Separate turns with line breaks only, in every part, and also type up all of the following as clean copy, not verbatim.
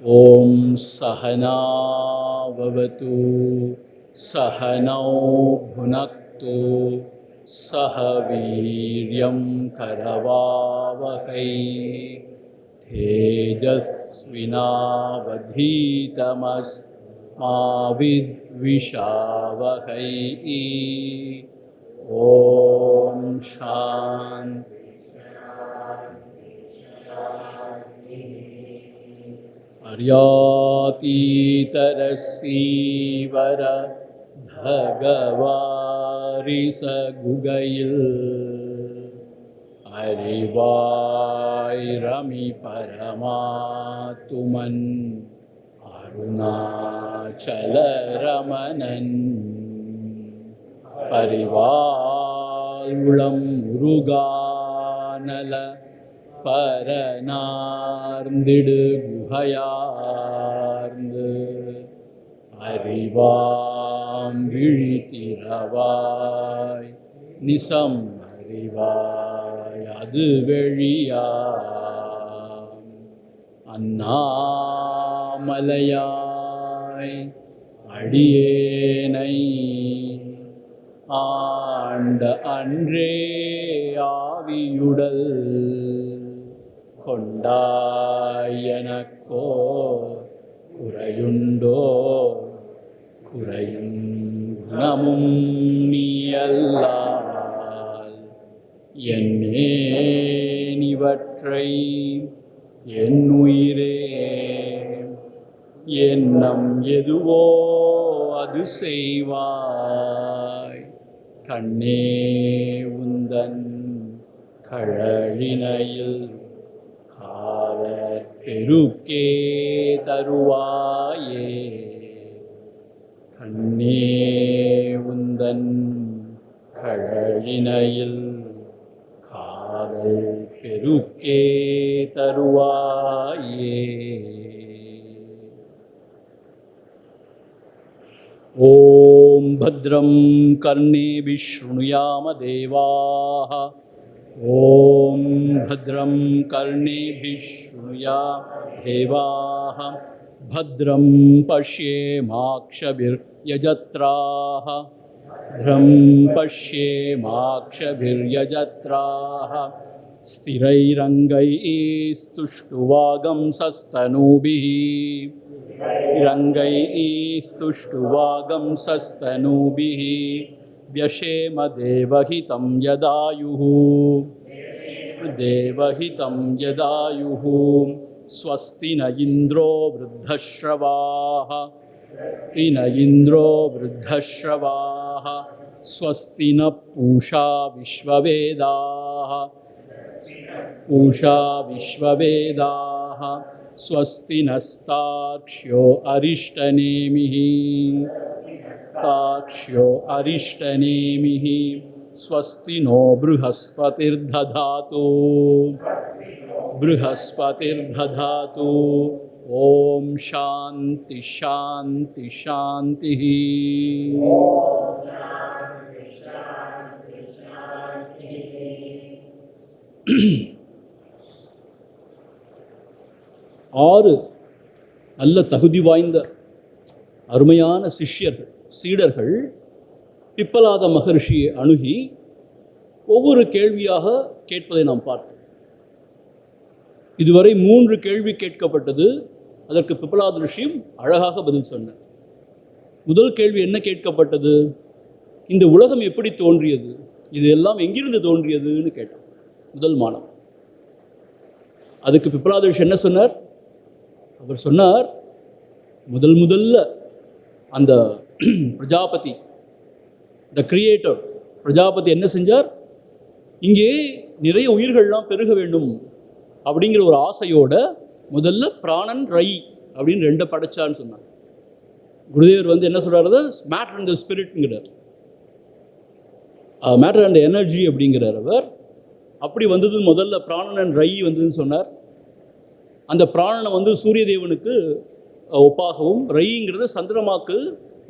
ओम सहना भवतु सहनौ भुनक्तु सह वीर्यं करवावहै तेजस्विनावधीतमस्तु विद्विषावहै। ओम शांति। अर्यातीतरसीवर भगवारिसगुगैल அறிவாயிரமி பரமாத்துமன் அருணாச்சல ரமணன் பரிவாளுளம் முருகானல பரனார்ந்திடு குகையார்ந்து அறிவாம் விழித்திரவாய் நிசம் அறிவாய் அது வெளியாம் அண்ணாமலையாய் அடியேனை ஆண்ட அன்றே ஆவியுடல் கொண்டாயனக்கோ குறையுண்டோ குறையும் குணமும் நீயல்லால் என்னேனிவற்றை என் உயிரே எண்ணம் எதுவோ அது செய்வாய் கண்ணே உந்தன் கழலினையில் பெருக்கே தருவாயே கண்ணே உந்தன் கழலினையில் காதல் பெருக்கே தருவாயே। ஓம் பத்ரம் கர்ணேபிः शृणुयाम देवाः ओम भद्रं कर्णेभिः शृणुयाम देवाः भद्रं पश्येमाक्षभिर्यजत्राः भद्रं पश्येमाक्षभिर्यजत्राः स्थिरैरङ्गैस्तुष्टुवागंसस्तनूभिः रङ्गैस्तुष्टुवागंसस्तनूभिः व्यशेम देवहितं यदायुः देवहितं यदायुः स्वस्ति न इन्द्रो वृद्धश्रवाः स्वस्ति न इन्द्रो वृद्धश्रवाः स्वस्ति न पूषा विश्ववेदाः पूषा विश्ववेदाः स्वस्ति नस्ताक्ष्यो अरिष्टनेमिः ताक्ष्यो अरिष्टनेमिः स्वस्ति नो बृहस्पतिर्दधातु बृहस्पतिर्दधातु। ओम शांति शांति शांतिः। ஆறு நல்ல தகுதி வாய்ந்த அருமையான சிஷ்யர்கள் சீடர்கள் பிப்பலாத மகர்ஷியை அணுகி ஒவ்வொரு கேள்வியாக கேட்பதை நாம் பார்த்தோம். இதுவரை 3 கேள்வி கேட்கப்பட்டது. அதற்கு பிப்பலாத ரிஷியும் அழகாக பதில் சொன்னார். முதல் கேள்வி என்ன கேட்கப்பட்டது? இந்த உலகம் எப்படி தோன்றியது, இது எல்லாம் எங்கிருந்து தோன்றியதுன்னு கேட்டான் முதல் மாணவன். அதுக்கு பிப்பலாத ரிஷி என்ன சொன்னார்? அவர் சொன்னார், முதல்ல அந்த பிரஜாபதி, த கிரியேட்டர் பிரஜாபதி என்ன செஞ்சார்? இங்கே நிறைய உயிர்கள்லாம் பெருக வேண்டும் அப்படிங்கிற ஒரு ஆசையோட முதல்ல பிராணன் ரை அப்படின்னு 2 படைச்சான்னு சொன்னார். குருதேவர் என்ன சொல்றாரு? மேட்டர் அண்ட் த ஸ்பிரிட்ங்கிறார், மேட்டர் அண்ட் எனர்ஜி அப்படிங்கிறார் அவர். அப்படி வந்தது முதல்ல பிராணன் அண்ட் ரை வந்ததுன்னு சொன்னார். அந்த பிராணனை சூரிய தேவனுக்கு ஒப்பாகவும் ரைங்கிறத சந்திரமாக்கு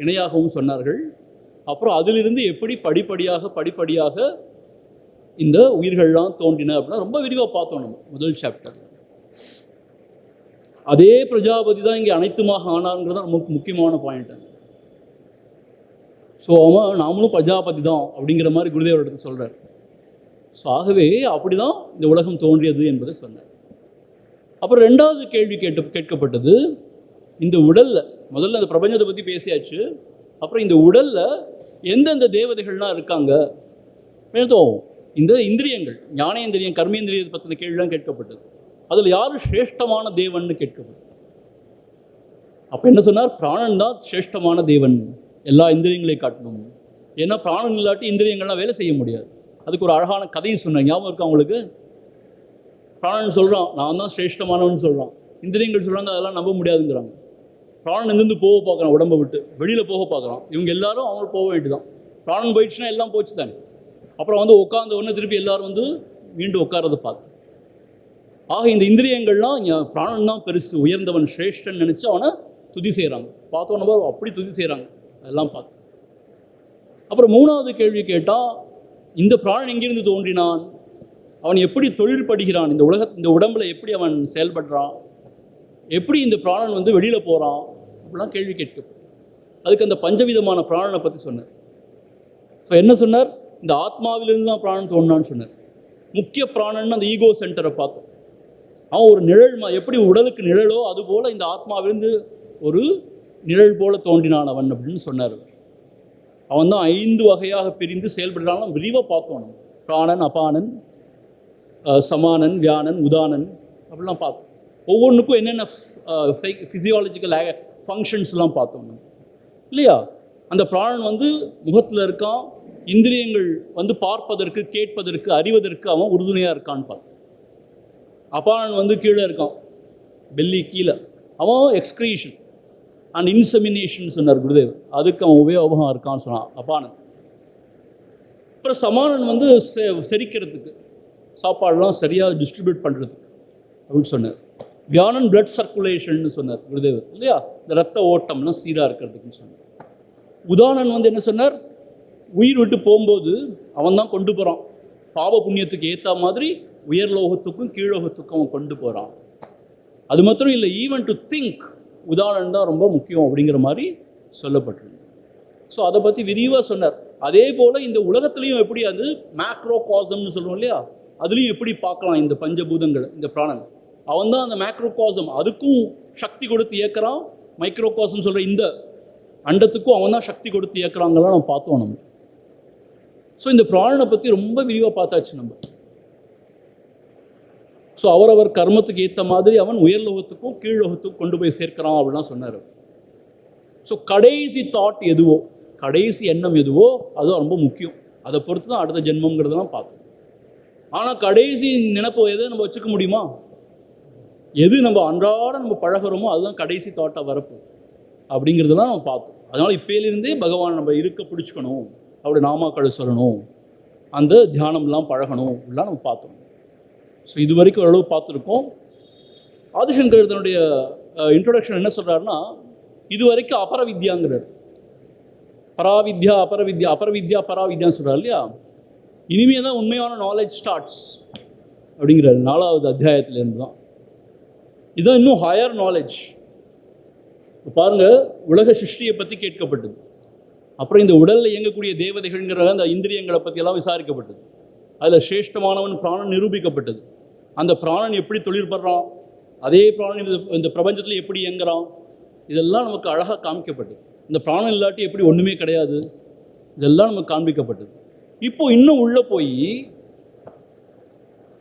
இணையாகவும் சொன்னார்கள். அப்புறம் அதிலிருந்து எப்படி படிப்படியாக இந்த உயிர்கள்லாம் தோன்றின அப்படின்னா ரொம்ப விரிவாக பார்த்தோம் நம்ம முதல் சாப்டர்ல. அதே பிரஜாபதி தான் இங்கே அனைத்துமாக ஆனாங்கிறது நமக்கு முக்கியமான பாயிண்ட். ஸோ நாமளும் பிரஜாபதி தான் அப்படிங்கிற மாதிரி குருதேவர் எடுத்து சொல்கிறார். ஸோ ஆகவே அப்படி தான் இந்த உலகம் தோன்றியது என்பதை சொன்னார். அப்புறம் 2வது கேள்வி கேட்கப்பட்டது, இந்த உடலில் முதல்ல அந்த பிரபஞ்சத்தை பற்றி பேசியாச்சு. அப்புறம் இந்த உடலில் எந்தெந்த தேவதைகள்லாம் இருக்காங்க, இந்த இந்திரியங்கள், ஞானேந்திரியம் கர்மேந்திரியத்தை பற்றின கேள்விலாம் கேட்கப்பட்டது. அதில் யார் சிரேஷ்டமான தேவன் கேட்கப்பட்டது. அப்போ என்ன சொன்னார்? பிராணன் தான் சிரேஷ்டமான தேவன், எல்லா இந்திரியங்களையும் காட்டணும். ஏன்னா பிராணன் இல்லாட்டி இந்திரியங்கள்லாம் வேலை செய்ய முடியாது. அதுக்கு ஒரு அழகான கதையும் சொன்னேன், ஞாபகம் இருக்கா உங்களுக்கு? பிராணன் சொல்கிறான், நான் தான் சிரேஷ்டமானவன் சொல்கிறான். இந்திரியங்கள் சொல்கிறாங்க, அதெல்லாம் நம்ப முடியாதுங்கிறாங்க. பிராணன் இருந்து போக பார்க்குறான், உடம்பை விட்டு வெளியில் போக பார்க்குறான். இவங்க எல்லாரும் அவங்க போக வேண்டியதான். பிராணன் போயிடுச்சுன்னா எல்லாம் போச்சு தானே. அப்புறம் உட்கார்ந்த உடனே திருப்பி எல்லாரும் மீண்டும் உட்காரதை பார்த்து, ஆக இந்த இந்திரியங்கள்லாம் பிராணன் தான் பெருசு, உயர்ந்தவன், சிரேஷ்டன் நினச்சி அவனை துதி செய்கிறாங்க. பார்த்தோன்னா அப்படி துதி செய்கிறாங்க, அதெல்லாம் பார்த்து. அப்புறம் 3வது கேள்வி கேட்டால், இந்த பிராணன் எங்கிருந்து தோன்றினான், அவன் எப்படி தொழிற்படுகிறான், இந்த உடம்புல எப்படி அவன் செயல்படுறான், எப்படி இந்த பிராணன் வெளியில் போகிறான், அப்படிலாம் கேள்வி கேட்கப்படும். அதுக்கு அந்த 5 விதமான பிராணனை பற்றி சொன்னார். ஸோ என்ன சொன்னார்? இந்த ஆத்மாவிலிருந்து தான் பிராணன் தோன்றான்னு சொன்னார். முக்கிய பிராணன் அந்த ஈகோ சென்டரை பார்த்தோம். அவன் ஒரு நிழல், எப்படி உடலுக்கு நிழலோ அதுபோல் இந்த ஆத்மாவிலிருந்து ஒரு நிழல் போல தோன்றினான் அவன் அப்படின்னு சொன்னார். அவன் தான் 5 வகையாக பிரிந்து செயல்படுறான். விரிவாக பார்த்தோம் நம்ம. பிராணன், அபானன், சமானன், வியானன், உதானன் அப்படிலாம் பார்த்தோம். ஒவ்வொன்றுக்கும் என்னென்ன ஃபிசியாலஜிக்கல் ஃபங்க்ஷன்ஸ்லாம் பார்த்தோம் நம்ம, இல்லையா? அந்த பிராணன் முகத்தில் இருக்கான், இந்திரியங்கள் பார்ப்பதற்கு, கேட்பதற்கு, அறிவதற்கு அவன் உறுதுணையாக இருக்கான்னு பார்த்தோம். அபானன் கீழே இருக்கான், பெல்லி கீழே, அவன் எக்ஸ்கிரீஷன் அண்ட் இன்செமினேஷன் சொன்னார் குருதேவ், அதுக்கு அவன் உபயோகமாக இருக்கான்னு சொன்னான் அபானன். அப்புறம் சமானன் செரிக்கிறதுக்கு, சாப்பாடெலாம் சரியாக டிஸ்ட்ரிபியூட் பண்ணுறதுக்கு அப்படின்னு சொன்னார். வியானன் பிளட் சர்க்குலேஷன் சொன்னார் குருதேவர், இல்லையா? இந்த ரத்த ஓட்டம்லாம் சீராக இருக்கிறதுக்குன்னு சொன்னார். உதானன் என்ன சொன்னார்? உயிர் விட்டு போகும்போது அவன் தான் கொண்டு போகிறான், பாவ புண்ணியத்துக்கு ஏற்ற மாதிரி உயர்லோகத்துக்கும் கீழோகத்துக்கும் அவன் கொண்டு போகிறான். அது மாத்திரம் இல்லை, ஈவன் டு திங்க் உதாரணம் தான் ரொம்ப முக்கியம் அப்படிங்கிற மாதிரி சொல்லப்பட்டிருக்கு. ஸோ அதை பற்றி விரிவாக சொன்னார். அதே போல் இந்த உலகத்துலேயும் எப்படி மேக்ரோ காசம்னு சொல்லுவோம் இல்லையா, அதுலேயும் எப்படி பார்க்கலாம் இந்த பஞ்சபூதங்கள், இந்த பிராணன் அவன் தான் அந்த மேக்ரோ காசம், அதுக்கும் சக்தி கொடுத்து இயக்குறான். மைக்ரோ காசம் சொல்கிற இந்த அண்டத்துக்கும் அவன் தான் சக்தி கொடுத்து இயக்குறாங்கலாம் நம்ம பார்த்தோம் நம்ம. ஸோ இந்த பிராணனை பற்றி ரொம்ப விரிவாக பார்த்தாச்சு நம்ம. ஸோ அவரவர் கர்மத்துக்கு ஏற்ற மாதிரி அவன் உயர்லோகத்துக்கும் கீழ்லோகத்துக்கும் கொண்டு போய் சேர்க்கிறான் அப்படிலாம் சொன்னார். ஸோ கடைசி தாட் எதுவோ, கடைசி எண்ணம் எதுவோ அதுவும் ரொம்ப முக்கியம். அதை பொறுத்து தான் அடுத்த ஜென்மங்கிறதெல்லாம் பார்த்தோம். ஆனால் கடைசி நினைப்போ எதை நம்ம வச்சுக்க முடியுமா? எது நம்ம அன்றாட நம்ம பழகிறோமோ அதுதான் கடைசி தாட்டாக வரப்போம் அப்படிங்கிறதெல்லாம் நம்ம பார்த்தோம். அதனால் இப்போலேருந்தே பகவான் நம்ம இருக்க பிடிச்சிக்கணும், அப்படி நாமாக்களை சொல்லணும், அந்த தியானம்லாம் பழகணும் அப்படிலாம் நம்ம பார்த்தோம். ஸோ இது வரைக்கும் ஓரளவு பார்த்துருக்கோம். ஆதிசங்கர் தன்னுடைய இன்ட்ரொடக்ஷன் என்ன சொல்கிறாருன்னா, இது வரைக்கும் அபரவித்யாங்கிறார். பராவித்யா அபரவித்யா, அபரவித்யா பராவித்யான்னு சொல்கிறார் இல்லையா? இனிமே தான் உண்மையான நாலேஜ் ஸ்டார்ட்ஸ் அப்படிங்கிறார் 4வது அத்தியாயத்திலேருந்து தான். இதுதான் இன்னும் ஹையர் நாலேஜ். பாருங்கள், உலக சிருஷ்டியை பற்றி கேட்கப்பட்டது. அப்புறம் இந்த உடலில் இயங்கக்கூடிய தேவதைகள்ங்கிற அந்த இந்திரியங்களை பற்றியெல்லாம் விசாரிக்கப்பட்டது. அதில் சிரேஷ்டமானவன் பிராணன் நிரூபிக்கப்பட்டது. அந்த பிராணன் எப்படி தொழிற்படுறான், அதே பிராணன் இந்த பிரபஞ்சத்தில் எப்படி இயங்குறான், இதெல்லாம் நமக்கு அழகாக காமிக்கப்பட்டது. இந்த பிராணம் இல்லாட்டி எப்படி ஒன்றுமே கிடையாது, இதெல்லாம் நமக்கு காண்பிக்கப்பட்டது. இப்போ இன்னும் உள்ளே போய்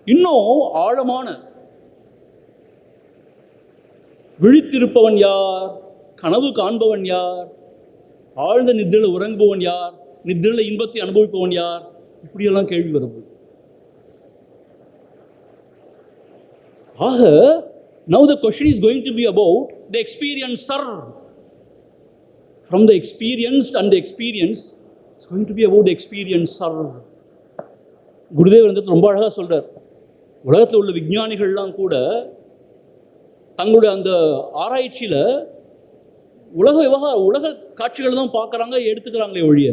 இன்னும் ஆழமான விழித்திருப்பவன் யார், கனவு காண்பவன் யார், ஆழ்ந்த நித்திரையில் உறங்குபவன் யார், நித்திரையில் இன்பத்தை அனுபவிப்பவன் யார், இப்படியெல்லாம் கேள்வி வருது. ஆக now the question is going to be about the experiencer. From the experienced and the experience, it's going to be about the experiencer. குருதேவர் வந்து ரொம்ப அழகாக சொல்றார். உலகத்தில் உள்ள விஞ்ஞானிகள்லாம் கூட தங்களுடைய அந்த ஆராய்ச்சியில் உலக காட்சிகள் தான் பார்க்குறாங்க, எடுத்துக்கிறாங்களே ஒழிய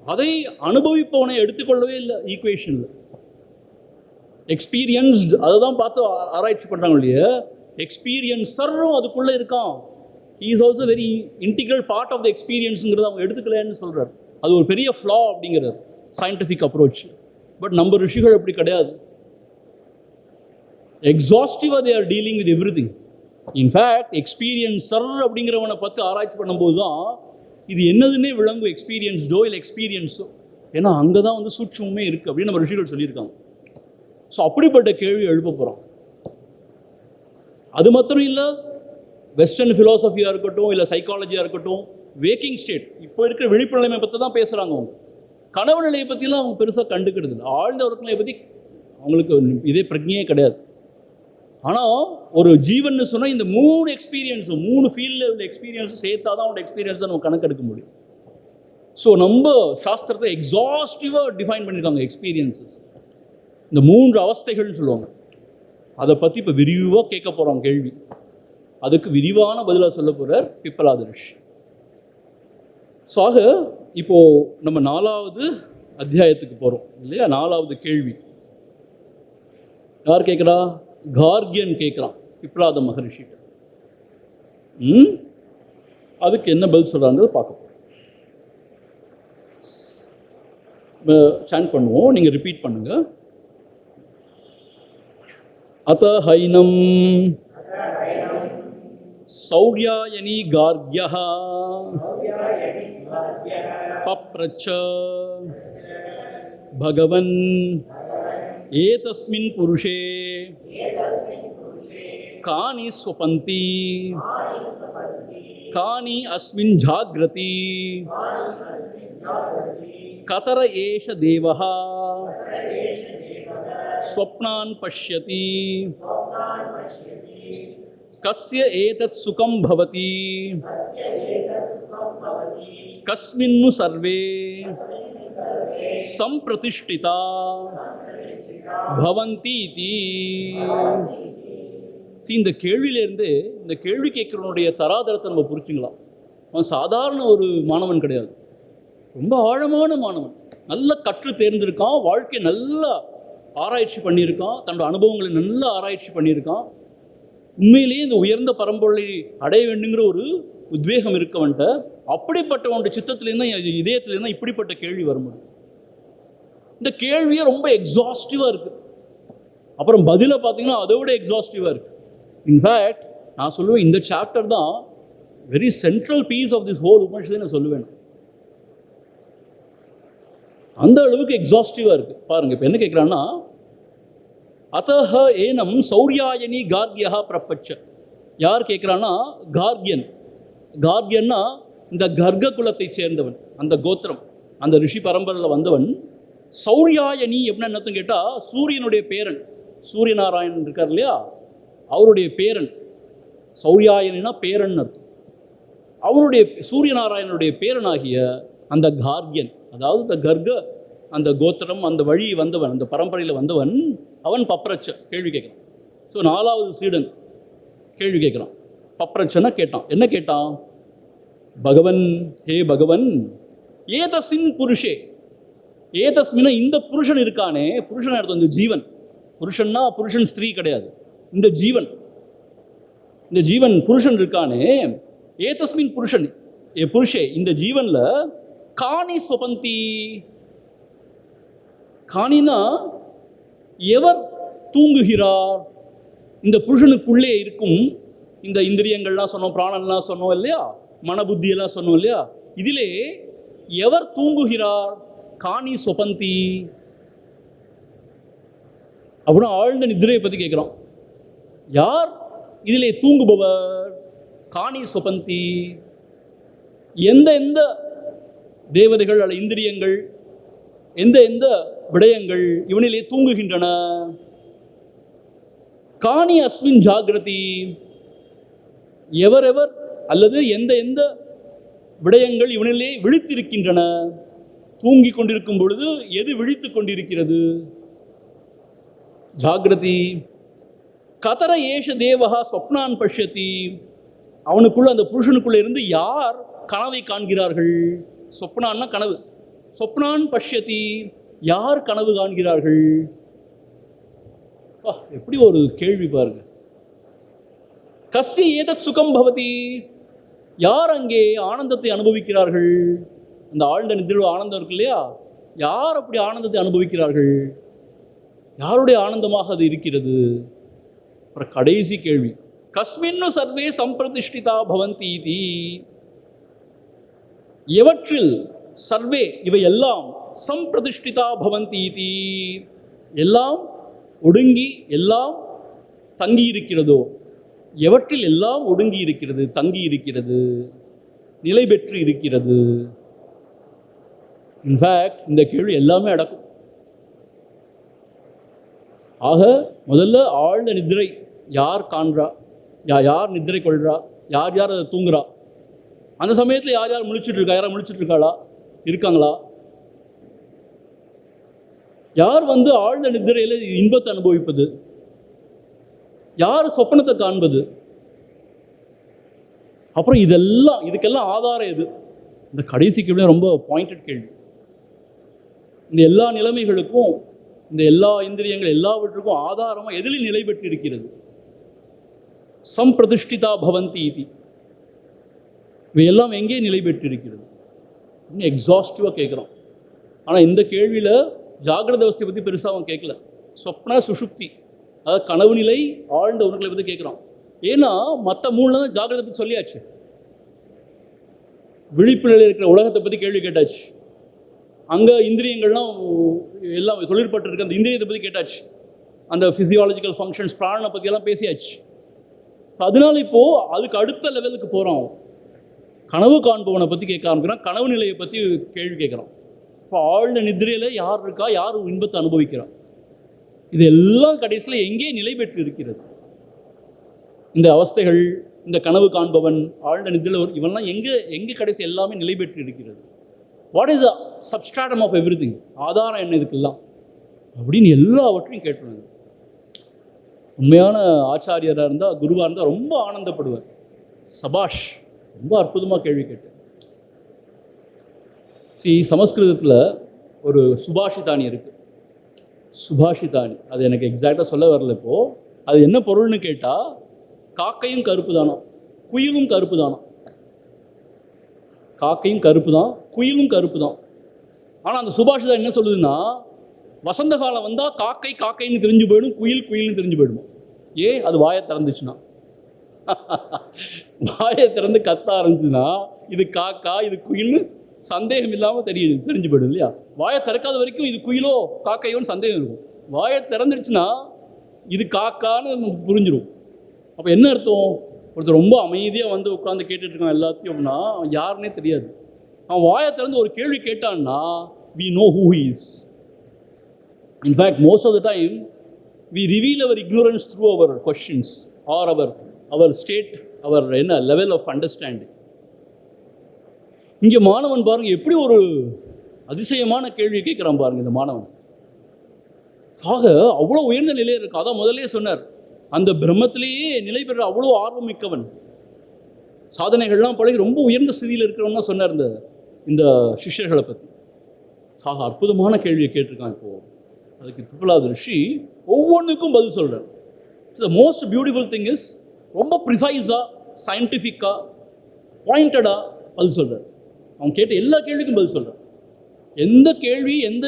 அதை அனுபவிப்பவனை எடுத்துக்கொள்ளவே இல்லை. ஈக்குவேஷனில் எக்ஸ்பீரியன்ஸ்டு அதை தான் பார்த்து ஆராய்ச்சி பண்ணுறாங்க இல்லைய, எக்ஸ்பீரியன்ஸரும் அதுக்குள்ளே இருக்கான். He is also very integral part of the எக்ஸ்பீரியன்ஸுங்கிறத அவங்க எடுத்துக்கலன்னு சொல்கிறார். அது ஒரு பெரிய ஃப்ளா அப்படிங்கிறார் சயின்டிஃபிக் அப்ரோச். பட் நம்ம ரிஷிகள் அப்படி கிடையாது. எக்ஸாஸ்டிவாக they are dealing with everything. In fact experiencer அப்படிங்கிறவனை பார்த்து ஆராய்ச்சி பண்ணும்போது தான் இது என்னதுன்னே விளங்கும், எக்ஸ்பீரியன்ஸ்டோ இல்லை எக்ஸ்பீரியன்ஸோ. ஏன்னா அங்கே தான் வந்து சூட்சமே இருக்குது அப்படின்னு நம்ம ரிஷிகள் சொல்லியிருக்காங்க. ஸோ அப்படிப்பட்ட கேள்வி எழுப்ப போகிறோம். அது மாத்திரம் இல்லை, வெஸ்டர்ன் ஃபிலாசபியாக இருக்கட்டும், இல்லை சைக்காலஜியாக இருக்கட்டும், வேக்கிங் ஸ்டேட் இப்போ இருக்கிற விழிப்பு நிலைமை பற்றி தான் பேசுகிறாங்க. அவங்க கனவு நிலையை பற்றிலாம் அவங்க பெருசாக கண்டுக்கிறது இல்லை. ஆழ்ந்த உறக்க பற்றி அவங்களுக்கு இதே பிரஜையே கிடையாது. ஆனால் ஒரு ஜீவன் சொன்னால் இந்த 3 எக்ஸ்பீரியன்ஸும் 3 ஃபீல்டில் உள்ள எக்ஸ்பீரியன்ஸும் சேர்த்தா தான் அவனோட எக்ஸ்பீரியன்ஸை நம்ம கணக்கெடுக்க முடியும். ஸோ நம்ம சாஸ்திரத்தை எக்ஸாஸ்டிவாக டிஃபைன் பண்ணியிருக்காங்க எக்ஸ்பீரியன்ஸஸ். இந்த 3 அவஸ்தைகள்னு சொல்லுவாங்க. அதை பற்றி இப்போ விரிவாக கேட்க போகிறோம் கேள்வி. அதுக்கு விரிவான பதிலாக சொல்ல போகிறார் பிப்பலாத ரிஷி. ஸோ ஆக இப்போது நம்ம 4வது அத்தியாயத்துக்கு போகிறோம் இல்லையா. 4வது கேள்வி யார் கேட்குறா? கார்கியன் கேட்குறான் பிப்பலாத மகரிஷிட்ட. அதுக்கு என்ன பதில் சொல்கிறாங்கிறத பார்க்க போகிறோம். சாண்ட் பண்ணுவோம், நீங்கள் ரிப்பீட் பண்ணுங்கள். அத ஹைனம் சௌர்யாயனி கார்க்யஹ பப்ரச்ச பகவன் ஏதஸ்மின் புருஷே கானி ஸ்வபந்தி கானி அஸ்மின் ஜாக்ரதி கதர ஏஷ தேவஹ ஸ்வப்னான் பஷ்யதி கஸ்ய ஏதத் சுகம் பவதி கஸ்மின்னு சர்வே சம்பிரதிஷ்டிதா பவந்தி இதி. இந்த கேள்வியிலேருந்து இந்த கேள்வி கேட்குறவனுடைய தராதரத்தை நம்ம புரிச்சுக்கலாம். அவன் சாதாரண ஒரு மாணவன் கிடையாது, ரொம்ப ஆழமான மாணவன். நல்ல கற்று தேர்ந்திருக்கான், வாழ்க்கையை நல்லா ஆராய்ச்சி பண்ணியிருக்கான், தன்னோட அனுபவங்களை நல்லா ஆராய்ச்சி பண்ணியிருக்கான். உண்மையிலேயே இந்த உயர்ந்த பரம்பொருளை அடைய வேண்டுங்கிற ஒரு உத்வேகம் இருக்கவன்ட்ட. அப்படிப்பட்டவனுடைய சித்தத்திலேருந்து இதயத்திலேருந்து இப்படிப்பட்ட கேள்வி வர முடியும். இந்த கேள்வியே ரொம்ப எக்ஸாஸ்டிவாக இருக்குது. அப்புறம் பதிலை பார்த்தீங்கன்னா அதை விட எக்ஸாஸ்டிவாக இருக்குது. இன்ஃபேக்ட் நான் சொல்லுவேன், இந்த சாப்டர் தான் very central piece of this whole உபனிஷத்தை நான் சொல்லுவேன். அந்த அளவுக்கு எக்ஸாஸ்டிவாக இருக்குது. பாருங்கள், இப்போ என்ன கேட்குறான்னா, அத்தஹ ஏனம் சௌர்யாயனி கார்கியா பிரபச்ச. யார் கேட்குறான்னா கார்கியன். கார்கியன்னா இந்த கர்க குலத்தை சேர்ந்தவன், அந்த கோத்திரம், அந்த ரிஷி பரம்பரையில் வந்தவன். சௌர்யாயனி எப்படின்னா என்னத்துன்னு கேட்டால், சூரியனுடைய பேரன், சூரியநாராயணன் இருக்கார் இல்லையா, அவருடைய பேரன். சௌர்யாயனா பேரன் அர்த்தம். அவனுடைய சூரியநாராயணனுடைய பேரனாகிய அந்த கார்கியன், அதாவது இந்த கர்க அந்த கோத்திரம், அந்த வழி வந்தவன், அந்த பரம்பரையில் வந்தவன், அவன் பப்ரச்ச கேள்வி கேட்குறான். ஸோ 4வது சீடன் கேள்வி கேட்குறான். பப்ரச்சனா கேட்டான். என்ன கேட்டான்? பகவன், ஹே பகவன், ஏதஸ்மின் புருஷே, ஏதஸ்மின்னா இந்த புருஷன் இருக்கானே, புருஷன் அர்த்தம் இந்த ஜீவன். புருஷன்னா புருஷன் ஸ்திரீ கிடையாது, இந்த ஜீவன், இந்த ஜீவன் புருஷன் இருக்கானே. ஏதஸ்மின் புருஷன், ஏ புருஷே, இந்த ஜீவன்ல காணி சொபந்தி. காணினா எவர் தூங்குகிறார்? இந்த புருஷனுக்குள்ளே இருக்கும் இந்த இந்திரியங்கள்லாம் சொன்னோம், பிராணன்லாம் சொன்னோம் இல்லையா, மனபுத்தியெல்லாம் சொன்னோம் இல்லையா, இதிலே எவர் தூங்குகிறார்? காணி சொபந்தி அப்படின்னா ஆழ்ந்த நித்திரையை பற்றி கேட்குறோம். யார் இதிலே தூங்குபவர்? காணி சொபந்தி. எந்த எந்த தேவதைகள் அல்ல இந்திரியங்கள், எந்த எந்த விடயங்கள் இவனிலே தூங்குகின்றன? காணி அஸ்மின் ஜாகிரதி. எவரெவர் அல்லது எந்த எந்த விடயங்கள் இவனிலே விழித்திருக்கின்றன? தூங்கிக் கொண்டிருக்கும் பொழுது எது விழித்துக் கொண்டிருக்கிறது? ஜாகிரதி. கதர ஏஷ தேவஹா சொப்னான் பஷ்யதி. அவனுக்குள்ள, அந்த புருஷனுக்குள்ள இருந்து யார் கனவை காண்கிறார்கள்? சொப்னான்னா கனவு. சொப்னான் பஷ்யதி, யார் கனவு காண்கிறார்கள்? எப்படி ஒரு கேள்வி பாருங்க. கஸ்ய ஏதத் சுகம் பவதி. யார் அங்கே ஆனந்தத்தை அனுபவிக்கிறார்கள்? அந்த ஆழ்ந்த நிதிர்வு ஆனந்தம் இருக்கு இல்லையா, யார் அப்படி ஆனந்தத்தை அனுபவிக்கிறார்கள்? யாருடைய ஆனந்தமாக அது இருக்கிறது? அப்புறம் கடைசி கேள்வி, கஸ்மின்னு சர்வே சம்பிரதிஷ்டிதா பவந்தி இதி. எவற்றில் சர்வே இவை எல்லாம் சம்பிரதிஷ்டிதா பவந்தி இதி, எல்லாம் ஒடுங்கி எல்லாம் தங்கி இருக்கிறதோ, எவற்றில் எல்லாம் ஒடுங்கி இருக்கிறது, தங்கி இருக்கிறது, நிலை பெற்று இருக்கிறது? இன்ஃபேக்ட் இந்த கேள்வி எல்லாமே அடக்கும். ஆக முதல்ல ஆழ்ந்த நித்திரை யார் காண்றா, யார் நித்திரை கொள்றா, யார் யார் அதை தூங்குறா, அந்த சமயத்தில் யார் யார் முழிச்சிட்டு இருக்கா, யாரா முழிச்சிட்டு இருக்காளா, இருக்காங்களா? யார் ஆழ்ந்த நித்திரையில் இன்பத்தை அனுபவிப்பது, யார் சொப்பனத்தை காண்பது? அப்புறம் இதெல்லாம், இதுக்கெல்லாம் ஆதாரம் எது? இந்த கடைசி கேள்வி ரொம்ப பாயிண்டட் கேள்வி. இந்த எல்லா நிலைமைகளுக்கும், இந்த எல்லா இந்திரியங்கள் எல்லாவற்றுக்கும் ஆதாரமாக எதில் நிலை பெற்று இருக்கிறது? சம்பிரதிஷ்டிதா பவந்தி இதி. இவையெல்லாம் எங்கே நிலை பெற்று இருக்கிறது? இன்னும் எக்ஸாஸ்டிவாக கேட்குறோம். ஆனால் இந்த கேள்வியில் ஜாகிரத அவஸ்தையை பற்றி பெருசாக அவன் கேட்கல. சொப்னா சுஷுப்தி, அதாவது கனவு நிலை, ஆழ்ந்த உணர்வுகளை பற்றி கேட்குறான். ஏன்னா மற்ற மூணுல தான் ஜாகிரதை பற்றி சொல்லியாச்சு. விழிப்பு நிலையில் இருக்கிற உலகத்தை பற்றி கேள்வி கேட்டாச்சு. அங்கே இந்திரியங்கள்லாம் எல்லாம் தொழிற்பட்டு இருக்கு, அந்த இந்திரியத்தை பற்றி கேட்டாச்சு. அந்த ஃபிசியாலஜிக்கல் ஃபங்க்ஷன்ஸ், பிராணனை பற்றியெல்லாம் பேசியாச்சு. ஸோ அதனால இப்போது அதுக்கு அடுத்த லெவலுக்கு போகிறோம். கனவு காண்பவனை பற்றி கேட்க ஆரம்பிக்கிறான், கனவு நிலையை பற்றி கேள்வி கேட்குறான். இப்போ ஆழ்ந்த நித்திரையில் யார் இருக்கா, யார் இன்பத்தை அனுபவிக்கிறான்? இது எல்லாம் கடைசியில் எங்கே நிலை பெற்று இருக்கிறது? இந்த அவஸ்தைகள், இந்த கனவு காண்பவன், ஆழ்ந்த நிதியில் இவெல்லாம் எங்கே கடைசி எல்லாமே நிலை பெற்று இருக்கிறது? What is the substratum of everything? ஆதாரம் என்ன இதுக்கெல்லாம் அப்படின்னு எல்லாவற்றையும் கேட்டுருவாங்க. உண்மையான ஆச்சாரியராக இருந்தால், குருவாக இருந்தால் ரொம்ப ஆனந்தப்படுவார். சபாஷ், ரொம்ப அற்புதமாக கேள்வி கேட்டேன். சமஸ்கிருதத்தில் ஒரு சுபாஷிதானி இருக்குது. சுபாஷிதானி, அது எனக்கு எக்ஸாக்டாக சொல்ல வரல இப்போது. அது என்ன பொருள்னு கேட்டால், காக்கையும் கருப்பு தானோ, குயிலும் கருப்பு தானோ. காக்கையும் கருப்பு தான், குயிலும் கருப்பு தான். ஆனால் அந்த சுபாஷிதம் என்ன சொல்லுதுன்னா, வசந்த காலம் வந்தால் காக்கை காக்கைன்னு தெரிஞ்சு போயிடும், குயில் குயில்னு தெரிஞ்சு போயிடும். அது வாயை திறந்துச்சுன்னா, வாயை திறந்து கத்த ஆரம்பிச்சுன்னா இது காக்கா இது குயில்னு சந்தேகம் இல்லாமல் தெரிஞ்சு போயிடும் இல்லையா? வாயை திறக்காத வரைக்கும் இது குயிலோ காக்கையோன்னு சந்தேகம் இருக்கும். வாயை திறந்துருச்சுன்னா இது காக்கான்னு புரிஞ்சிடும். அப்போ என்ன அர்த்தம்? ஒருத்தர் ரொம்ப அமைதியாக உட்காந்து கேட்டுட்டு இருக்கான் எல்லாத்தையும் அப்படின்னா யாருன்னே தெரியாது. அவன் வாயை திறந்து ஒரு கேள்வி கேட்டான்னா we know who he is. In fact, most of the time we reveal our ignorance through our questions or our state, our level of understanding. இங்கே மாணவன் பாருங்க எப்படி ஒரு அதிசயமான கேள்வி கேட்குறான் பாருங்க. இந்த மாணவன் சாக அவ்வளோ உயர்ந்த நிலையில் இருக்கும். அதான் முதலே சொன்னார், அந்த பிரம்மத்திலேயே நிலை பெற அவ்வளோ ஆர்வம் மிக்கவன், சாதனைகள்லாம் பழகி ரொம்ப உயர்ந்த ஸ்திதியில் இருக்கிறவன் சொன்னார் இந்த சிஷ்யர்களை பற்றி. சாக அற்புதமான கேள்வியை கேட்டிருக்கான். இப்போது அதுக்கு பிப்லாத் ரிஷி ஒவ்வொன்றுக்கும் பதில் சொல்கிறார். The most beautiful thing is ரொம்ப ப்ரிசைஸாக, சயின்டிஃபிக்காக, பாயிண்டடாக பதில் சொல்கிறார். அவன் கேட்ட எல்லா கேள்விக்கும் பதில் சொல்கிறார். எந்த கேள்வி எந்த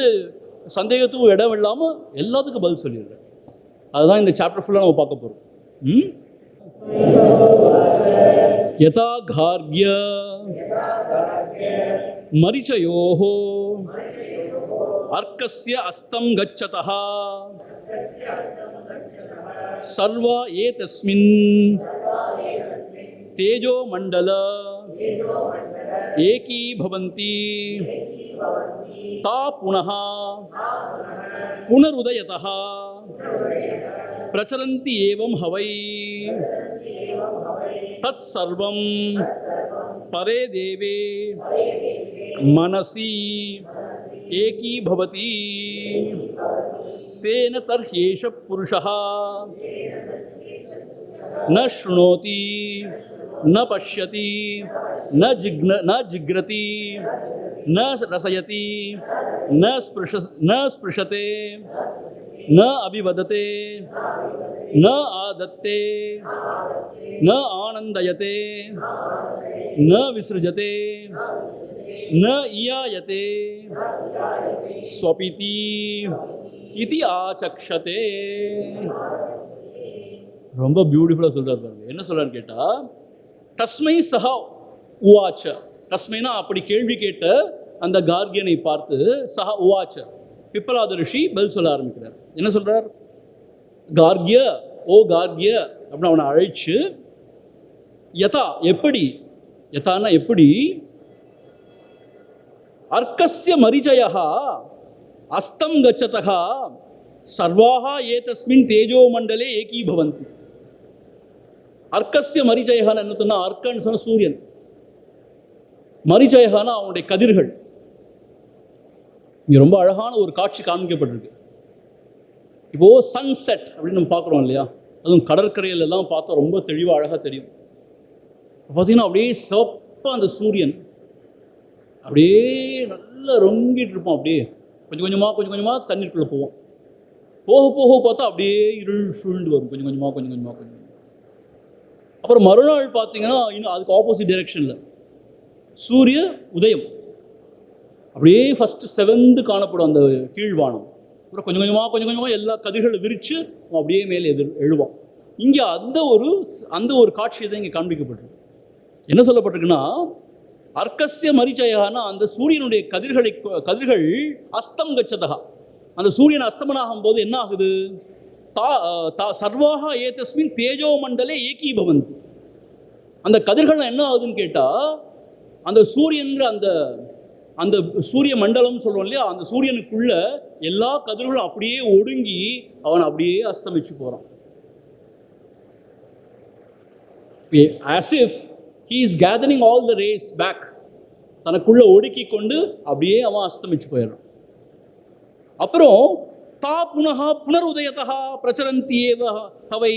சந்தேகத்துக்கும் இடம் இல்லாமல் எல்லாத்துக்கும் பதில் சொல்லிடுறார். அதுதான் இந்த சாப்டர் ஃபுல்லாக நம்ம பார்க்க போகிறோம். யதா கார்க்ய மரிச்சயோஹ அர்க்கஸ்ய அஸ்தம் கச்சதः சர்வா ஏதஸ்மின் தேஜோ மண்டல ஏகீபவந்தி தா புனः புனருதயதः பிரச்சரந்தி ஏவம் ஹவை தத் சர்வம் பரே தேவே மனசி ஏகீபவதி தேன தர்ஹ்யேஷ புருஷः ந ஷ்ருணோதி ந பஷ்யதி ந ஜிக்ரதி ந ரசயதி ந ஸ்பிருஷதே ந அபிவததே ந ஆதத்தே ந ஆனந்தயதே ந விஸ்ருஜதே ந இயாயதே ஸ்வபிதி இதி ஆசக்ஷதே. ரொம்ப பியூட்டிஃபுல்லாக சொல்கிறார் பாருங்க. என்ன சொல்கிறார் கேட்டால், தஸ்மை சஹா உவாச்ச. தஸ்மைனா அப்படி கேள்வி கேட்ட அந்த கார்கியனை பார்த்து சஹா உவாச்ச, பிப்பலாத ரிஷி பதில் சொல்ல ஆரம்பிக்கிறார். என்ன சொல்கிறார்? கார்கிய, ஓ கார்கிய அப்படின்னு அவனை அழைச்சு, யதா எப்படி, யதானா எப்படி, அர்க்கஸ்ய மரிச்சயः அஸ்தம் கச்சதः சர்வாः ஏதஸ்மின் தேஜோ மண்டலே ஏகீபவந்தி. அர்க்கஸ்ய மரிச்சயகான்னு என்ன சொன்னா, அர்க்கன்னு சொன்ன சூரியன், மரிச்சயகானா அவனுடைய கதிர்கள். இங்கே ரொம்ப அழகான ஒரு காட்சி காண்பிக்கப்பட்டிருக்கு. இப்போது சன்செட் அப்படின்னு நம்ம பார்க்குறோம் இல்லையா, அதுவும் கடற்கரையிலெல்லாம் பார்த்தா ரொம்ப தெளிவாக அழகாக தெரியும். பார்த்தீங்கன்னா அப்படியே சிவப்பாக அந்த சூரியன் அப்படியே நல்லா ரொங்கிட்டு இருப்போம். அப்படியே கொஞ்சம் கொஞ்சமாக தண்ணீருக்குள்ளே போவோம். போக போக பார்த்தா அப்படியே இருள் சூழ்ந்து வரும், கொஞ்சம் கொஞ்சமாக. அப்புறம் மறுநாள் பார்த்தீங்கன்னா இன்னும் அதுக்கு ஆப்போசிட் டைரெக்ஷனில் சூரிய உதயம் அப்படியே ஃபஸ்ட்டு செவந்து காணப்படும் அந்த கீழ்வானம். அப்புறம் கொஞ்சம் கொஞ்சமாக எல்லா கதிர்களை விரித்து அப்படியே மேலே எழுவான். இங்கே அந்த ஒரு காட்சியை தான் இங்கே காண்பிக்கப்பட்டிருக்கு. என்ன சொல்லப்பட்டிருக்குன்னா, அர்க்கஸ்ய மரிச்சயகானா அந்த சூரியனுடைய கதிர்கள் அஸ்தம் கச்சதா, அந்த சூரியன் அஸ்தமனாகும் போது என்ன ஆகுது, சர்வாக ஏதஸ்மின் தேஜோ மண்டலே ஏகீபவந்தி. அந்த கதிர்கள் என்ன ஆகுதுன்னு கேட்டால், அந்த சூரியன்ற அந்த சூரிய மண்டலம் சொல்கிறோம் இல்லையா, அந்த சூரியனுக்குள்ள எல்லா கதிர்களும் அப்படியே ஒடுங்கி அவன் அப்படியே அஸ்தமிச்சு போகிறான். as if he is gathering all the rays back, தனக்குள்ள ஒடுக்கி கொண்டு அப்படியே அவன் அஸ்தமிச்சு போயிடுறான். அப்புறம் தா புனஹா புனருதயதா பிரச்சரந்தி ஏவ ஹவை,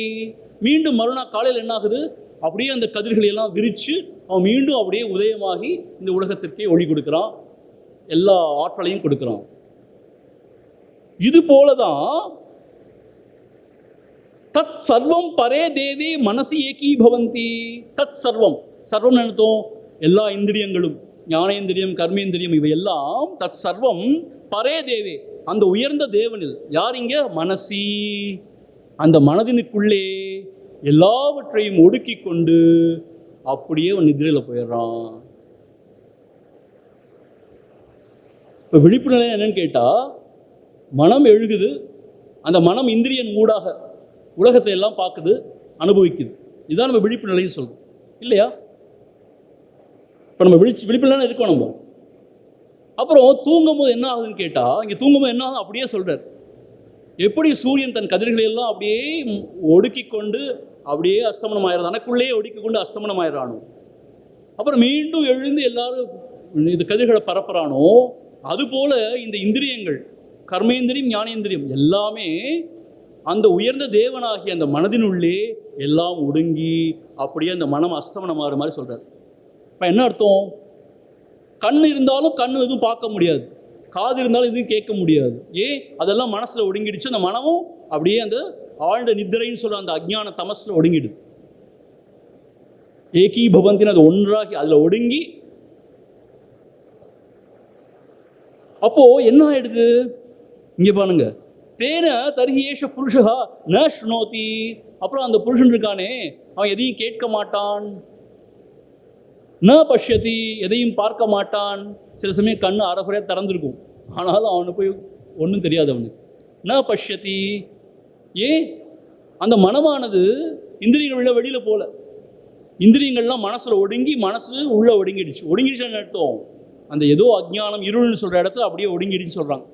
மீண்டும் மறுநாள் காலையில் என்ன ஆகுது, அப்படியே அந்த கதிர்களை எல்லாம் விரித்து அவன் மீண்டும் அப்படியே உதயமாகி இந்த உலகத்திற்கே ஒளி கொடுக்குறான், எல்லா ஆற்றலையும் கொடுக்குறான். இது போலதான் தத் சர்வம் பரே தேவே மனசி ஏகீபவந்தி. தத் சர்வம், சர்வம் நினைத்தோம் எல்லா இந்திரியங்களும், ஞானேந்திரியம் கர்மேந்திரியம் இவையெல்லாம் தத் சர்வம் பரே தேவே அந்த உயர்ந்த தேவனில். யார் இங்க? மனசி, அந்த மனதினுக்குள்ளே எல்லாவற்றையும் ஒடுக்கி கொண்டு அப்படியே அவன் நிதிரையில் போயிடுறான். இப்போ விழிப்பு நிலை என்னன்னு கேட்டால், மனம் எழுகுது, அந்த மனம் இந்திரியன் ஊடாக உலகத்தை எல்லாம் பார்க்குது, அனுபவிக்குது. இதுதான் நம்ம விழிப்பு நிலைன்னு சொல்கிறோம் இல்லையா? இப்போ நம்ம விழிப்பு நிலை இருக்கோம் நம்ம. அப்புறம் தூங்கும்போது என்ன ஆகுதுன்னு கேட்டால், இங்கே தூங்கும்போது என்ன ஆகுது அப்படியே சொல்கிறார். எப்படி சூரியன் தன் கதிர்களை எல்லாம் அப்படியே ஒடுக்கி கொண்டு அப்படியே அஸ்தமனம் ஆயிடுறான், தனக்குள்ளேயே ஒடுக்கி கொண்டு அஸ்தமனம் ஆயிடுறானோ, அப்புறம் மீண்டும் எழுந்து எல்லாரும் இந்த கதிர்களை பரப்புறானோ, அதுபோல இந்த இந்திரியங்கள் கர்மேந்திரியம் ஞானேந்திரியம் எல்லாமே அந்த உயர்ந்த தேவனாகிய அந்த மனதினுள்ளே எல்லாம் ஒடுங்கி அப்படியே அந்த மனம் அஸ்தமனம் ஆகிற மாதிரி சொல்கிறார். இப்போ என்ன அர்த்தம்? கண் இருந்தாலும் கண் எதுவும் பார்க்க முடியாது, காது இருந்தாலும் எதுவும் கேட்க முடியாது. ஏன்? அதெல்லாம் மனசில் ஒடுங்கிடுச்சு. அந்த மனமும் அப்படியே அந்த ஆழ்ந்த நித்திரைன்னு சொல்ல அந்த அஜ்ஞான தமஸில் ஒடுங்கிடுது. ஏகீ பவந்தின்னு அது ஒன்றாகி அதில் ஒடுங்கி அப்போ என்ன ஆயிடுது? இங்க பாருங்க, தேன தர்ஹியேஷ புருஷா ந ஸ்ருணோதி. அப்புறம் அந்த புருஷன் இருக்கானே, அவன் எதையும் கேட்க மாட்டான். ந பஷ்யதி, எதையும் பார்க்க மாட்டான். சில சமயம் கண்ணு அறகுறையா திறந்திருக்கும், ஆனாலும் அவனை போய் ஒன்றும் தெரியாது அவனுக்கு. ந பஷ்யதி, ஏன்? அந்த மனமானது இந்திரியங்கள் வெளியில போல. இந்திரியங்கள்லாம் மனசுல ஒடுங்கி, மனசு உள்ள ஒடுங்கிடுச்சு. ஒடுங்கிடுச்சுன்னு அர்த்தம், அந்த ஏதோ அஜ்ஞானம் இருள்னு சொல்ற இடத்துல அப்படியே ஒடுங்கிடுச்சு சொல்றாங்க.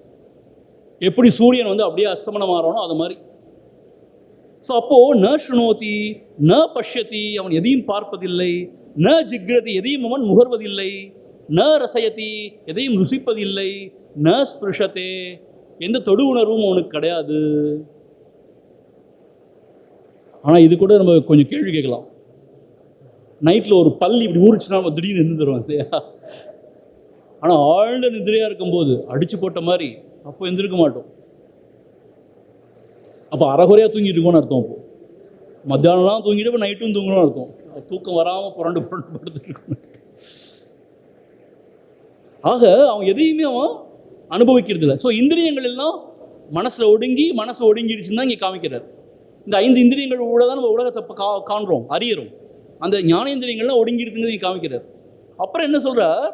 எப்படி சூரியன் வந்து அப்படியே அஸ்தமனம் ஆறானோ அது மாதிரி. ஸோ அப்போ ந ஸ்ருணோதி ந பஷ்யதி, அவன் எதையும் பார்ப்பதில்லை. ந ஜிக்ரதி, எதையும் அவன் முகர்வதில்லை. ந ரசயதி, எதையும் ருசிப்பதில்லை. ந ஸ்பிருஷத்தே, எந்த தொடு உணர்வும் அவனுக்கு கிடையாது. ஆனால் இது கூட நம்ம கொஞ்சம் கேள்வி கேட்கலாம். நைட்டில் ஒரு பல் இப்படி ஊறிச்சுன்னா நம்ம திடீர்னு இருந்துருவோம் இல்லையா? ஆனால் ஆழ்ந்த நிதிரையாக இருக்கும்போது அடித்து போட்ட மாதிரி அப்போ எந்திருக்க மாட்டோம். அப்போ அறகுறையாக தூங்கிட்டு இருக்கோன்னு அர்த்தம். அப்போ மத்தியானம்லாம் தூங்கிட்டு இப்போ நைட்டும் தூங்கணும்னு அர்த்தம். தூக்கம் வராமல் புரண்டு படுத்துட்டு இருக்கணும். ஆக அவன் எதையுமே அவன் அனுபவிக்கிறது இல்லை. ஸோ இந்திரியங்கள் எல்லாம் மனசில் ஒடுங்கி, மனசு ஒடுங்கிடுச்சுன்னு தான் இங்கே காமிக்கிறார். இந்த 5 இந்திரியங்கள் கூட தான் நம்ம உலகத்தை காண்றோம், அறியறோம். அந்த ஞானேந்திரியங்கள்லாம் ஒடுங்கிடுதுங்கிறது இங்கே காமிக்கிறார். அப்புறம் என்ன சொல்றார்?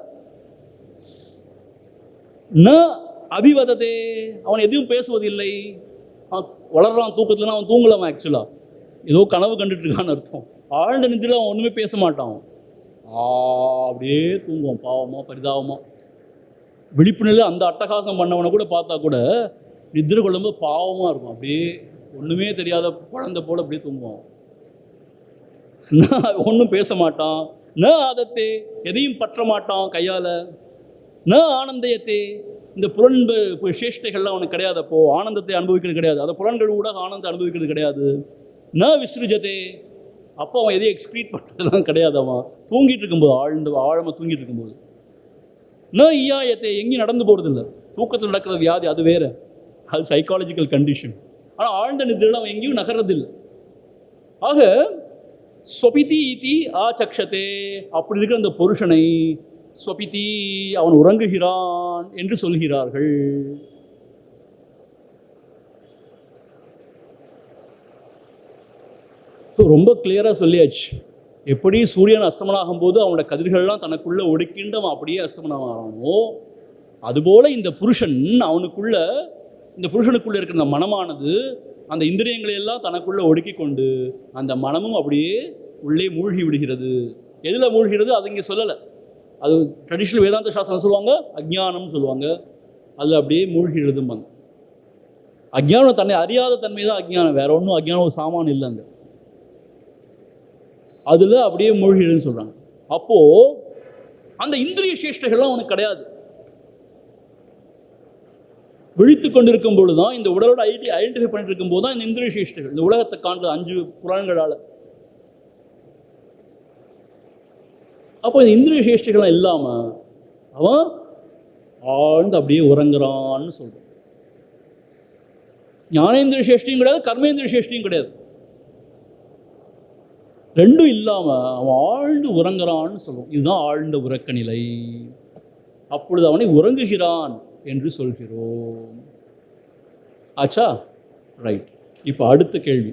ந அபிவததே, அவன் எதுவும் பேசுவதில்லை. வளர்றான் தூக்கத்தில், அவன் தூங்கலாமா? ஆக்சுவலா ஏதோ கனவு கண்டுட்டு இருக்கான்னு அர்த்தம். ஆழ்ந்த நிதியில் அவன் ஒன்றுமே பேச மாட்டான். அப்படியே தூங்குவான், பாவமாக பரிதாபமாக. விழிப்பு நிலை அந்த அட்டகாசம் பண்ணவனை கூட பார்த்தா கூட நிதிரை கொள்ளும்போது பாவமாக இருக்கும். அப்படியே ஒன்றுமே தெரியாத குழந்தை போல அப்படியே தூங்குவான். ஒன்றும் பேச மாட்டான். ந ஆதத்தே, எதையும் பற்ற மாட்டான் கையால். ந ஆனந்தயத்தே, இந்த புலன்பு சேஷ்டைகள்லாம் அவனுக்கு கிடையாது. அப்போ ஆனந்தத்தை அனுபவிக்கிறது கிடையாது. அந்த புலன்கள் கூட ஆனந்தத்தை அனுபவிக்கிறது கிடையாது. ந விசிருஜதே, அப்போ அவன் எதையும் எக்ஸ்க்ரீட் பண்ணுறதுலாம் கிடையாது. அவன் தூங்கிட்டு இருக்கும்போது, ஆழமாக தூங்கிட்டு இருக்கும்போது. ந ஈயாயத்தை, எங்கேயும் நடந்து போகிறது இல்லை. தூக்கத்தில் நடக்கிற வியாதி அது வேற, அது சைக்காலஜிக்கல் கண்டிஷன். ஆனால் ஆழ்ந்த நிதியில் அவன் எங்கேயும் நகர்றதில்லை. ஆக ஸ்வபிதி இதி ஆச்சக்ஷதே, அப்படி இருக்கிற அந்த புருஷனை ஸ்வபிதி, அவன் உறங்குகிறான் என்று சொல்கிறார்கள். ரொம்ப கிளியரா சொல்லியாச்சு. எப்படி சூரியன் அஸ்தமனாகும் போது அவனோட கதிர்கள்லாம் தனக்குள்ள ஒடுக்கிண்டு அவன் அப்படியே அஸ்தமனம் ஆகிறானோ, அதுபோல இந்த புருஷன் அவனுக்குள்ள, இந்த புருஷனுக்குள்ள இருக்கிற அந்த மனமானது அந்த இந்திரியங்களை எல்லாம் தனக்குள்ள ஒடுக்கி கொண்டு அந்த மனமும் அப்படியே உள்ளே மூழ்கி விடுகிறது. எதில் மூழ்கிறது அது இங்கே சொல்லலை. அது ட்ரெடிஷ்னல் வேதாந்த சாஸ்திரம் சொல்லுவாங்க, அஜ்ஞானம்னு சொல்லுவாங்க. அதில் அப்படியே மூழ்கிடுதும்பாங்க. அஜ்ஞானம் தன்னை அறியாத தன்மை தான் அஜ்ஞானம், வேற ஒன்றும் அஜ்ஞானம் ஒரு சாமான் இல்லைங்க. அதில் அப்படியே மூழ்கிடுன்னு சொல்கிறாங்க. அப்போது அந்த இந்திரிய சேஷ்டைகள்லாம் அவனுக்கு கிடையாது. விழித்து கொண்டிருக்கும் பொழுது தான், இந்த உடலோட ஐடென்டிஃபை பண்ணிட்டு இருக்கும் போது தான் இந்த இந்திரிய சேஷ்டைகள், இந்த உலகத்தை காண்ற 5 புலன்களால். அப்போ இந்த இந்திரிய சேஷ்டைகள்லாம் இல்லாமல் அவன் ஆழ்ந்து அப்படியே உறங்குறான்னு சொல்கிறான். ஞானேந்திரிய சேஷ்டியும் கிடையாது, கர்மேந்திரிய சேஷ்டியும் கிடையாது. ரெண்டும் இல்லாமல் அவன் ஆழ்ந்து உறங்குறான்னு சொல்லுவோம். இதுதான் ஆழ்ந்த உறக்க நிலை. அப்பொழுது அவனை உறங்குகிறான் என்று சொல்கிறோம். ஆச்சா? ரைட். இப்போ அடுத்த கேள்வி,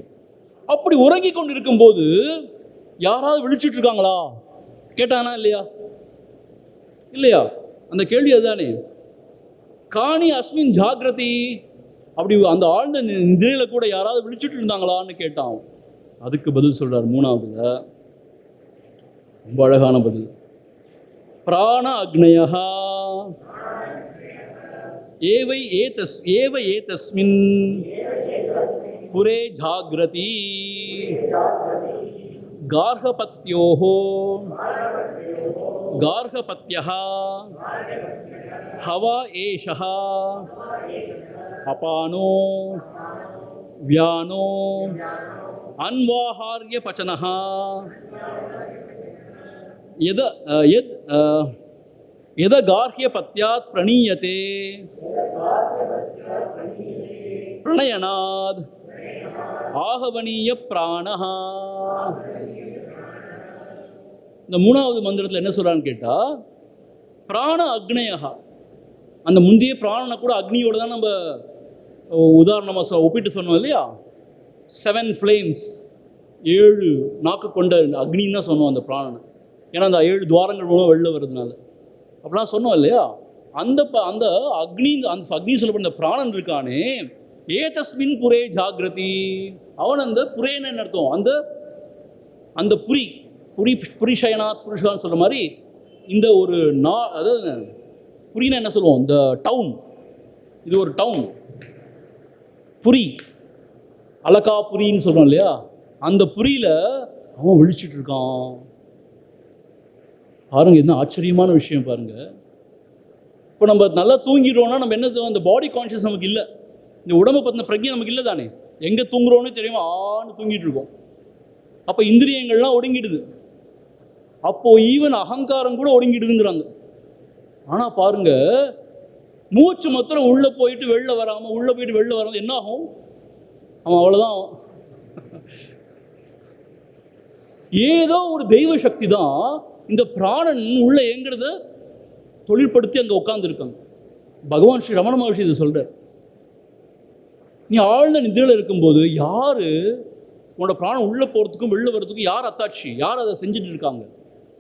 அப்படி உறங்கி கொண்டு இருக்கும்போது யாராவது விழிச்சிட்டு இருக்காங்களா கேட்டானா? இல்லையா? இல்லையா? அந்த கேள்வி அதுதானே. காணி அஸ்மின் ஜாகிரதி, அப்படி அந்த ஆழ்ந்த நிதிரையில் கூட யாராவது விழிச்சிட்டு இருந்தாங்களான்னு கேட்டான். அதுக்கு பதில் சொல்றார் 3வதுல, ரொம்ப அழகான பதில். பிராண அக்னயஹ ஏவ ஏதஸ்மின் புரே ஜாக்ரதி கார்ஹபத்யோஹ கார்ஹபத்யஹ ஹவா ஏஷஹ அபானோ வியானோ அன்வாஹார்ய பச்சனஹ यद गार्ह्य पत्यात् प्रणीयते प्रणयनाद ஆகவனீய பிராணஹ. இந்த 3வது மந்திரத்தில் என்ன சொல்றான்னு கேட்டா, பிராண அக்னயஹ, அந்த முந்தைய பிராணனை கூட அக்னியோடு தான் நம்ம உதாரணமாக ஒப்பிட்டு சொன்னோம் இல்லையா? 7 ஃப்ளேம்ஸ், 7 நாக்கு கொண்ட அக்னின்னு தான் சொன்னோம் அந்த பிராணனை. ஏன்னா அந்த 7 துவாரங்கள் மூலம் வெளில வருதுனால அப்படிலாம் சொன்னோம் இல்லையா? அந்த அக்னி சொல்லப்படுற பிராணன் இருக்கானே, ஏதஸ்மின் புரே ஜாகிரதி, அவன் அந்த புரேன்னு என்ன அர்த்தம்? அந்த புரிஷயனாத் புருஷான்னு சொல்கிற மாதிரி இந்த ஒரு அதாவது புரின்னா என்ன சொல்லுவோம்? இந்த டவுன், இது ஒரு டவுன், புரி, அலகாபுரின்னு சொல்கிறோம் இல்லையா? அந்த புரியில் அவன் விழிச்சிட்டு இருக்கான். பாருங்க, என்ன ஆச்சரியமான விஷயம் பாருங்க. இப்போ நம்ம நல்லா தூங்கிடுறோம்னா நம்ம என்ன, அந்த பாடி கான்ஷியஸ் நமக்கு இல்லை, இந்த உடம்பை பற்றின பிரஜை நமக்கு இல்லை தானே. எங்கே தூங்குறோன்னு தெரியுமா? ஆன்னு தூங்கிட்டு இருக்கோம். அப்போ இந்திரியங்கள்லாம் ஒடுங்கிடுது. அப்போது ஈவன் அகங்காரம் கூட ஒடுங்கிடுதுங்கிறாங்க. ஆனால் பாருங்க, மூச்சு மாத்திரம் உள்ளே போயிட்டு வெளில வராமல் என்ன ஆகும்? அவன் அவ்வளோதான். ஏதோ ஒரு தெய்வ சக்தி தான் இந்த பிராணன் உள்ள இயங்குறத தொழில்படுத்தி அங்கே உட்காந்துருக்காங்க. பகவான் ஸ்ரீ ரமண மகர்ஷி இதை சொல்கிறார். நீ ஆழ்ந்த நிதியில் இருக்கும்போது யார் உன்னோட பிராணம் உள்ளே போகிறதுக்கும் வெளில வர்றதுக்கும் யார் அத்தாட்சி, யார் அதை செஞ்சுட்டு இருக்காங்க?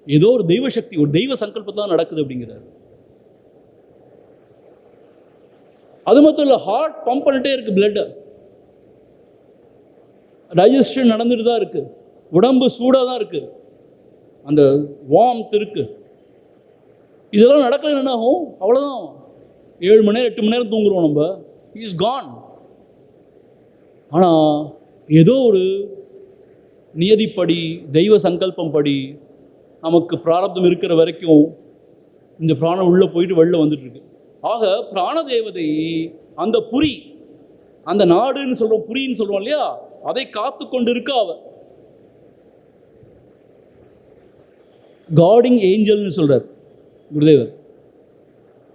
ஏதோ ஒரு தெய்வ சக்தி, ஒரு தெய்வ சங்கல்பத்தான் நடக்குது அப்படிங்கிறார். அது மட்டும் இல்லை, ஹார்ட் பம்ப் பண்ணிட்டே இருக்குது, பிளட்டு டைஜஷன் நடந்துட்டு தான் இருக்குது, உடம்பு சூடாக தான் இருக்குது, அந்த வார்ம்த் இருக்குது. இதெல்லாம் நடக்கல என்ன ஆகும்? அவ்வளோதான். 7 மணி நேரம் 8 மணி நேரம் தூங்குறோம் நம்ம, இஸ் கான். ஆனால் ஏதோ ஒரு நியதிப்படி, தெய்வ சங்கல்பம் படி நமக்கு பிராரப்தம் இருக்கிற வரைக்கும் இந்த பிராணம் உள்ளே போயிட்டு வெளில வந்துட்டு இருக்கு. ஆக பிராண தேவதை அந்த புரி, அந்த நாடுன்னு சொல்கிறோம், புரின்னு சொல்கிறோம் இல்லையா, அதை காத்து கொண்டு இருக்க அவ. காடிங் ஏஞ்சல்னு சொல்கிறார் குருதேவர்.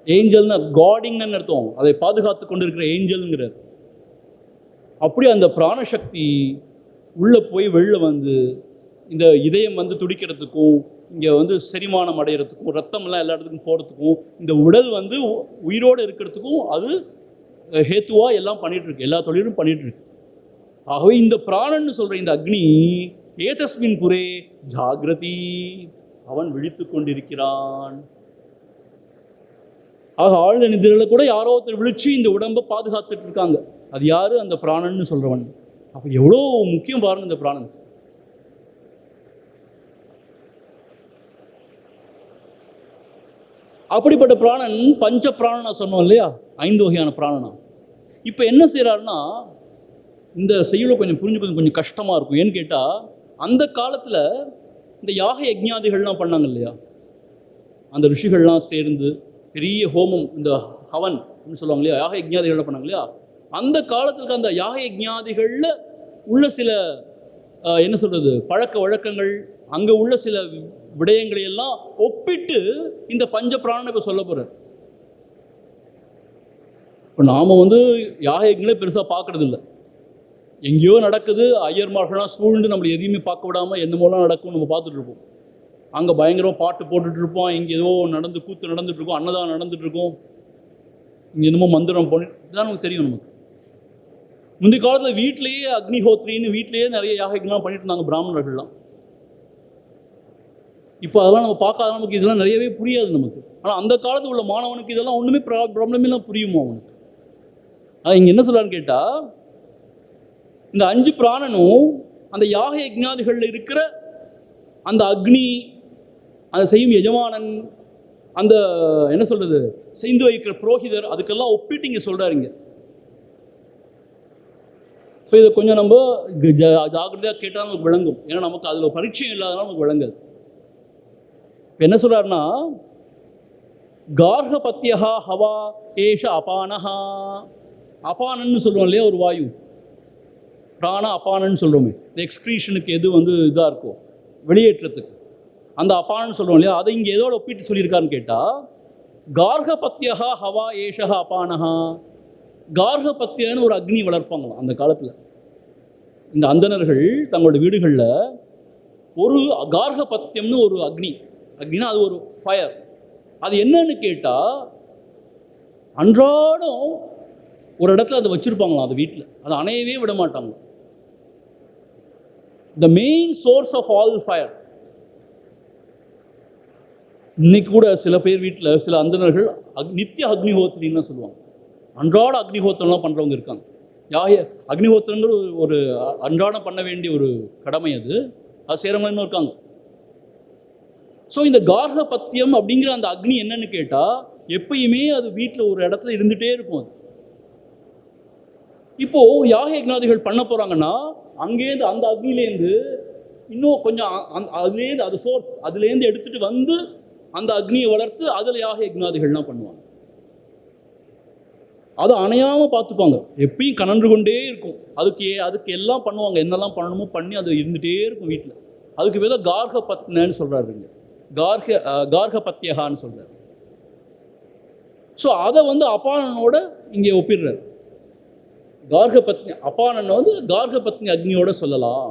ஏஞ்சல்னா காடிங்னு அர்த்தம், அதை பாதுகாத்து கொண்டு இருக்கிற ஏஞ்சல்ங்கிறார். அப்படி அந்த பிராணசக்தி உள்ளே போய் வெளில வந்து இந்த இதயம் வந்து துடிக்கிறதுக்கும், இங்கே வந்து செரிமானம் அடைகிறதுக்கும், ரத்தமெல்லாம் எல்லா இடத்துக்கும் போகிறதுக்கும், இந்த உடல் வந்து உயிரோடு இருக்கிறதுக்கும் அது ஹேத்துவாக எல்லாம் பண்ணிகிட்ருக்கு, எல்லா தொழிலும் பண்ணிகிட்ருக்கு. ஆகவே இந்த பிராணன்னு சொல்கிற இந்த அக்னி ஏதஸ்மின் புரே ஜாகிரதி, அவன் விழித்து கொண்டிருக்கிறான். ஆக ஆழ்ந்த நிதியில் கூட யாரோ ஒருத்தர் விழிச்சு இந்த உடம்பை பாதுகாத்துட்டு இருக்காங்க. அது யாரு? அந்த பிராணன்னு சொல்கிறவன். அப்போ எவ்வளோ முக்கியம் பாருங்க இந்த பிராணன். அப்படிப்பட்ட பிராணன் பஞ்ச பிராணனா சொன்னோம் இல்லையா, 5 வகையான பிராணனா. இப்போ என்ன செய்கிறாருன்னா, இந்த செய்யுளை கொஞ்சம் புரிஞ்சுக்கிறது கொஞ்சம் கஷ்டமாக இருக்கும். ஏன்னு கேட்டால், அந்த காலத்தில் இந்த யாக யஜ்ஞாதிகள்லாம் பண்ணாங்க இல்லையா, அந்த ரிஷிகள்லாம் சேர்ந்து பெரிய ஹோமம், இந்த ஹவன் அப்படின்னு சொல்லுவாங்க இல்லையா, யாக யஜ்ஞாதிகள்லாம் பண்ணாங்க இல்லையா. அந்த காலத்தில் அந்த யாக யஜ்ஞாதிகளில் உள்ள சில என்ன சொல்கிறது, பழக்க வழக்கங்கள், அங்கே உள்ள சில விடயங்களை எல்லாம் ஒப்பிட்டு இந்த பஞ்ச பிராணனை இப்போ சொல்ல போகிறார். இப்போ நாம் வந்து யாக யஜ்ஞங்களே பெருசாக பார்க்கறது இல்லை, எங்கேயோ நடக்குது, ஐயர்மார்கள்லாம் சூழ்ந்து நம்மளை எதையுமே பார்க்க விடாமல் என்னமோலாம் நடக்கும் நம்ம பார்த்துட்ருப்போம். அங்கே பயங்கரமாக பாட்டு போட்டுட்ருப்போம், இங்கே ஏதோ கூத்து நடந்துகிட்ருக்கோம், அன்னதானம் நடந்துகிட்ருக்கோம், இங்கே என்னமோ மந்திரம் போன இதுதான் நமக்கு தெரியும். நமக்கு முந்தைய காலத்தில் வீட்டிலேயே அக்னிஹோத்ரின்னு வீட்டிலேயே நிறைய யாகங்கள்லாம் பண்ணிட்டு இருந்தாங்க பிராமணர்கள்லாம். இப்போ அதெல்லாம் நம்ம பார்க்காத, நமக்கு இதெல்லாம் நிறையவே புரியாது நமக்கு. ஆனால் அந்த காலத்தில் உள்ள மாணவனுக்கு இதெல்லாம் ஒன்றுமே ப்ராப்ளமெல்லாம் புரியுமா அவனுக்கு. ஆனால் இங்கே என்ன சொல்கிறான்னு கேட்டால், இந்த 5 பிராணனும் அந்த யாக யஜ்ஞாதிகளில் இருக்கிற அந்த அக்னி, அதை செய்யும் எஜமானன், அந்த என்ன சொல்கிறது செய்து வைக்கிற புரோகிதர், அதுக்கெல்லாம் ஒப்பிட்டு இங்கே சொல்கிறாருங்க. ஸோ இதை கொஞ்சம் நம்ம ஜாகிரதையாக கேட்டால் நமக்கு விளங்கும். ஏன்னா நமக்கு அதில் பரிச்சயம் இல்லாதனால நமக்கு விளங்குது. இப்போ என்ன சொல்கிறாருன்னா, கார்கபத்யா ஹவா ஏஷ அபானஹா. அபானன்னு சொல்லுவோம் இல்லையா, ஒரு வாயு, பிராண அபானன்னு சொல்கிறோமே, இந்த எக்ஸ்க்ரீஷனுக்கு எது வந்து இதாக இருக்கும் வெளியேற்றத்துக்கு, அந்த அபானன்னு சொல்கிறோம் இல்லையா, அதை இங்கே எதோட ஒப்பிட்டு சொல்லியிருக்காருன்னு கேட்டால், கார்கபத்யா ஹவா ஏஷா அபானஹா. கார்கபத்தியன்னு ஒரு அக்னி வளர்ப்பாங்களாம் அந்த காலத்தில். இந்த அந்தணர்கள் தங்களோட வீடுகளில் ஒரு கார்கபத்தியம்னு ஒரு அக்னினா அது ஒரு ஃபயர். அது என்னன்னு கேட்டால், அன்றாடம் ஒரு இடத்துல அதை வச்சுருப்பாங்களாம், அது வீட்டில் அதை அணையவே விட மாட்டாங்க. The main source of all fire. இன்னைக்கு கூட சில பேர் வீட்டில் சில அந்தணர்கள் நித்திய அக்னிஹோத்திரின்னு சொல்லுவாங்க. அன்றாட அக்னிஹோத்திரம்லாம் பண்ணுறவங்க இருக்காங்க. அக்னிஹோத்திரங்கிற ஒரு அன்றாடம் பண்ண வேண்டிய ஒரு கடமை, அது செய்கிறவங்கன்னு இருக்காங்க. ஸோ இந்த கார்கபத்தியம் அப்படிங்கிற அந்த அக்னி என்னன்னு கேட்டால், எப்பயுமே அது வீட்டில் ஒரு இடத்துல இருந்துகிட்டே இருக்கும். அது இப்போது யாக யக்ஞாதிகள் பண்ண போகிறாங்கன்னா, அங்கேருந்து அந்த அக்னிலேருந்து இன்னும் கொஞ்சம் அதுலேருந்து அது சோர்ஸ் அதுலேருந்து எடுத்துகிட்டு வந்து அந்த அக்னியை வளர்த்து அதில் யாக யக்ஞாதிகள்லாம் பண்ணுவாங்க. அதை அணையாமல் பார்த்துப்பாங்க, எப்பயும் கனன்று கொண்டே இருக்கும். அதுக்கு எல்லாம் பண்ணுவாங்க, என்னெல்லாம் பண்ணணுமோ பண்ணி அது இருந்துகிட்டே இருக்கும் வீட்டில். அதுக்கு பேர் கார்கபத்னன்னு சொல்கிறாருங்க, கார்கபத்தியகான்னு சொல்கிறார். ஸோ அதை வந்து அபானனோட இங்கே ஒப்பிடுறார். கார்கபத்னி அபானன் வந்து கார்கபத்னி அக்னியோட சொல்லலாம்.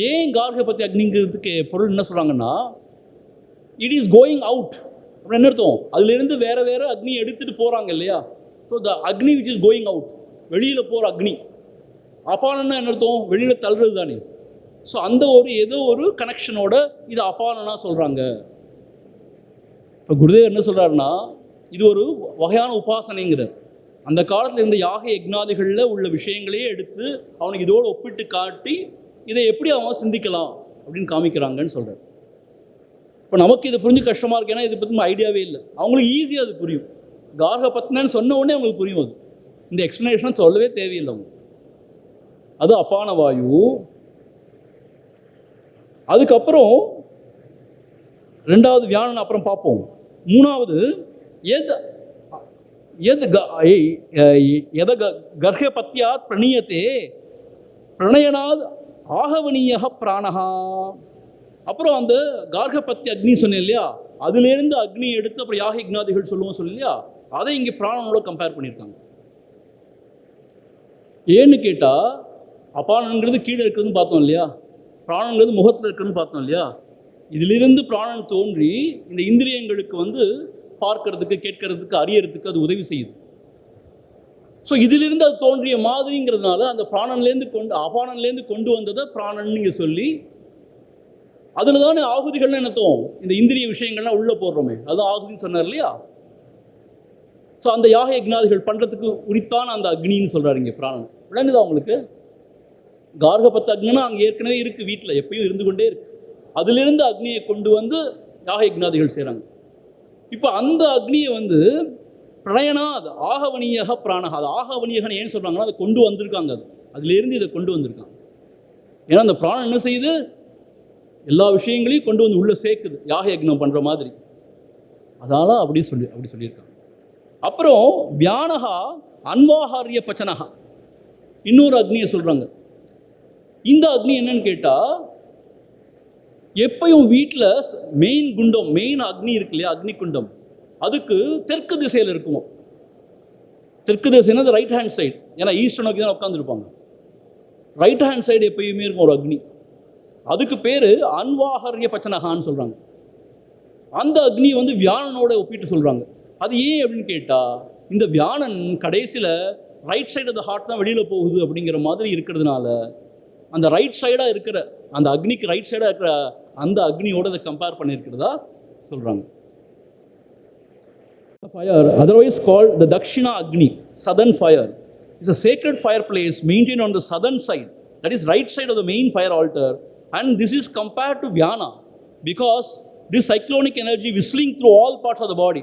ஏன் கார்கபத்தி அக்னிங்கிறதுக்கு பொருள் என்ன சொல்கிறாங்கன்னா, இட் இஸ் கோயிங் அவுட் அப்படின்னு என்ன அர்த்தம், அதுலேருந்து வேற வேற அக்னி எடுத்துகிட்டு போகிறாங்க இல்லையா. So the Agni which is going out, வெளியில் போகிற அக்னி. அபானன்னா என்ன அர்த்தம், வெளியில் தள்ளுறது தானே. ஸோ அந்த ஏதோ ஒரு கனெக்ஷனோட இது அபானனா சொல்கிறாங்க. இப்போ குருதேவர் என்ன சொல்கிறாருன்னா, இது ஒரு வகையான உபாசனைங்கிறார். அந்த காலத்தில் இருந்த யாக யக்ஞாதிகளில் உள்ள விஷயங்களையே எடுத்து அவனுக்கு இதோடு ஒப்பிட்டு காட்டி இதை எப்படி அவன் சிந்திக்கலாம் அப்படின்னு காமிக்கிறாங்கன்னு சொல்கிறார். இப்போ நமக்கு இதை புரிஞ்சு கஷ்டமாக இருக்கு, ஏன்னா இதை பற்றி ஐடியாவே இல்லை. அவங்களுக்கு ஈஸியாக அது புரியும். கார்கபத்னன்னு சொன்ன உடனே அவங்களுக்கு புரியும். அது இந்த எக்ஸ்ப்ளனேஷன் சொல்லவே தேவையில்லை அவங்க. அது அபான வாயு. அதுக்கப்புறம் ரெண்டாவது வியாழன் அப்புறம் பார்ப்போம். மூணாவது கர்ஹபத்யாத் பிரணீயத்தே பிரணயனாத் ஆகவனீய பிராணஹா. அப்புறம் அந்த கார்கபத்திய அக்னி சொன்னேன் இல்லையா, அதுலேருந்து அக்னி எடுத்து அப்புறம் யாக யக்ஞாதிகள் சொல்லுவோம் இல்லையா, அதை இங்கே பிராணனோட கம்பேர் பண்ணியிருக்காங்க. ஏன்னு கேட்டால், அபானங்கிறது கீழே இருக்கிறதுன்னு பார்த்தோம் இல்லையா, பிராணங்கிறது முகத்தில் இருக்கிறதுன்னு பார்த்தோம் இல்லையா. இதிலிருந்து பிராணன் தோன்றி இந்த இந்திரியங்களுக்கு வந்து பார்க்கறதுக்கு, கேட்கறதுக்கு, அறியறதுக்கு அது உதவி செய்யுது. ஸோ இதிலிருந்து அது தோன்றிய மாதிரிங்கிறதுனால அந்த அபானன்லேருந்து கொண்டு வந்ததை பிராணன் நீங்கள் சொல்லி, அதில் தானே ஆகுதிகள்னு என்னத்தோம், இந்த இந்திரிய விஷயங்கள்லாம் உள்ளே போடுறோமே, அது ஆகுதின்னு சொன்னார் இல்லையா. ஸோ அந்த யாக யக்ஞாதிகள் பண்ணுறதுக்கு உரித்தான அந்த அக்னின்னு சொல்கிறாரு இங்கே பிராணன். விளங்குதா உங்களுக்கு? கார்கபத்த அக்னினா அங்கே ஏற்கனவே இருக்குது, வீட்டில் எப்பயும் இருந்து கொண்டே இருக்கு. அதிலிருந்து அக்னியை கொண்டு வந்து யாக யக்ஞாதிகள் செய்கிறாங்க. இப்போ அந்த அக்னியை வந்து பிரளயனா அது ஆகவனியக பிராணக, அது ஆகவனியகன்னு ஏன் சொல்கிறாங்கன்னா, அதை கொண்டு வந்திருக்காங்க, அதுலேருந்து இதை கொண்டு வந்திருக்காங்க. ஏன்னா அந்த பிராணம் என்ன செய்யுது, எல்லா விஷயங்களையும் கொண்டு வந்து உள்ளே சேர்க்குது, யாக யக்னம் பண்ணுற மாதிரி. அதனால் அப்படி சொல்லியிருக்காங்க. அப்புறம் வியானகா அன்வாஹாரிய பச்சனகா, இன்னொரு அக்னியை சொல்கிறாங்க. இந்த அக்னி என்னன்னு கேட்டால், எப்பயும் வீட்டில் மெயின் அக்னி இருக்கு இல்லையா, அக்னி குண்டம், அதுக்கு தெற்கு திசையில் இருக்குமோ. தெற்கு திசைன்னா அது ரைட் ஹேண்ட் சைடு, ஏன்னா ஈஸ்ட் நோக்கி தான் உட்காந்துருப்பாங்க. ரைட் ஹேண்ட் சைடு எப்பயுமே இருக்கும் ஒரு அக்னி. அதுக்கு பேர் அன்வாஹாரிய பச்சனகான்னு சொல்கிறாங்க. அந்த அக்னி வந்து வியாழனோட ஒப்பிட்டு சொல்கிறாங்க. அது ஏன் அப்படின்னு கேட்டால், இந்த வியாழன் கடைசியில் right side of the heart தான் வெளியில் போகுது அப்படிங்கிற மாதிரி இருக்கிறதுனால, அந்த ரைட் சைடாக இருக்கிற அந்த அக்னிக்கு ரைட் சைடாக இருக்கிற அந்த அக்னியோட அதை கம்பேர் பண்ணியிருக்கிறதா சொல்கிறாங்க. Fire, otherwise called the Dakshina Agni, southern fire, is a sacred fireplace maintained on the southern side, that is right side of the main fire altar, and this is compared to Vyana because this cyclonic energy whistling through all parts of the body.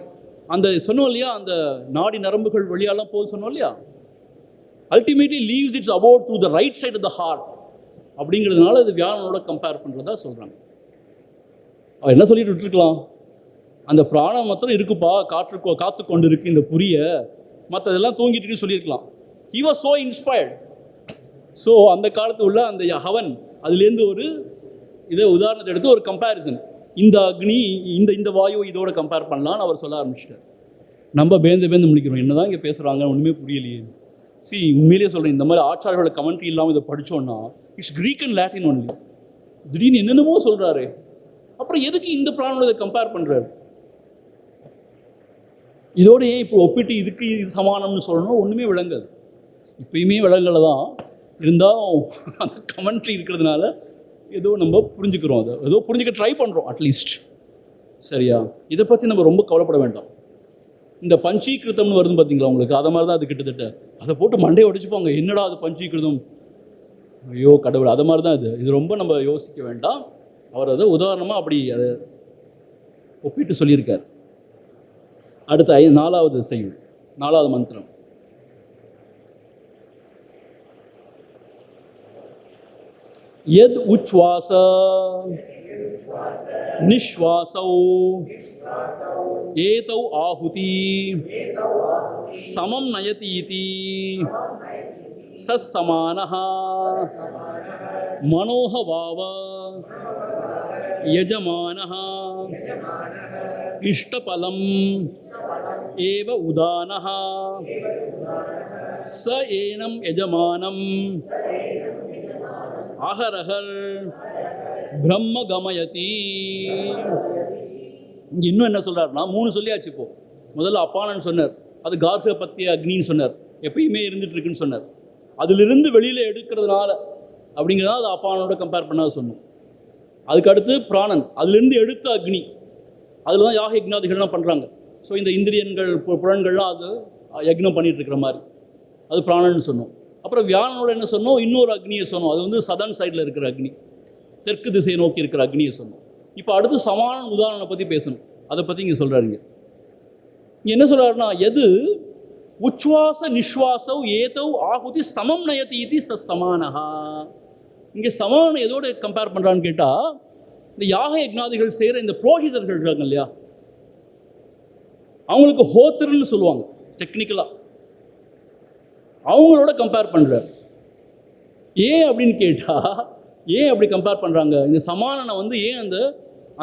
அந்த சொன்னோம் இல்லையா, அந்த நாடி நரம்புகள் வழியாலாம் போகுது சொன்னோம் இல்லையா, ultimately leaves its abode to the right side of the heart அப்படிங்கிறதுனால இது வியாழனோட கம்பேர் பண்ணுறதா சொல்கிறாங்க. அவர் என்ன சொல்லிட்டு விட்டுருக்கலாம், அந்த பிராணம் மாத்திரம் இருக்குப்பா, காத்து கொண்டு இருக்கு இந்த புரிய, மற்றதெல்லாம் தூங்கிட்டு சொல்லியிருக்கலாம். He was so inspired. So அந்த காலத்தில் உள்ள அந்த ஹவன் அதுலேருந்து ஒரு இதை உதாரணத்தை எடுத்து ஒரு கம்பேரிசன், இந்த அக்னி இந்த வாயு இதோட கம்பேர் பண்ணலான்னு அவர் சொல்ல ஆரம்பிச்சிட்டார். நம்ம பேந்து முடிக்கிறோம், என்னதான் இங்கே பேசுகிறாங்க ஒன்றுமே புரியலையே. உண்மையிலேயே சொல்கிறேன், இந்த மாதிரி ஆச்சாரியோட கமெண்ட்ரி இல்லாமல் இதை படித்தோன்னா it's Greek and Latin only. திடீர்னு என்னென்னமோ சொல்கிறாரு, அப்புறம் எதுக்கு இந்த பிராணோட இதை கம்பேர் பண்ணுறாரு? இதோட ஏன் இப்போ ஒப்பிட்டு இதுக்கு இது சமானம்னு சொல்லணும், ஒன்றுமே விளங்காது. இப்பயுமே விளங்கலை தான், இருந்தாலும் அந்த கமெண்ட்ரி இருக்கிறதுனால ஏதோ நம்ம புரிஞ்சுக்கிறோம், அதை ஏதோ புரிஞ்சுக்க ட்ரை பண்ணுறோம் அட்லீஸ்ட். சரியா? இதை பற்றி நம்ம ரொம்ப கவலைப்பட வேண்டாம். இந்த பஞ்சீகிருத்தம்னு வருது பார்த்தீங்களா உங்களுக்கு, அதை மாதிரி தான் அது கிட்டத்தட்ட. அதை போட்டு மண்டையை உடைச்சுப்பாங்க, என்னடா அது பஞ்சீகிருதம், ஐயோ கடவுள், அதை மாதிரி தான் இது ரொம்ப நம்ம யோசிக்க வேண்டாம். அவர் அதை உதாரணமாக அப்படி அதை ஒப்பிட்டு சொல்லியிருக்கார். அடுத்த 4வது செய்யுள், 4வது மந்திரம். யத் உச்வாச நிஸ்வாசௌ ஏதௌ ஆஹுதி சமம் நயதி இதி சஸ்ஸமானஹ மனோஹவாவ யஜமானஹ இஷ்டபலம் ஏவ உதானஹ ச ஏனம் யஜமானம் அஹரஹர் பிரம்ம கமயதி. இங்கே இன்னும் என்ன சொல்கிறாருன்னா, 3 சொல்லியாச்சு. இப்போ முதல்ல அப்பானன்னு சொன்னார், அது கார்க பத்திய அக்னின்னு சொன்னார், எப்பயுமே இருந்துட்டு இருக்குன்னு சொன்னார். அதிலிருந்து வெளியில் எடுக்கிறதுனால அப்படிங்கிறதா அது அப்பானோட கம்பேர் பண்ணாத சொன்னோம். அதுக்கு அடுத்து பிராணன், அதிலிருந்து எடுத்த அக்னி, அதில் தான் யாக யக்ஞாதிகள்லாம் பண்ணுறாங்க. ஸோ இந்த இந்திரியன்கள் புலன்கள்லாம் அது யக்னம் பண்ணிட்டு இருக்கிற மாதிரி, அது பிராணன்னு சொன்னோம். அப்புறம் வியாழனோட என்ன சொன்னோம், இன்னொரு அக்னியை சொன்னோம், அது வந்து சதர்ன் சைடில் இருக்கிற அக்னி, தெற்கு திசையை நோக்கி இருக்கிற அக்னியை சொன்னோம். இப்போ அடுத்து சமான உதாரணத்தை பற்றி பேசணும், அதை பற்றி இங்கே சொல்கிறாருங்க. இங்கே என்ன சொல்கிறாருன்னா, எது உச்வாச நிஸ்வாசௌ ஏதௌ ஆகுதி சமம் நயதி இது சமானஹா. இங்கே சமானம் எதோட கம்பேர் பண்ணுறான்னு கேட்டால், இந்த யாக யக்ஞாதிகள் செய்கிற இந்த புரோஹிதர்கள் இருக்காங்க இல்லையா, அவங்களுக்கு ஹோத்திரன்னு சொல்லுவாங்க டெக்னிக்கலாக, அவங்களோட கம்பேர் பண்ணுறார். ஏன் அப்படின்னு கேட்டால், ஏன் அப்படி கம்பேர் பண்ணுறாங்க, இந்த சமானனை வந்து ஏன் அந்த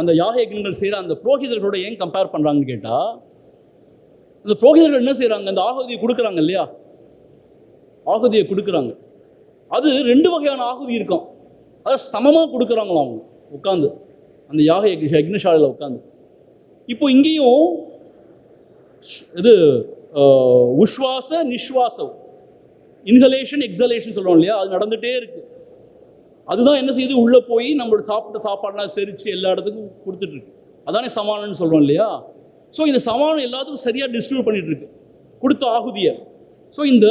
அந்த யாக யக்ஞங்கள் செய்கிற அந்த புரோஹிதர்களோட ஏன் கம்பேர் பண்ணுறாங்கன்னு கேட்டால், இந்த புரோஹிதர்கள் என்ன செய்கிறாங்க, அந்த ஆகுதியை கொடுக்குறாங்க இல்லையா, ஆகுதியை கொடுக்குறாங்க. அது 2 வகையான ஆகுதி இருக்கும், அதை சமமாக கொடுக்குறாங்களாம் அவங்க உட்காந்து அந்த யாக யக்னசாலையில் உட்காந்து. இப்போ இங்கேயும் இது உஷ்வாச நிஸ்வாசம், இன்ஹலேஷன் எக்ஸலேஷன் சொல்கிறோம் இல்லையா, அது நடந்துகிட்டே இருக்குது. அதுதான் என்ன செய்யுது, உள்ளே போய் நம்மளோட சாப்பிட்ட சாப்பாடுலாம் செரித்து எல்லா இடத்துக்கும் கொடுத்துட்ருக்கு. அதானே சமானம்னு சொல்கிறோம் இல்லையா. ஸோ இந்த சமானம் எல்லாத்துக்கும் சரியாக டிஸ்ட்ரிபியூட் பண்ணிகிட்ருக்கு கொடுத்த ஆகுதியை. ஸோ இந்த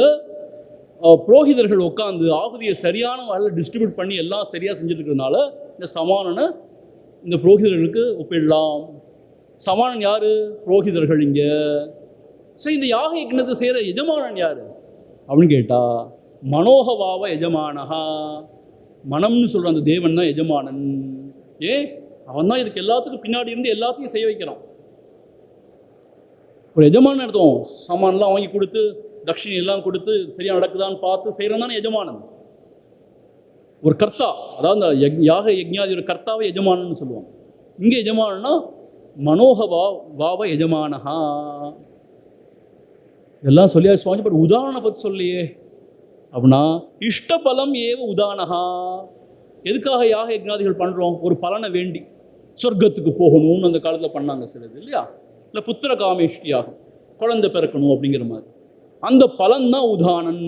புரோஹிதர்கள் உட்காந்து ஆகுதியை சரியான வகையில் டிஸ்ட்ரிபியூட் பண்ணி எல்லாம் சரியாக செஞ்சுருக்கிறதுனால இந்த சமானனை இந்த புரோஹிதர்களுக்கு ஒப்பிடலாம். சமானன் யார், புரோஹிதர்கள் இங்கே. ஸோ இந்த யாக யக்ஞத்தை செய்கிற எஜமானன் யார் அப்படின்னு கேட்டால், மனோகவாவ எஜமானஹா, மனம்னு சொல்கிற அந்த தேவன் தான் எஜமானன். ஏன், அவன் தான் இதுக்கு எல்லாத்துக்கும் பின்னாடி இருந்து எல்லாத்தையும் செய்ய வைக்கிறான். ஒரு எஜமானன் அர்த்தம், சாமான்லாம் வாங்கி கொடுத்து தட்சிணை எல்லாம் கொடுத்து சரியாக நடக்குதான்னு பார்த்து செய்கிறோம் தானே எஜமானன். ஒரு கர்த்தா, அதாவது அந்த யாக யக்ஞாதியோட கர்த்தாவை எஜமானன்னு சொல்லுவாங்க. இங்கே எஜமானன்னா மனோகவாவ எஜமானஹா. எல்லாம் சொல்லியாச்சு சுவாமி, பட் உதாரணம் பற்றி சொல்லியே அப்படின்னா, இஷ்டபலம் ஏவ உதானஹா. எதுக்காக யாக யக்ஞாதிகள் பண்ணுறோம், ஒரு பலனை வேண்டி, சொர்க்கத்துக்கு போகணும்னு அந்த காலத்தில் பண்ணாங்க சிலது இல்லையா, இல்லை புத்திர காமேஷ்டியாகும், குழந்தை பிறக்கணும் அப்படிங்கிற மாதிரி. அந்த பலன் தான் உதானன்.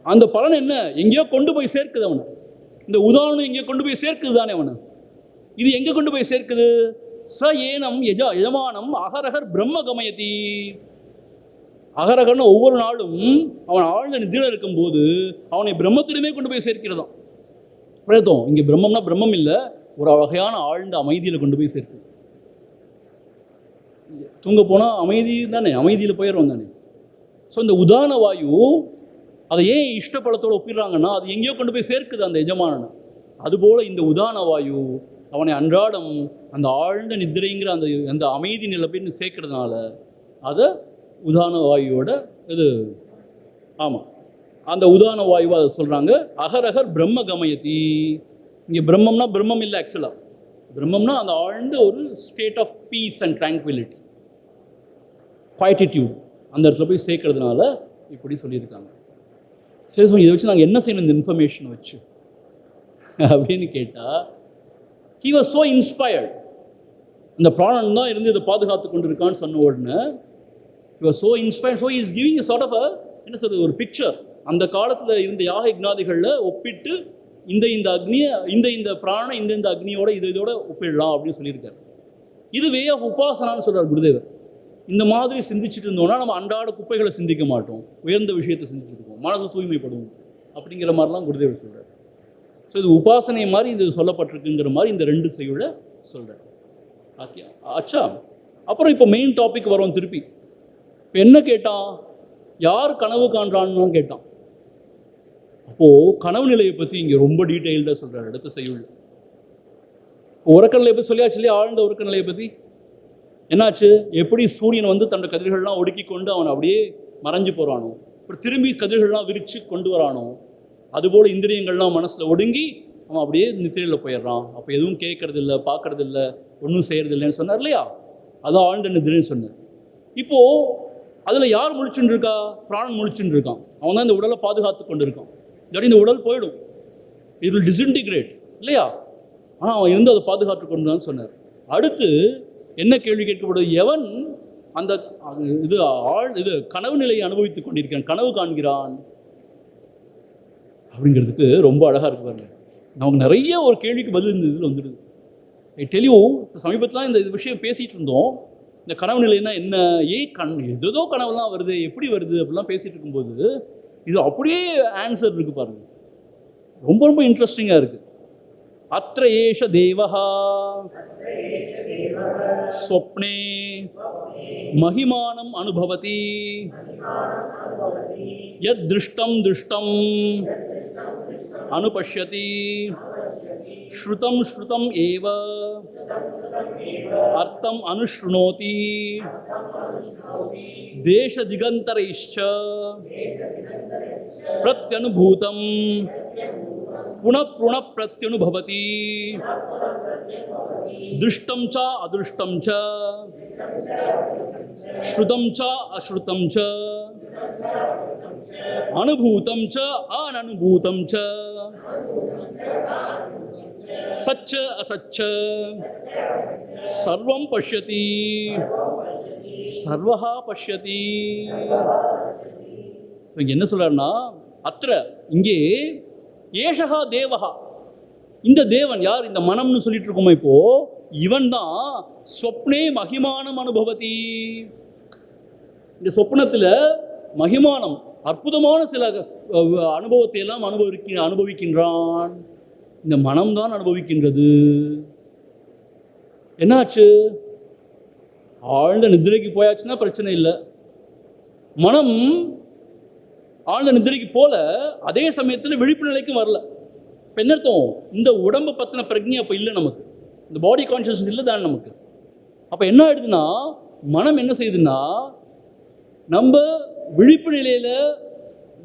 அந்த பலன் என்ன, எங்கேயோ கொண்டு போய் சேர்க்குது அவனை. இந்த உதாரணம் எங்கேயோ கொண்டு போய் சேர்க்குது தானே அவனை. இது எங்கே கொண்டு போய் சேர்க்குது, ச ஏனம் யஜமானம் அகரகர் பிரம்ம கமயதி. அகரகர்னு ஒவ்வொரு நாளும் அவன் ஆழ்ந்த நிதியில் இருக்கும்போது அவனை பிரம்மத்திலுமே கொண்டு போய் சேர்க்கிறதாம். பிரேதம் இங்கே பிரம்மம்னா பிரம்மம் இல்லை, ஒரு வகையான ஆழ்ந்த அமைதியில் கொண்டு போய் சேர்க்குது. தூங்க போனால் அமைதி தானே, அமைதியில் போயிடுவாங்க தானே. ஸோ இந்த உதான வாயு அதை ஏன் இஷ்டப்படத்தோடு ஒப்பிடுறாங்கன்னா, அது எங்கேயோ கொண்டு போய் சேர்க்குது அந்த எஜமானனை. அதுபோல் இந்த உதான வாயு அவனை அன்றாடம் அந்த ஆழ்ந்த நித்திரைங்கிற அந்த அந்த அமைதி நிலைப்பைன்னு சேர்க்கறதுனால அதை உதான வாயுவோட இது. ஆமாம், அந்த உதான வாயுவை அதை சொல்கிறாங்க. அகரகர் பிரம்ம கமயதி. இங்கே பிரம்மம்னா பிரம்மம் இல்லை, ஆக்சுவலாக பிரம்மம்னா அந்த ஆழ்ந்த ஒரு state of peace and tranquillity, குவைட்டிட்யூட், அந்த இடத்துல போய் சேர்க்கறதுனால இப்படி சொல்லியிருக்காங்க. சரி, ஸோ இதை வச்சு நாங்கள் என்ன செய்யணும் இந்த இன்ஃபர்மேஷனை வச்சு அப்படின்னு கேட்டால், he was so inspired. இந்த பிராணன் தான் இருந்து இதை பாதுகாத்து கொண்டு இருக்கான்னு சொன்ன உடனே so inspire, so is giving sort of என்ன சொல்றது, ஒரு பிக்சர். அந்த காலத்தில் இருந்த யாக யக்ஞாதிகளில் ஒப்பிட்டு இந்த அக்னியை இந்த பிராண இந்த அக்னியோட இதோட ஒப்பிடலாம் அப்படின்னு சொல்லியிருக்காரு. இது வே ஆஃப் உபாசனான்னு சொல்றார் குருதேவர். இந்த மாதிரி சிந்திச்சுட்டு இருந்தோம்னா நம்ம அன்றாட குப்பைகளை சிந்திக்க மாட்டோம், உயர்ந்த விஷயத்தை சிந்திச்சுருக்கோம், மனசு தூய்மைப்படுவோம் அப்படிங்கிற மாதிரிலாம் குருதேவர் சொல்றார். ஸோ இது உபாசனை மாதிரி இது சொல்லப்பட்டிருக்குங்கிற மாதிரி இந்த ரெண்டு செய்யுளை சொல்றார். ஓகே ஆச்சா. அப்புறம் இப்போ மெயின் டாபிக் வரோம் திருப்பி. இப்போ என்ன கேட்டான், யார் கனவு காண்றான்னு கேட்டான். அப்போது கனவு நிலையை பற்றி இங்கே ரொம்ப டீட்டெயில்டாக சொல்கிறார் அடுத்த செய்யுள். உறக்க நிலையை பற்றி சொல்லியாச்சு இல்லையா, ஆழ்ந்த உறக்க நிலையை பற்றி. என்னாச்சு, எப்படி சூரியன் வந்து தன்னோட கதிர்கள்லாம் ஒடுக்கி கொண்டு அவன் அப்படியே மறைஞ்சு போகிறானோ, அப்புறம் திரும்பி கதிர்கள்லாம் விரித்து கொண்டு வரானோ, அதுபோல் இந்திரியங்கள்லாம் மனசில் ஒடுங்கி அவன் அப்படியே நித்திரையில் போயிடுறான். அப்போ எதுவும் கேட்கறது இல்லை, பார்க்கறது இல்லை, ஒன்றும் செய்கிறது இல்லைன்னு சொன்னார் இல்லையா. அதான் ஆழ்ந்த நிதிரைன்னு சொன்னார். இப்போது அதில் யார் முழிச்சுட்டு இருக்கா, பிராணன் முழிச்சுட்டு இருக்கான். அவன் தான் இந்த உடலை பாதுகாத்து கொண்டு இருக்கான். இல்லாட்டி இந்த உடல் போயிடும், இட் வில் டிஸ்இன்டிகிரேட் இல்லையா. ஆனால் அவன் இருந்து அதை பாதுகாத்து கொண்டு தான் சொன்னார். அடுத்து என்ன கேள்வி கேட்கப்படுது, எவன் அந்த இது கனவு நிலையை அனுபவித்துக் கொண்டிருக்கான், கனவு காண்கிறான் அப்படிங்கிறதுக்கு ரொம்ப அழகாக இருக்கு பாருங்க. நமக்கு நிறைய ஒரு கேள்விக்கு பதில் இந்த இதில் வந்துடுது. டெலியும் சமீபத்தில் இந்த விஷயம் பேசிகிட்டு இருந்தோம். இந்த கனவு நிலைன்னா என்ன, ஏதோ கனவுலாம் வருது, எப்படி வருது அப்படிலாம் பேசிகிட்டு இருக்கும்போது இது அப்படியே ஆன்சர் இருக்கு பாருங்க. ரொம்ப ரொம்ப இன்ட்ரெஸ்டிங்காக இருக்கு. அத்ர ஏஷ தேவஹா ஸ்வப்னே மகிமானம் அனுபவதி யத் திருஷ்டம் திருஷ்டம் அனுபஷ்யதி ஸ்ருதம் ஸ்ருதம் ஏவ அர்த்தம் அனுஷ்ருணோதி தேச திகந்தரைஷ்ச பிரத்யனுபூதம் புனః பிரத்யனுபவதி திருஷ்டம் ச அதிருஷ்டம் ச ஸ்ருதம் ச அஸ்ருதம் ச அனுபூதம் ச அனனுபூதம் ச சச்ச அசச்ச சர்வம் பஷ்யதி சர்வஹா பஷ்யதி. ஸோ என்ன சொல்றாருன்னா, அத்திர இங்கே ஏஷகா தேவஹா, இந்த தேவன் யார், இந்த மனம்னு சொல்லிட்டு இருக்கோமா இப்போ, இவன் தான் சொப்னே மகிமானம் அனுபவதி. இந்த சொப்னத்தில் மகிமானம் அற்புதமான சில அனுபவத்தை எல்லாம் அனுபவிக்கின்றான். இந்த மனம்தான் அனுபவிக்கின்றது. என்னாச்சு, ஆழ்ந்த நித்திரைக்கு போயாச்சுன்னா பிரச்சனை இல்லை. மனம் ஆழ்ந்த நித்திரைக்கு போல அதே சமயத்தில் விழிப்பு நிலைக்கும் வரல. இப்போ என்ன அர்த்தம், இந்த உடம்பை பற்றின பிரக்ஞை அப்போ இல்லை நமக்கு, இந்த பாடி கான்ஷியஸ்னஸ் இல்லை தானே நமக்கு. அப்போ என்ன ஆயிடுதுன்னா, மனம் என்ன செய்யுதுன்னா, நம்ம விழிப்பு நிலையில்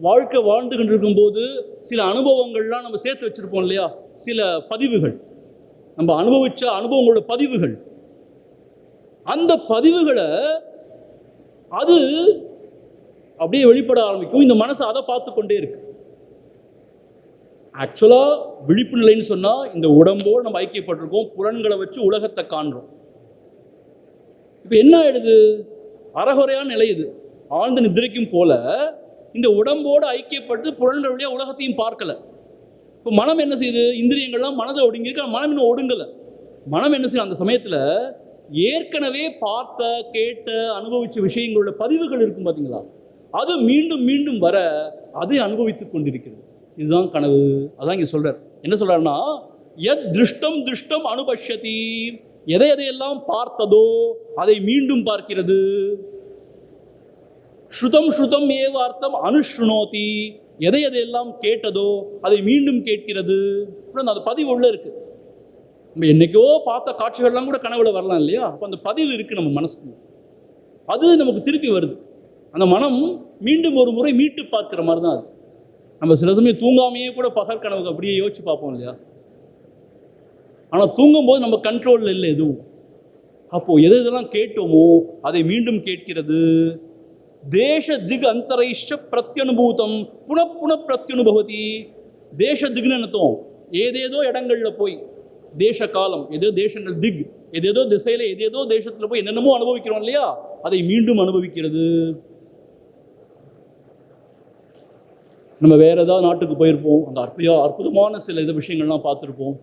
வாழ்க்கை வாழ்ந்துகிட்டு இருக்கும்போது சில அனுபவங்கள்லாம் நம்ம சேர்த்து வச்சுருப்போம் இல்லையா, சில பதிவுகள், நம்ம அனுபவித்த அனுபவங்களோட பதிவுகள். அந்த பதிவுகளை அது அப்படியே வெளிப்பட ஆரம்பிக்கும். இந்த மனசு அதை பார்த்து கொண்டே இருக்கு. ஆக்சுவலாக விழிப்பு நிலைன்னு சொன்னால் இந்த உடம்போடு நம்ம ஐக்கியப்பட்டிருக்கோம், புலன்களை வச்சு உலகத்தை காண்றோம். இப்போ என்ன ஆயிடுது, அறகுறையான நிலை இது. ஆழ்ந்த நித்திரைக்கும் போல இந்த உடம்போடு ஐக்கியப்பட்டு புலன்கள் வழியாக உலகத்தையும் பார்க்கல. இப்போ மனம் என்ன செய்யுது, இந்திரியங்கள்லாம் மனதை ஒடுங்கிருக்கு, மனம் இன்னும் ஒடுங்கலை. மனம் என்ன செய்யும், அந்த சமயத்தில் ஏற்கனவே பார்த்த கேட்ட அனுபவித்த விஷயங்களோட பதிவுகள் இருக்கும் பார்த்தீங்களா, அது மீண்டும் மீண்டும் வர அதை அனுபவித்துக் கொண்டிருக்கிறது. இதுதான் கனவு. அதான் இங்கே சொல்றார். என்ன சொல்றாருன்னா, யத் திருஷ்டம் திருஷ்டம் அனுபஷ்யதி, எதையெல்லாம் பார்த்ததோ அதை மீண்டும் பார்க்கிறது. ஸ்ருதம் ஸ்ருதம் ஏவ அர்த்தம் அனுஷ்ருணோதி, எதையெல்லாம் கேட்டதோ அதை மீண்டும் கேட்கிறது. அந்த பதிவு உள்ள இருக்கு. நம்ம என்னைக்கோ பார்த்த காட்சிகள்லாம் கூட கனவுல வரலாம் இல்லையா. அப்போ அந்த பதிவு இருக்கு நம்ம மனசுக்கு, அது நமக்கு திருப்பி வருது. அந்த மனம் மீண்டும் ஒரு முறை மீட்டு பார்க்குற மாதிரி தான் அது. நம்ம சில சமயம் தூங்காமையே கூட பகற்கனவு அப்படியே யோசிச்சு பார்ப்போம் இல்லையா. ஆனால் தூங்கும்போது நம்ம கண்ட்ரோலில் இல்லை எதுவும். அப்போது எதெல்லாம் கேட்டோமோ அதை மீண்டும் கேட்கிறது. தேச திக் அந்தரைஷ பிரத்யனுபூதம் புன பிரத்யனுபவதி. தேச திக்னு அர்த்தம், ஏதேதோ இடங்களில் போய், தேச காலம் ஏதோ தேசங்கள், திக் எதேதோ திசையில எதேதோ தேசத்துல போய் என்னென்னமோ அனுபவிக்கிறோம் இல்லையா, அதை மீண்டும் அனுபவிக்கிறது. நம்ம வேற ஏதாவது நாட்டுக்கு போயிருப்போம், அந்த அற்புதமான சில விஷயங்கள்லாம் பார்த்துருப்போம்.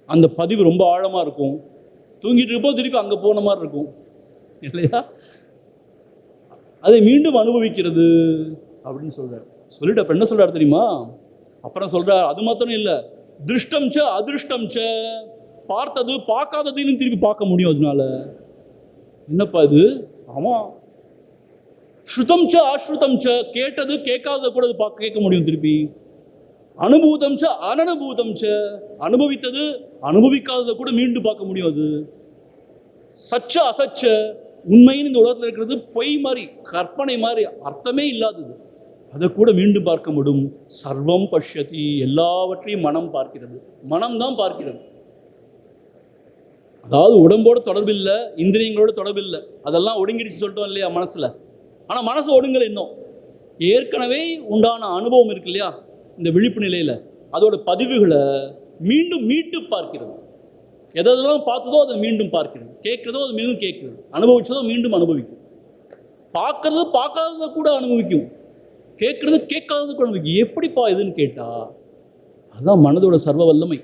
அந்த பதிவு ரொம்ப ஆழமா இருக்கும். தூங்கிட்டு இருப்போம், திருப்பி அங்க போன மாதிரி இருக்கும் இல்லையா? அதை மீண்டும் அனுபவிக்கிறது அப்படின்னு சொல்றாரு. சொல்லிட்டு அப்ப என்ன சொல்றாரு தெரியுமா? அப்புறம் சொல்றாரு, அது மாத்திரம் இல்ல, திருஷ்டம் ச அதிருஷ்டம் ச, பார்த்தது பார்க்காததையும் திருப்பி பார்க்க முடியும். அதனால என்னப்பா இது? ஆமா, ஸ்ருதம் ச அஸ்ருதம் ச, கேட்டது கேட்காததை கூட கேட்க முடியும் திருப்பி. அனுபூதம் ச அனனுபூதம் ச, அனுபவித்தது அனுபவிக்காததை கூட மீண்டும் பார்க்க முடியும். அது சச்ச அசச்ச, உண்மைன்னு இந்த உலகத்தில் இருக்கிறது பொய் மாதிரி, கற்பனை மாதிரி, அர்த்தமே இல்லாதது, அதை கூட மீண்டும் பார்க்க முடியும். சர்வம் பஷ்யதி, எல்லாவற்றையும் மனம் பார்க்கிறது. மனம்தான் பார்க்கிறது. அதாவது உடம்போட தொடர்பு இல்லை, இந்திரியங்களோட தொடர்பு இல்லை, அதெல்லாம் ஒடுங்கிடுச்சு சொல்லிட்டோம் இல்லையா மனசுல. ஆனா மனசு ஒடுங்கலை இன்னும். ஏற்கனவே உண்டான அனுபவம் இருக்கு இல்லையா இந்த விழிப்பு நிலையில, அதோட பதிவுகளை மீண்டும் மீட்டு பார்க்கிறது. எதெல்லாம் பார்த்ததோ அதை மீண்டும் பார்க்கிறது, கேட்கிறதோ அது மீண்டும் கேட்கிறது, அனுபவிச்சதோ மீண்டும் அனுபவிக்கும். பார்க்கறது பார்க்காததை கூட அனுபவிக்கும், கேட்கறது கேட்காதது கூட அனுபவிக்கும். எப்படிப்பா இதுன்னு கேட்டா, அதுதான் மனதோட சர்வ வல்லமை.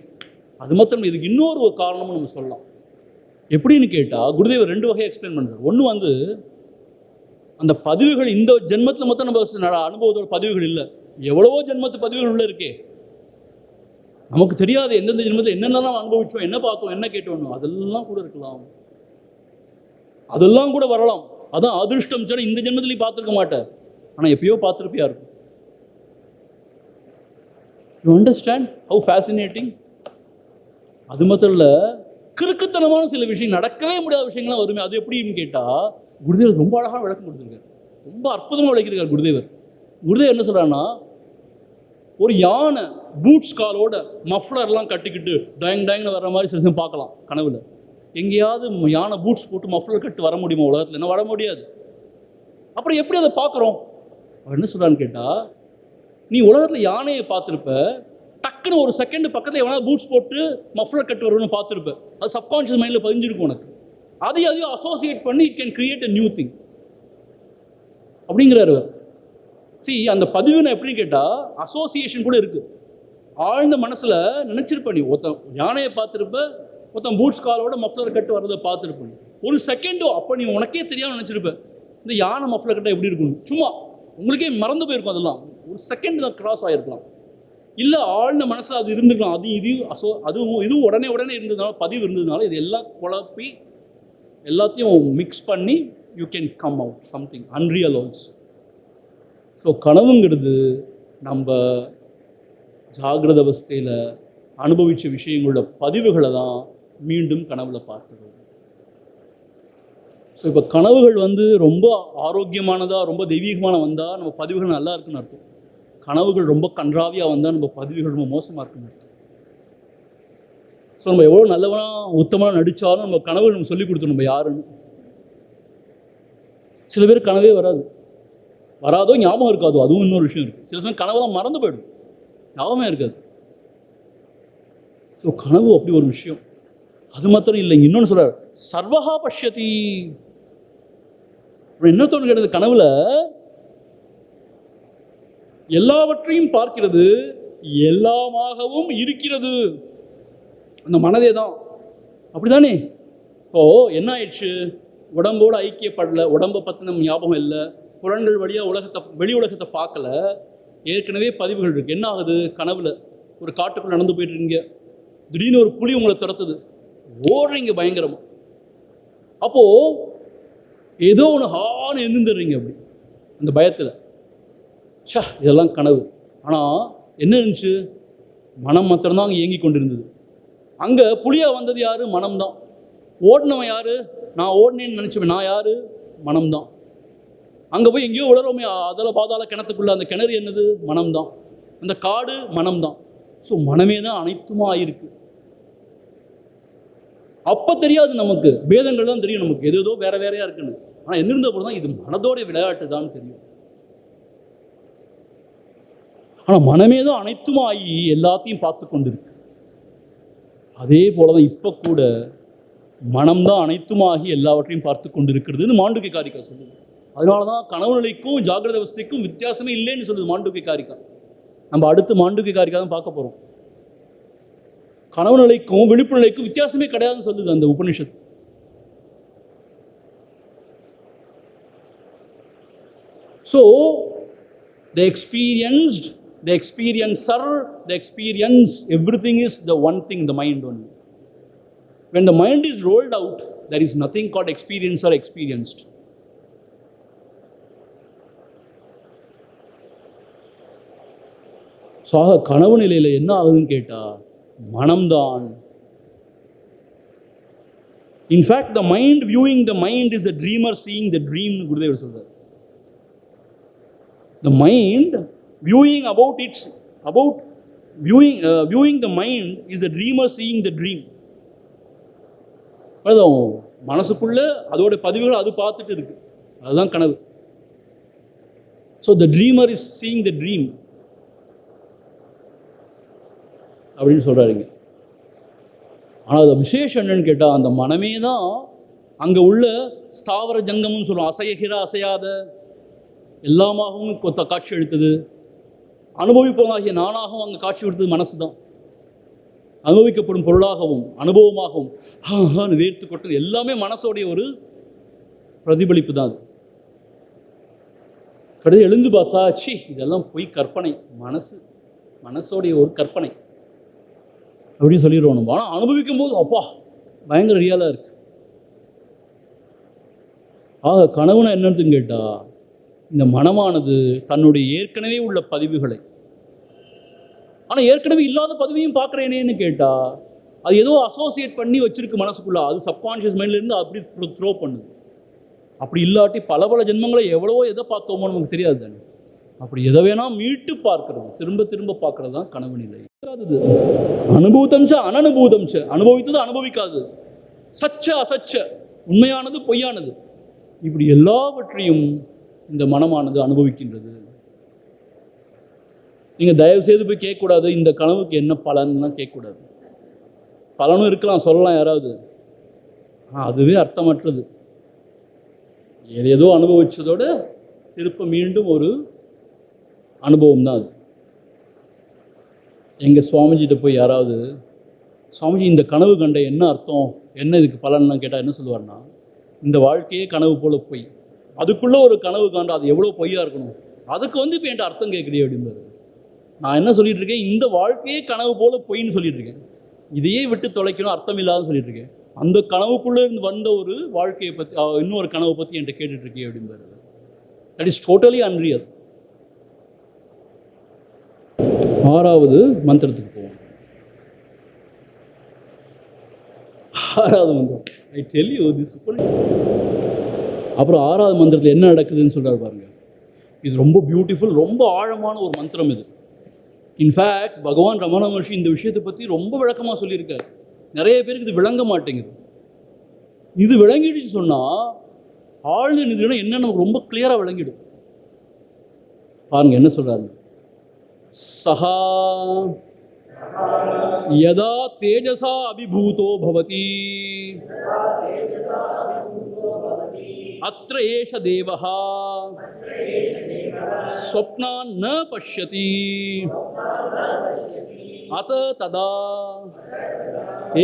அது மாத்திரம் இதுக்கு இன்னொரு ஒரு காரணமும் நம்ம சொல்லலாம். எப்படின்னு கேட்டா, குருதேவர் 2 வகையை எக்ஸ்பிளைன் பண்றாரு. ஒன்று வந்து அந்த பதிவுகள் இந்த ஜென்மத்தில் மொத்தம் நம்ம அனுபவத்தோட பதிவுகள் இல்லை, எவ்வளவோ ஜென்மத்து பதிவுகள் உள்ள இருக்கே. நமக்கு தெரியாது எந்தெந்த ஜென்மத்தில் என்னென்னலாம் அனுபவிச்சோம், என்ன பார்த்தோம், என்ன கேட்டோம், அதெல்லாம் கூட இருக்கலாம், அதெல்லாம் கூட வரலாம். அதான் அதிருஷ்டம். சரி, இந்த ஜென்மத்திலையும் பார்த்துருக்க மாட்டேன், ஆனால் எப்பயோ பார்த்துருப்பியா இருக்கும். You understand how fascinating? அது மாத்திரம் இல்லை, கிறுக்குத்தனமான சில விஷயம், நடக்கவே முடியாத விஷயங்கள்லாம் வருமே, அது எப்படின்னு கேட்டால் குருதேவர் ரொம்ப அழகாக விளக்கம் கொடுத்துருக்காரு, ரொம்ப அற்புதமாக விளக்கியிருக்கார் குருதேவர். குருதேவர் என்ன சொல்கிறாருன்னா, ஒரு யானை பூட்ஸ் காலோட மஃப்ளர்லாம் கட்டிக்கிட்டு டயங் டயங்னு வர மாதிரி சில சமயம் பார்க்கலாம் கனவுல. எங்கேயாவது யானை பூட்ஸ் போட்டு மஃப்ளர் கட்டு வர முடியுமா உலகத்தில்? என்ன, வர முடியாது. அப்புறம் எப்படி அதை பார்க்குறோம்? அவர் என்ன சொல்கிறான்னு கேட்டால், நீ உலகத்தில் யானையை பார்த்துருப்ப, டக்குன்னு ஒரு செகண்ட் பக்கத்தில் எவனா பூட்ஸ் போட்டு மஃப்ளர் கட்டு வரும்னு பார்த்துருப்ப, அது சப்கான்ஷியஸ் மைண்டில் பதிஞ்சிருக்கும் உனக்கு. அதையும் அசோசியேட் பண்ணி it can create a new thing அப்படிங்கிறாரு. சி, அந்த பதிவுன்னு எப்படின்னு கேட்டால் அசோசியேஷன் கூட இருக்குது. ஆழ்ந்த மனசில் நினச்சிருப்ப, நீ ஒருத்தன் யானையை பார்த்துருப்ப, ஒருத்தன் பூட்ஸ் காலோட மஃப்ளர் கட்டு வர்றதை பார்த்துருப்ப, ஒரு செகண்டோ அப்போ நீ உனக்கே தெரியாமல் நினச்சிருப்ப இந்த யானை மஃப்ளர் கட்டை எப்படி இருக்கணும், சும்மா உங்களுக்கே மறந்து போயிருக்கும். அதெல்லாம் ஒரு செகண்ட் தான் கிராஸ் ஆகிருக்கலாம், இல்லை ஆழ்ந்த மனசில் அது இருந்துருக்கலாம். அது இதுவும் இதுவும் உடனே இருந்ததுனால, பதிவு இருந்ததுனால இது எல்லாம் குழப்பி எல்லாத்தையும் மிக்ஸ் பண்ணி you can come out something unreal also. So கனவுங்கிறது நம்ம ஜாகிரத அவஸ்தையில் அனுபவித்த விஷயங்களோட பதிவுகளை தான் மீண்டும் கனவுல பார்க்குறது. ஸோ இப்போ கனவுகள் வந்து ரொம்ப ஆரோக்கியமானதாக, ரொம்ப தெய்வீகமான வந்தால் நம்ம பதிவுகள் நல்லா இருக்குன்னு அர்த்தம். கனவுகள் ரொம்ப கன்றாவியாக வந்தால் நம்ம பதிவுகள் ரொம்ப மோசமாக இருக்குன்னு அர்த்தம். ஸோ நம்ம எவ்வளோ நல்லவனாக உத்தமனாக நடித்தாலும் நம்ம கனவுகள் நம்ம சொல்லிக் கொடுத்தோம் நம்ம யாருன்னு. சில பேர் கனவே வராதோ ஞாபகம் இருக்காதோ, அதுவும் இன்னொரு விஷயம் இருக்குது. சில சமயம் கனவுலாம் மறந்து போயிடும், ஞாபகமே இருக்காது. ஸோ கனவு அப்படி ஒரு விஷயம். அது மாத்திரம் இல்லை, இன்னொன்று சொல்கிறார், சர்வஹா பஷ்யதி. என்ன தோணு கேட்டது, கனவுல எல்லாவற்றையும் பார்க்கிறது, எல்லாமாகவும் இருக்கிறது. அந்த மனதே தான் அப்படிதானே. இப்போ என்ன ஆயிடுச்சு, உடம்போடு ஐக்கியப்படலை, உடம்பை பற்றின ஞாபகம் இல்லை, புலன்கள் வழியாக வெளி உலகத்தை பார்க்கல, ஏற்கனவே பதிவுகள் இருக்குது. என்ன ஆகுது, கனவுல ஒரு காட்டுக்குள்ள நடந்து போயிட்டு இருக்கீங்க, திடீர்னு ஒரு புலி உங்களை துரத்துது, ஓடுறீங்க பயங்கரமா. அப்போ ஏதோ ஒன்று ஹான்னு எழுந்துடுறீங்க அப்படி அந்த பயத்தில். இதெல்லாம் கனவு. ஆனால் என்ன இருந்துச்சு, மனம் மாத்திரம்தான் அங்கே இயங்கி கொண்டிருந்தது. அங்கே புலியா வந்தது யாரு, மனம்தான். ஓடினவன் யாரு, நான் ஓடினேன்னு நினச்சவன் நான் யாரு, மனம்தான். அங்கே போய் எங்கேயோ உளறோமே அதில் பாதாள கிணத்துக்குள்ள, அந்த கிணறு என்னது, மனம்தான். அந்த காடு மனம்தான். ஸோ மனமே தான் அனைத்துமா ஆயிருக்கு. அப்போ தெரியாது நமக்கு, பேதங்கள் தான் தெரியும் நமக்கு, எதோ வேற வேறையா இருக்குன்னு. ஆனால் எந்திருந்த போது தான் இது மனதோடைய விளையாட்டு தான் தெரியும். ஆனால் மனமே தான் அனைத்துமா ஆகி எல்லாத்தையும் பார்த்து கொண்டு இருக்கு. அதே போலதான் இப்போ கூட மனம்தான் அனைத்துமாகி எல்லாவற்றையும் பார்த்து கொண்டிருக்கிறதுன்னு மாண்டூக்கிய காரிக்கா சொல்லுது. அதனால தான் கனவு நிலைக்கும் ஜாகிரத அவஸ்தைக்கும் வித்தியாசமே இல்லைன்னு சொல்லுது மாண்டூக்கிய காரிக்கா. நம்ம அடுத்து மாண்டூக்கிய காரிக்கா தான் பார்க்க போகிறோம். கனவு நிலைக்கும் விழிப்பு நிலைக்கும் வித்தியாசமே கிடையாதுன்னு சொல்லுது அந்த Upanishad. So the experiencer, the experience, everything is the one thing, the mind only. When the mind is rolled out, there is nothing called experience or experienced. So ஆக கனவு நிலையில் என்ன ஆகுதுன்னு கேட்டால் மனம்தான். In fact the mind viewing the mind is the dreamer seeing the ட்ரீம்னு குருதேவர் சொல்றார். The mind viewing viewing the mind is the dreamer seeing the dream. மனசுக்குள்ள அதோட பதிவுகள் அது பார்த்துட்டு இருக்கு, அதுதான் கனவு. So the dreamer is seeing the dream அப்படின்னு சொல்றாருங்க. ஆனால் அது விசேஷம் என்னன்னு கேட்டால் அந்த மனமே தான் அங்கே உள்ள ஸ்தாவர ஜங்கம்னு சொல்லுவோம், அசைகிற அசையாத எல்லாமாகவும் காட்சி அளித்தது. அனுபவிப்பவனாகிய நானாகவும் அங்கே காட்சி கொடுத்தது மனசு தான். அனுபவிக்கப்படும் பொருளாகவும் அனுபவமாகவும் வேர்த்து கொட்டது எல்லாமே மனசோடைய ஒரு பிரதிபலிப்பு தான். அது கடைசி எழுந்து பார்த்தா சி இதெல்லாம் பொய் கற்பனை, மனசோடைய ஒரு கற்பனை அப்படின்னு சொல்லிடுவோம் நம்ம. ஆனால் அனுபவிக்கும் போது அப்பா பயங்கர ரியலாக இருக்கு. ஆக கனவுனா என்னன்னு கேட்டால் இந்த மனமானது தன்னுடைய ஏற்கனவே உள்ள பதிவுகளை, ஆனால் ஏற்கனவே இல்லாத பதிவையும் பார்க்குறேனேன்னு கேட்டால் அது ஏதோ அசோசியேட் பண்ணி வச்சிருக்கு மனசுக்குள்ள, அது சப்கான்ஷியஸ் மைண்ட்லேருந்து அப்படி த்ரோ பண்ணுது. அப்படி இல்லாட்டி பல பல ஜென்மங்களை எவ்வளவோ எதை பார்த்தோமோ நமக்கு தெரியாது தானே. அப்படி எதை வேணா மீட்டு பார்க்கறது, திரும்ப திரும்ப பார்க்கறது தான் கனவு நிலை. அனுபூதம் அனனுபூதம், அனுபவித்தது அனுபவிக்காது, சச்ச அசச்ச, உண்மையானது பொய்யானது, இப்படி எல்லாவற்றையும் இந்த மனமானது அனுபவிக்கின்றது. நீங்கள் தயவு செய்து போய் கேட்கக்கூடாது இந்த கனவுக்கு என்ன பலன்லாம் கேட்கக்கூடாது. பலனும் இருக்கலாம், சொல்லலாம் யாராவது, அதுவே அர்த்தமற்றது. ஏதோ அனுபவிச்சதோட திருப்ப மீண்டும் ஒரு அனுபவம் தான் அது. எங்கள் சுவாமிஜிகிட்ட போய் யாராவது சுவாமிஜி இந்த கனவு கண்ட என்ன அர்த்தம், என்ன இதுக்கு பலன்லாம் கேட்டால் என்ன சொல்லுவார்னா, இந்த வாழ்க்கையே கனவு போல பொய், அதுக்குள்ளே ஒரு கனவு காண்டா அது எவ்வளோ பொய்யா இருக்கணும், அதுக்கு இப்போ என்கிட்ட அர்த்தம் கேட்குறியே அப்படிம்பாரு. நான் என்ன சொல்லிட்டு இருக்கேன், இந்த வாழ்க்கையே கனவு போல பொய்ன்னு சொல்லிட்டு இருக்கேன், இதையே விட்டு தொலைக்கணும் அர்த்தம் இல்லாத சொல்லிட்டு இருக்கேன். அந்த கனவுக்குள்ளே இருந்து வந்த ஒரு வாழ்க்கையை பற்றி இன்னொரு கனவை பற்றி என்கிட்ட கேட்டுட்டு இருக்கே அப்படிம்பாரு. That is totally unreal. ஆறாவது மந்திரத்துக்கு போவோம். ஆறாவது மந்திரம், ஐ டெல் யூ திஸ். அப்புறம் ஆறாவது மந்திரத்தில் என்ன நடக்குதுன்னு சொல்றாரு பாருங்க. இது ரொம்ப பியூட்டிஃபுல், ரொம்ப ஆழமான ஒரு மந்திரம் இது. இன்ஃபேக்ட் பகவான் ரமண மகர்ஷி இந்த விஷயத்தை பற்றி ரொம்ப விளக்கமாக சொல்லியிருக்காரு. நிறைய பேருக்கு இது விளங்க மாட்டேங்குது. இது விளங்கிடுச்சு சொன்னால் ஆழ்ந்த நிதினா என்ன நமக்கு ரொம்ப கிளியராக விளங்கிடும். பாருங்க என்ன சொல்றாரு. சஹா யதா தேஜசா அபிபூதோ பவதி அத்ர ஏஷ தேவஹ ஸ்வப்னான் ந பஷ்யதி அத ததா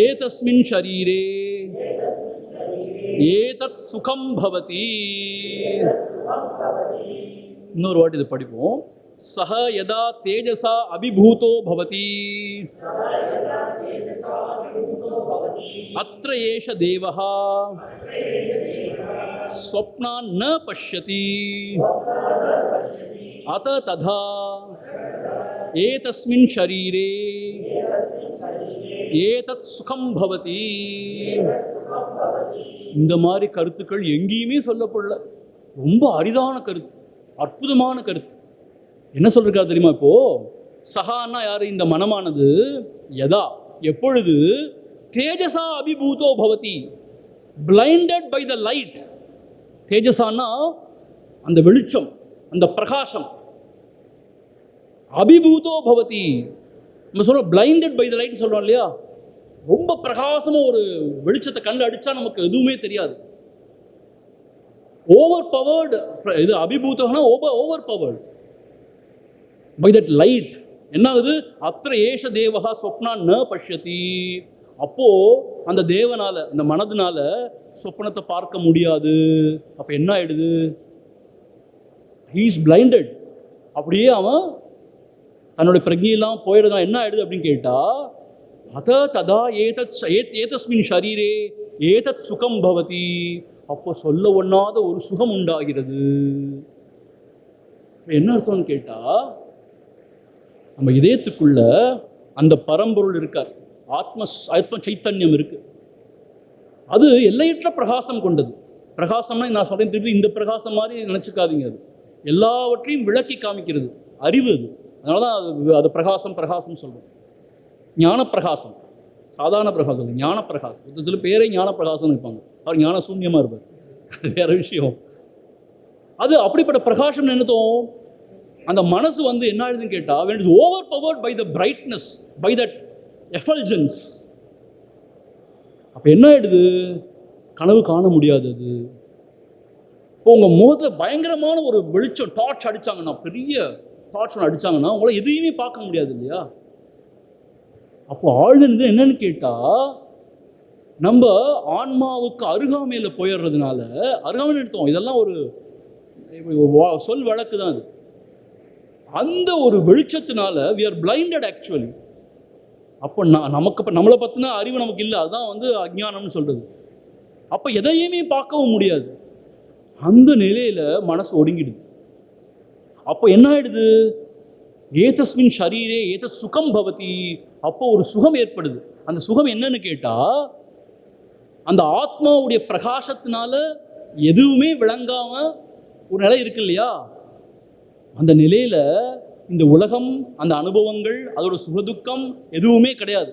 ஏதஸ்மின் ஷரீரே ஏதத் சுகம் பவதி. இன்னொரு வாட்டி இதை படிப்போம். சஹ யதா தேஜசா அபிபூதோ பவதி அத்ர ஏஷ தேவஹ ஸ்வப்னான் ந பஷ்யதி அத ததா ஏதஸ்மின் ஷரீரே ஏதத் சுகம் பவதி. இந்த மாதிரி கருத்துக்கள் எங்கேயுமே சொல்லப்படல. ரொம்ப அரிதான கருத்து, அற்புதமான கருத்து. என்ன சொல்றாரு தெரியுமா? இப்போ சஹான்னா யாரு? இந்த மனமானது யதா எப்பொழுது தேஜசா அபிபூதோ பவதி, பிளைண்டட் பை த லைட். தேஜசான்னா அந்த வெளிச்சம், அந்த பிரகாசம். அபிபூதோ பவதி, நம்ம சொல்றோம் பிளைண்டட் பை த லைட் சொல்றோம் இல்லையா? ரொம்ப பிரகாசமா ஒரு வெளிச்சத்தை கண்ணு அடிச்சா நமக்கு எதுவுமே தெரியாது. ஓவர் பவர்டு, இது அபிபூதம்னா overpowered by that light. என்ன ஆகுது? அத்திர ஏஷ தேவகா சொப்னா ந பஷ்யதி. அப்போ அந்த தேவனால, அந்த மனதுனால சொப்னத்தை பார்க்க முடியாது. அப்ப என்ன ஆயிடுது? he is blinded. அப்படியே அவன் தன்னுடைய பிரஜையெல்லாம் போயிடுதான். என்ன ஆயிடுது அப்படின்னு கேட்டா, அத ததா ஏதஸ்மின் ஷரீரே ஏதத் சுகம் பவதி. அப்போ சொல்ல ஒண்ணாத ஒரு சுகம் உண்டாகிறது. என்ன அர்த்தம்னு கேட்டா, நம்ம இதயத்துக்குள்ள அந்த பரம்பொருள் இருக்கார், ஆத்ம சைத்தன்யம் இருக்கு. அது எல்லையற்ற பிரகாசம் கொண்டது. பிரகாசம்னா நான் சொல்றேன் திருப்பி, இந்த பிரகாசம் மாதிரி நினைச்சுக்காதீங்க. அது எல்லாவற்றையும் விளக்கி காமிக்கிறது அறிவு. அது அதனாலதான் அது பிரகாசம் சொல்றோம். ஞான பிரகாசம், சாதாரண பிரகாசம், ஞான பிரகாசம். சில பேரே ஞான பிரகாசம் இருப்பாங்க, அவர் ஞான சூன்யமா இருப்பார், வேற விஷயம். அது அப்படிப்பட்ட பிரகாசம் என்னத்தோம், அந்த மனசு வந்து என்ன ஆகுதுன்னு கேட்டா, when it is overpowered by the brightness, by that effulgence, அப்ப என்ன ஆயிடுது? கனவு காண முடியாது. அது இப்போ உங்க முகத்துல பயங்கரமான ஒரு வெளிச்சம் டார்ச் அடிச்சாங்கன்னா, பெரிய டார்ச் அடிச்சாங்கன்னா உங்களை எதையுமே பார்க்க முடியாது இல்லையா? அப்போ ஆழ்ந்து என்னன்னு கேட்டா, நம்ம ஆன்மாவுக்கு அருகாமையில போயிடுறதுனால, அருகாமையில் எடுத்தோம், இதெல்லாம் ஒரு சொல் வழக்கு தான். அது அந்த ஒரு வெளிச்சத்தினால we are blinded actually. அப்போ நமக்கு நம்மளை பற்றின அறிவு நமக்கு இல்லை. அதுதான் வந்து அஜ்ஞானம்னு சொல்றது. அப்போ எதையுமே பார்க்கவும் முடியாது. அந்த நிலையில மனசு ஒடுங்கிடுது. அப்போ என்ன ஆயிடுது? ஏதஸ்மின் ஷரீரே ஏதத் சுகம் பவதி. அப்போ ஒரு சுகம் ஏற்படுது. அந்த சுகம் என்னன்னு கேட்டா, அந்த ஆத்மாவுடைய பிரகாசத்தினால எதுவுமே விளங்காம ஒரு நிலை இருக்கு இல்லையா? அந்த நிலையில இந்த உலகம், அந்த அனுபவங்கள், அதோட சுகதுக்கம் எதுவுமே கிடையாது.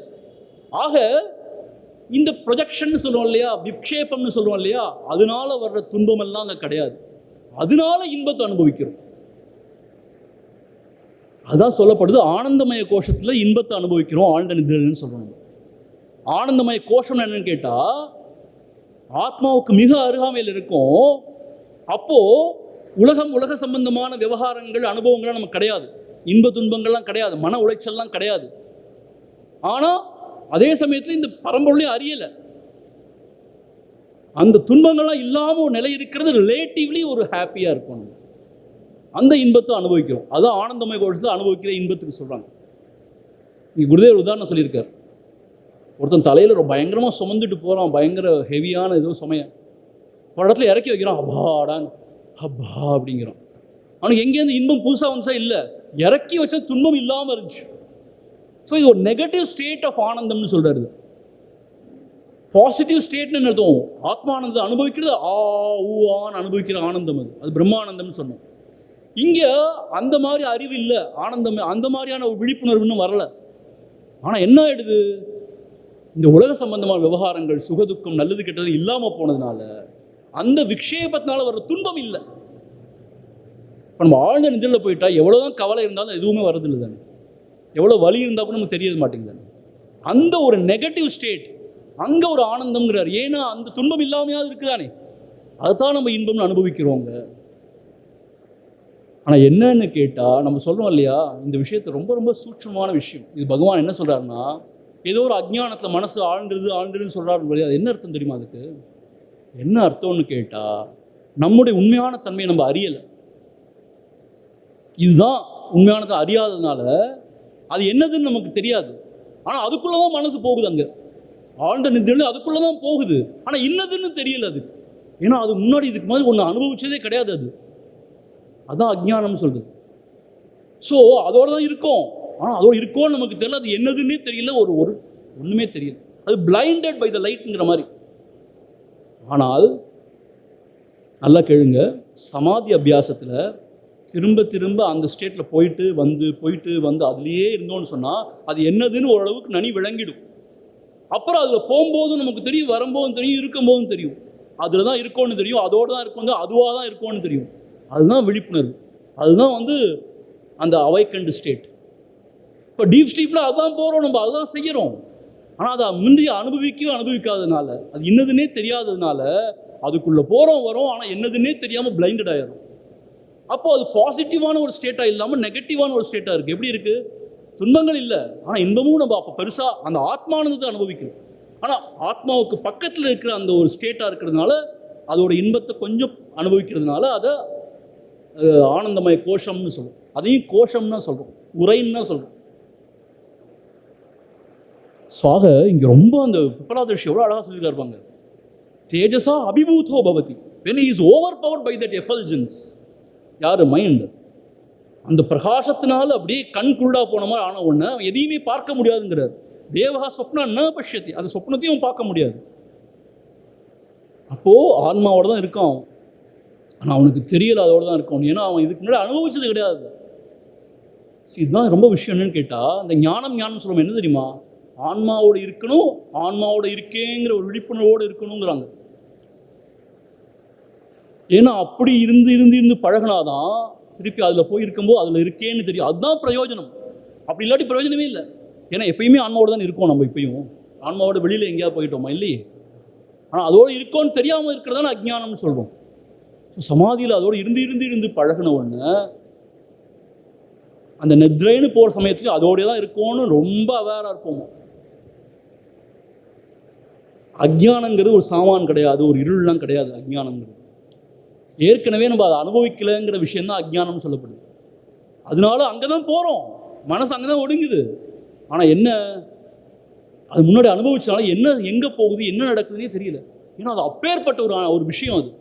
ஆக இந்த ப்ரொஜெக்ஷன் சொல்லுவோம் இல்லையா, விக்ஷேபம்னு சொல்லுவோம் இல்லையா, அதனால வர்ற துன்பம் எல்லாம் அங்கே கிடையாது. அதனால இன்பத்தை அனுபவிக்கிறோம். அதான் சொல்லப்படுது, ஆனந்தமய கோஷத்துல இன்பத்தை அனுபவிக்கிறோம் ஆழ்ந்த நிதிரன்னு சொல்றோம். ஆனந்தமய கோஷம் என்னன்னு கேட்டா, ஆத்மாவுக்கு மிக அருகாமையில் இருக்கும். அப்போ உலக சம்பந்தமான விவகாரங்கள், அனுபவங்கள்லாம் நமக்கு கிடையாது. இன்ப துன்பங்கள்லாம் கிடையாது, மன உளைச்சல்லாம் கிடையாது. ஆனா அதே சமயத்துல இந்த பரம்பொருளையும் அறியல. அந்த துன்பங்கள்லாம் இல்லாம ஒரு நிலை இருக்கிறது ரிலேட்டிவ்லி ஒரு ஹாப்பியா இருக்கும். அந்த இன்பத்தை அனுபவிக்கிறோம். அதுதான் ஆனந்தமய கோஷத்துல அனுபவிக்கிற இன்பத்துக்கு சொல்றாங்க. இங்க குருதேவர் உதாரணம் சொல்லியிருக்காரு. ஒருத்தன் தலையில ரொம்ப பயங்கரமா சுமந்துட்டு போறான், பயங்கர ஹெவியான ஏதோ சுமைய ஒரு இடத்துல இறக்கி வைக்கிறான். அப்பாடான் அப்பா அப்படிங்கிறான். அவனுக்கு எங்கேருந்து இன்பம் புதுசாக வந்துச்சா? இல்லை, இறக்கி வச்ச துன்பம் இல்லாமல் இருந்துச்சு. ஸோ இது ஒரு நெகட்டிவ் ஸ்டேட் ஆஃப் ஆனந்தம்னு சொல்றாரு. பாசிட்டிவ் ஸ்டேட்னு அர்த்தம். ஆத்மானந்தம் அனுபவிக்கிறது ஆன்னு அனுபவிக்கிற ஆனந்தம், அது பிரம்மானந்தம்னு சொன்னோம். இங்க அந்த மாதிரி அறிவு இல்லை, ஆனந்தம் அந்த மாதிரியான ஒரு விழிப்புணர்வுன்னு வரல. ஆனால் என்ன ஆயிடுது? இந்த உலக சம்பந்தமான விவகாரங்கள், சுகதுக்கம், நல்லது கெட்டது இல்லாம போனதுனால அந்த விக்ஷேபத்தினால வர்ற துன்பம் இல்லை. இப்போ நம்ம ஆழ்ந்த நிதியில் போயிட்டா எவ்வளோதான் கவலை இருந்தாலும் எதுவுமே வரதில்லை தானே. எவ்வளோ வலி இருந்தால் கூட நமக்கு தெரியது மாட்டேங்குது. அந்த ஒரு நெகட்டிவ் ஸ்டேட், அங்கே ஒரு ஆனந்தம்ங்கிறார். ஏன்னா அந்த துன்பம் இல்லாமையாவது இருக்குதானே, அதுதான் நம்ம இன்பம்னு அனுபவிக்கிறோங்க. ஆனால் என்னன்னு கேட்டால், நம்ம சொல்கிறோம் இல்லையா, இந்த விஷயத்தை ரொம்ப ரொம்ப சூட்சமான விஷயம். இது பகவான் என்ன சொல்கிறாருன்னா, ஏதோ ஒரு அஜ்ஞானத்தில் மனசு ஆழ்ந்துருதுன்னு சொல்கிறாரு. அது என்ன அர்த்தம் தெரியுமா? அதுக்கு என்ன அர்த்தம்னு கேட்டால், நம்முடைய உண்மையான தன்மையை நம்ம அறியலை. இதுதான் உண்மையானதை அறியாததுனால அது என்னதுன்னு நமக்கு தெரியாது. ஆனால் அதுக்குள்ளதான் மனசு போகுது. அங்கே ஆழ்ந்த நிதியில் அதுக்குள்ளதான் போகுது. ஆனால் என்னதுன்னு தெரியல அதுக்கு. ஏன்னா அது முன்னாடி இதுக்கு மாதிரி ஒன்று அனுபவிச்சதே கிடையாது. அதுதான் அஜ்ஞானம்னு சொல்றது. ஸோ அதோட தான் இருக்கும். ஆனால் அதோடு இருக்கோன்னு நமக்கு தெரியல. அது என்னதுன்னே தெரியல, ஒன்றுமே தெரியல. அது பிளைண்டட் பை த லைட்ங்கிற மாதிரி. ஆனால் நல்லா கேளுங்க, சமாதி அபியாசத்தில் திரும்ப திரும்ப அந்த ஸ்டேட்டில் போயிட்டு வந்து அதுலேயே இருந்தோன்னு சொன்னால் அது என்னதுன்னு ஓரளவுக்கு நனி விளங்கிடும். அப்புறம் அதில் போகும்போதும் நமக்கு தெரியும், வரும்போதும் தெரியும், இருக்கும்போதும் தெரியும். அதில் தான் இருக்கோன்னு தெரியும், அதோடு தான் இருக்கும், அதுவாக தான் இருக்கோன்னு தெரியும். அதுதான் விழிப்புணர்வு. அதுதான் வந்து அந்த அவைக்கண்ட் ஸ்டேட். இப்போ டீப் ஸ்லீப்பில் அதுதான் போகிறோம், நம்ம அதுதான் செய்கிறோம். ஆனால் அதை முந்தைய அனுபவிக்காததுனால, அது என்னதுன்னே தெரியாததுனால அதுக்குள்ளே போகிறோம் வரோம், ஆனால் என்னதுன்னே தெரியாமல் பிளைண்டட் ஆயிடும். அப்போது அது பாசிட்டிவான ஒரு ஸ்டேட்டாக இல்லாமல் நெகட்டிவான ஒரு ஸ்டேட்டாக இருக்குது. எப்படி இருக்குது? துன்பங்கள் இல்லை, ஆனால் இன்பமும் நம்ம அப்போ பெருசாக அந்த ஆத்மானந்தத்தை அனுபவிக்கணும். ஆனால் ஆத்மாவுக்கு பக்கத்தில் இருக்கிற அந்த ஒரு ஸ்டேட்டாக இருக்கிறதுனால அதோட இன்பத்தை கொஞ்சம் அனுபவிக்கிறதுனால அதை ஆனந்தமய கோஷம்னு சொல்லுவோம். அதையும் கோஷம்னு சொல்கிறோம், உரைன்னு தான் சொல்கிறோம். ஸோ ஆக இங்கே ரொம்ப அந்த பிப்பலாதர்ஷி எவ்வளோ அழகாக சொல்லியிருக்கா இருப்பாங்க. தேஜஸா அபிபூதோ பவதி when he is overpowered by that effulgence. யார்? மைண்ட். அந்த பிரகாசத்தினால அப்படியே கண் குருடா போன மாதிரி ஆன உடனே எதையுமே பார்க்க முடியாதுங்கிறார். தேவகா சொப்னா ந பஷ்யதி, அந்த சொப்னத்தையும் பார்க்க முடியாது. அப்போது ஆன்மாவோட தான் இருக்கான், ஆனால் அவனுக்கு தெரியல அதோடு தான் இருக்கான். ஏன்னா அவன் இதுக்கு முன்னாடி அனுபவிச்சது கிடையாது. இதுதான் ரொம்ப விஷயம். என்னன்னு கேட்டால், இந்த ஞானம் சொல்லுவோம் என்ன தெரியுமா? ஆன்மாவோடு இருக்கணும், ஆன்மாவோட இருக்கேங்கிற ஒரு விழிப்புணர்வோடு இருக்கணுங்கிறாங்க. ஏன்னா அப்படி இருந்து பழகினாதான் திருப்பி அதில் போய் இருக்கும்போது அதில் இருக்கேன்னு தெரியும். அதுதான் பிரயோஜனம். அப்படி இல்லாட்டி பிரயோஜனமே இல்லை. ஏன்னா எப்பயுமே ஆன்மாவோடு தான் இருக்கோம். நம்ம இப்பயும் ஆன்மாவோட வெளியில் எங்கேயாவது போயிட்டோமா? இல்லையே. ஆனால் அதோடு இருக்கோன்னு தெரியாமல் இருக்கிறதான அஜ்ஞானம்னு சொல்கிறோம். ஸோ சமாதியில் அதோடு இருந்து பழகின உடனே அந்த நித்ரைன்னு போகிற சமயத்துக்கு அதோடய தான் இருக்கோன்னு ரொம்ப அவேராக இருப்போம். அஜ்ஞானங்கிறது ஒரு சாமான் கிடையாது, ஒரு இருள்லாம் கிடையாது. அஜ்ஞானங்கிறது ஏற்கனவே நம்ம அதை அனுபவிக்கலைங்கிற விஷயந்தான் அஜ்ஞானம்னு சொல்லப்படுது. அதனால அங்கே தான் போகிறோம், மனசு அங்கே தான் ஒடுங்குது. ஆனால் என்ன, அது முன்னாடி அனுபவிச்சனால என்ன எங்கே போகுது என்ன நடக்குதுன்னே தெரியல. ஏன்னா அது அப்பேற்பட்ட ஒரு விஷயம் அது.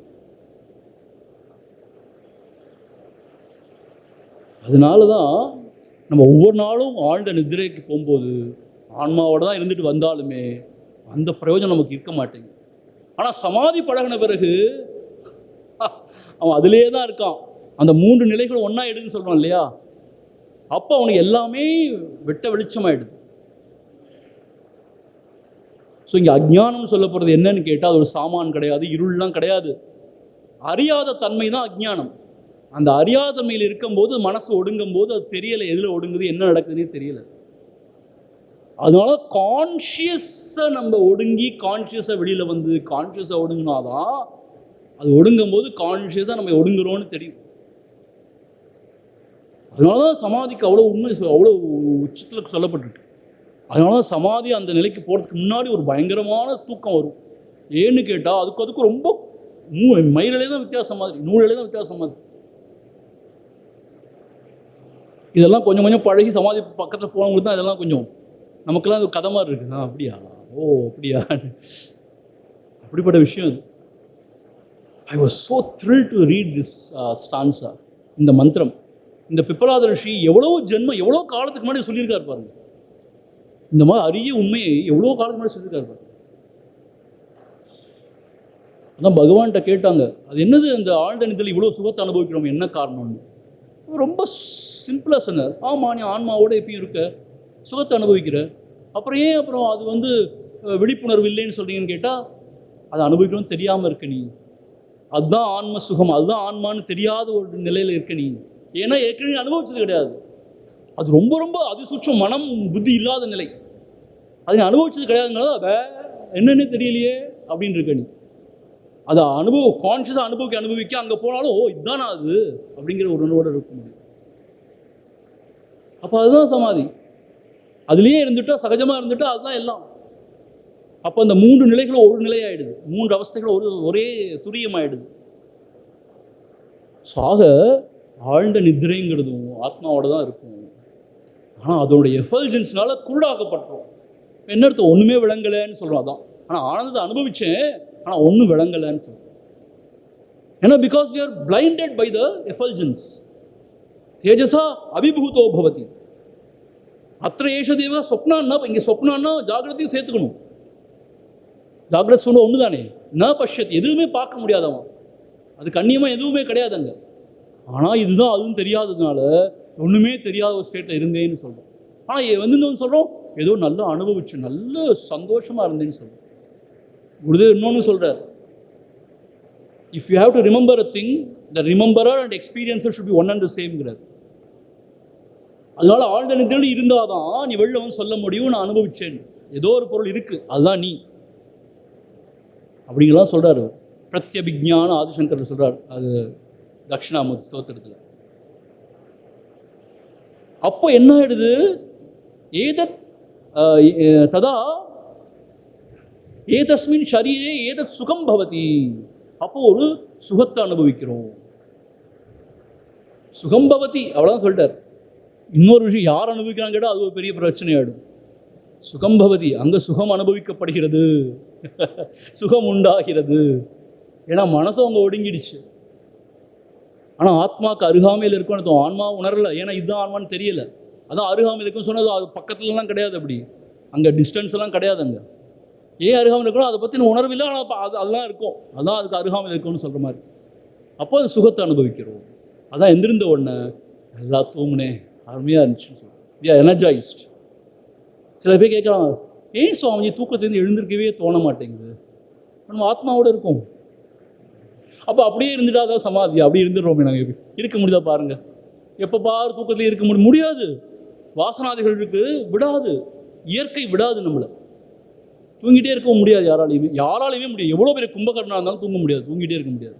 அதனால தான் நம்ம ஒவ்வொரு நாளும் ஆழ்ந்த நிதிரைக்கு போகும்போது ஆன்மாவோடு தான் இருந்துட்டு வந்தாலுமே அந்த பிரயோஜனம் நமக்கு இருக்க மாட்டேங்குது. ஆனால் சமாதி பழகின பிறகு அவன் அதிலே தான் இருக்கான். அந்த 3 நிலைகளும் ஒன்றா எடுன்னு சொல்கிறான் இல்லையா? அப்போ அவனுக்கு எல்லாமே வெட்ட வெளிச்சமாயிடுது. ஸோ இங்கே அஜ்ஞானம் சொல்லப்படுறது என்னன்னு கேட்டால், அது ஒரு சாமான் கிடையாது, இருள்லாம் கிடையாது. அறியாத தன்மை தான் அஜ்ஞானம். அந்த அறியாத தன்மையில் இருக்கும்போது மனசு ஒடுங்கும் போது அது தெரியலை, எதில் ஒடுங்குது என்ன நடக்குதுன்னே தெரியல. அதனால கான்ஷியஸை நம்ம ஒடுங்கி கான்ஷியஸை வெளியில் வந்து கான்ஷியஸை ஒடுங்கினாதான் அது ஒடுங்கும் போது கான்ஷியஸாக நம்ம ஒடுங்குறோன்னு தெரியும். அதனால தான் சமாதிக்கு அவ்வளோ உண்மை, அவ்வளோ உச்சத்தில் சொல்லப்பட்டிருக்கு. அதனால தான் சமாதி அந்த நிலைக்கு போகிறதுக்கு முன்னாடி ஒரு பயங்கரமான தூக்கம் வரும். ஏன்னு கேட்டால் அதுக்கு ரொம்ப மயிலே தான் வித்தியாசம் மாதிரி, நூலிலே தான் வித்தியாசம் மாதிரி. இதெல்லாம் கொஞ்சம் பழகி சமாதி பக்கத்தில் போனவங்களுக்கு தான் இதெல்லாம் கொஞ்சம் நமக்கெல்லாம் அது கதை மாதிரி இருக்குது. அப்படியா, ஓ அப்படியா, அப்படிப்பட்ட விஷயம் அது. I was so thrill to read this stanza. இந்த மந்திரம், இந்த பிப்பலாத ரிஷி எவ்வளோ காலத்துக்கு முன்னாடி சொல்லியிருக்காரு பாருங்க. இந்த மாதிரி அரிய உண்மையை எவ்வளோ காலத்துக்கு முன்னாடி சொல்லியிருக்காரு பாருங்க. அதான் பகவான்கிட்ட கேட்டாங்க, அது என்னது அந்த ஆழ்ந்த நிதியில் இவ்வளோ சுகத்தை அனுபவிக்கிறோம், என்ன காரணம்னு. ரொம்ப சிம்பிளாக சொன்னார். ஆமாம், நீ ஆன்மாவோட எப்பயும் இருக்க, சுகத்தை அனுபவிக்கிற, அப்புறம் அது விழிப்புணர்வு இல்லைன்னு சொல்கிறீங்கன்னு கேட்டால், அதை அனுபவிக்கணும்னு தெரியாமல் இருக்க நீ. அதுதான் ஆன்ம சுகம், அதுதான் ஆன்மான்னு தெரியாத ஒரு நிலையில் இருக்க நீ. ஏன்னா ஏற்கனவே அனுபவிச்சது கிடையாது. அது ரொம்ப அதிசூட்சம், மனம் புத்தி இல்லாத நிலை. அது நீ அனுபவிச்சது கிடையாதுங்கிறத என்னன்னே தெரியலையே அப்படின்னு இருக்க நீ. அதை கான்ஷியஸாக அனுபவிக்க அங்கே போனாலும் இதுதானா அது அப்படிங்கிற ஒரு உணர்வோடு இருக்க முடியும். அப்போ அதுதான் சமாதி. அதுலேயே இருந்துட்டா, சகஜமாக இருந்துட்டா அதுதான் எல்லாம். அப்போ அந்த 3 நிலைகளும் ஒரு நிலையாயிடுது, 3 அவஸ்தைகளும் ஒரே துரியமாயிடுது. ஸோ ஆக ஆழ்ந்த நிதிரைங்கிறதும் ஆத்மாவோட தான் இருக்கும். ஆனால் அதோடைய எஃபல்ஜென்ஸ்னால குருடாக்கப்பட்டோம். என்ன அர்த்தம்? ஒன்றுமே விளங்கலைன்னு சொல்கிறோம். அதான். ஆனால் ஆனந்தத்தை அனுபவித்தேன், ஆனால் ஒன்றும் விளங்கலைன்னு சொல்கிறோம். ஏன்னா because we are blinded by the effulgence. தேஜஸா அபிபூதோ பவதி. அத்த ஏஷ தேவ சொப்னான்னா, இங்கே சொப்னான்னா ஜாகிரதையும் சேர்த்துக்கணும். ஜாகிரத சொன்ன ஒன்று தானே. ந பஷ்யத், எதுவுமே பார்க்க முடியாதவன், அது கண்ணியமாக எதுவுமே கிடையாது அங்கே. ஆனால் இதுதான் அதுவும் தெரியாததுனால ஒன்றுமே தெரியாத ஒரு ஸ்டேட்டில் இருந்தேன்னு சொல்கிறோம். ஆனால் இன்னொன்று சொல்கிறோம், ஏதோ நல்லா அனுபவிச்சு நல்ல சந்தோஷமாக இருந்தேன்னு சொல்கிறோம். குருதேவ் இன்னொன்று சொல்கிறார், if you have to remember a thing, the rememberer and experiencer should be one and the சேம்ங்கிறார். அதனால ஆழ்ந்த நிதியில் இருந்தால் தான் நீ வெளில சொல்ல முடியும் நான் அனுபவிச்சேன். ஏதோ ஒரு பொருள் இருக்கு, அதுதான் நீ அப்படிங்கலாம் சொல்றாரு. பிரத்யபிஜான ஆதிசங்கர் சொல்றார், அது தட்சிணாமூர்த்தி ஸ்தோத்திரத்தில். அப்போ என்ன ஆயிடுது, ஏதத் ததா ஏதஸ்மின் ஷரீரே ஏதத் சுகம் பவதி. அப்போ ஒரு சுகத்தை அனுபவிக்கிறோம். சுகம் பவதி அவ்வளோதான் சொல்லிட்டார். இன்னொரு விஷயம் யார் அனுபவிக்கிறான்னு கேட்டால் அது ஒரு பெரிய பிரச்சனையாயிடும். சுகம் பவதி, அங்கே சுகம் அனுபவிக்கப்படுகிறது, சுகம் உண்டாகிறது. ஏன்னா மனசு அவங்க ஒடுங்கிடுச்சு. ஆனால் ஆத்மாவுக்கு அருகாமையில் இருக்குன்னு ஆன்மா உணரலை. ஏன்னா இதுதான் ஆன்மான்னு தெரியல. அதான் அருகாமையில் இருக்குன்னு சொன்னது. அது பக்கத்துலலாம் கிடையாது, அப்படி அங்கே டிஸ்டன்ஸ் எல்லாம் கிடையாது. அங்கே ஏன் அருகாமையில் இருக்கணும் அதை பற்றின உணர்வு இல்லை. ஆனால் அது அதெல்லாம் இருக்கும். அதான் அதுக்கு அருகாமையில் இருக்குன்னு சொல்கிற மாதிரி. அப்போ அது சுகத்தை அனுபவிக்கிறோம். அதான் எந்திருந்த உடனே எல்லா தூங்குனே அருமையாக இருந்துச்சுன்னு சொல்லுவோம். We are energised. சில பேர் கேட்குறாங்க, ஏன் சுவாமி தூக்கத்துலேருந்து எழுந்திருக்கவே தோண மாட்டேங்குது? நம்ம ஆத்மாவோடு இருக்கும். அப்போ அப்படியே இருந்துட்டா தான் சமாதி. அப்படியே இருந்துடுறோமே நாங்கள். இருக்க முடியுதா பாருங்கள். எப்போ பாரு தூக்கத்துலேயே இருக்க முடியாது. வாசனாதிகள் இருக்கு, விடாது. இயற்கை விடாது நம்மளை. தூங்கிட்டே இருக்க முடியாது யாராலையுமே முடியாது. எவ்வளோ பெரிய கும்பகர்ணா இருந்தாலும் தூங்க முடியாது, தூங்கிட்டே இருக்க முடியாது.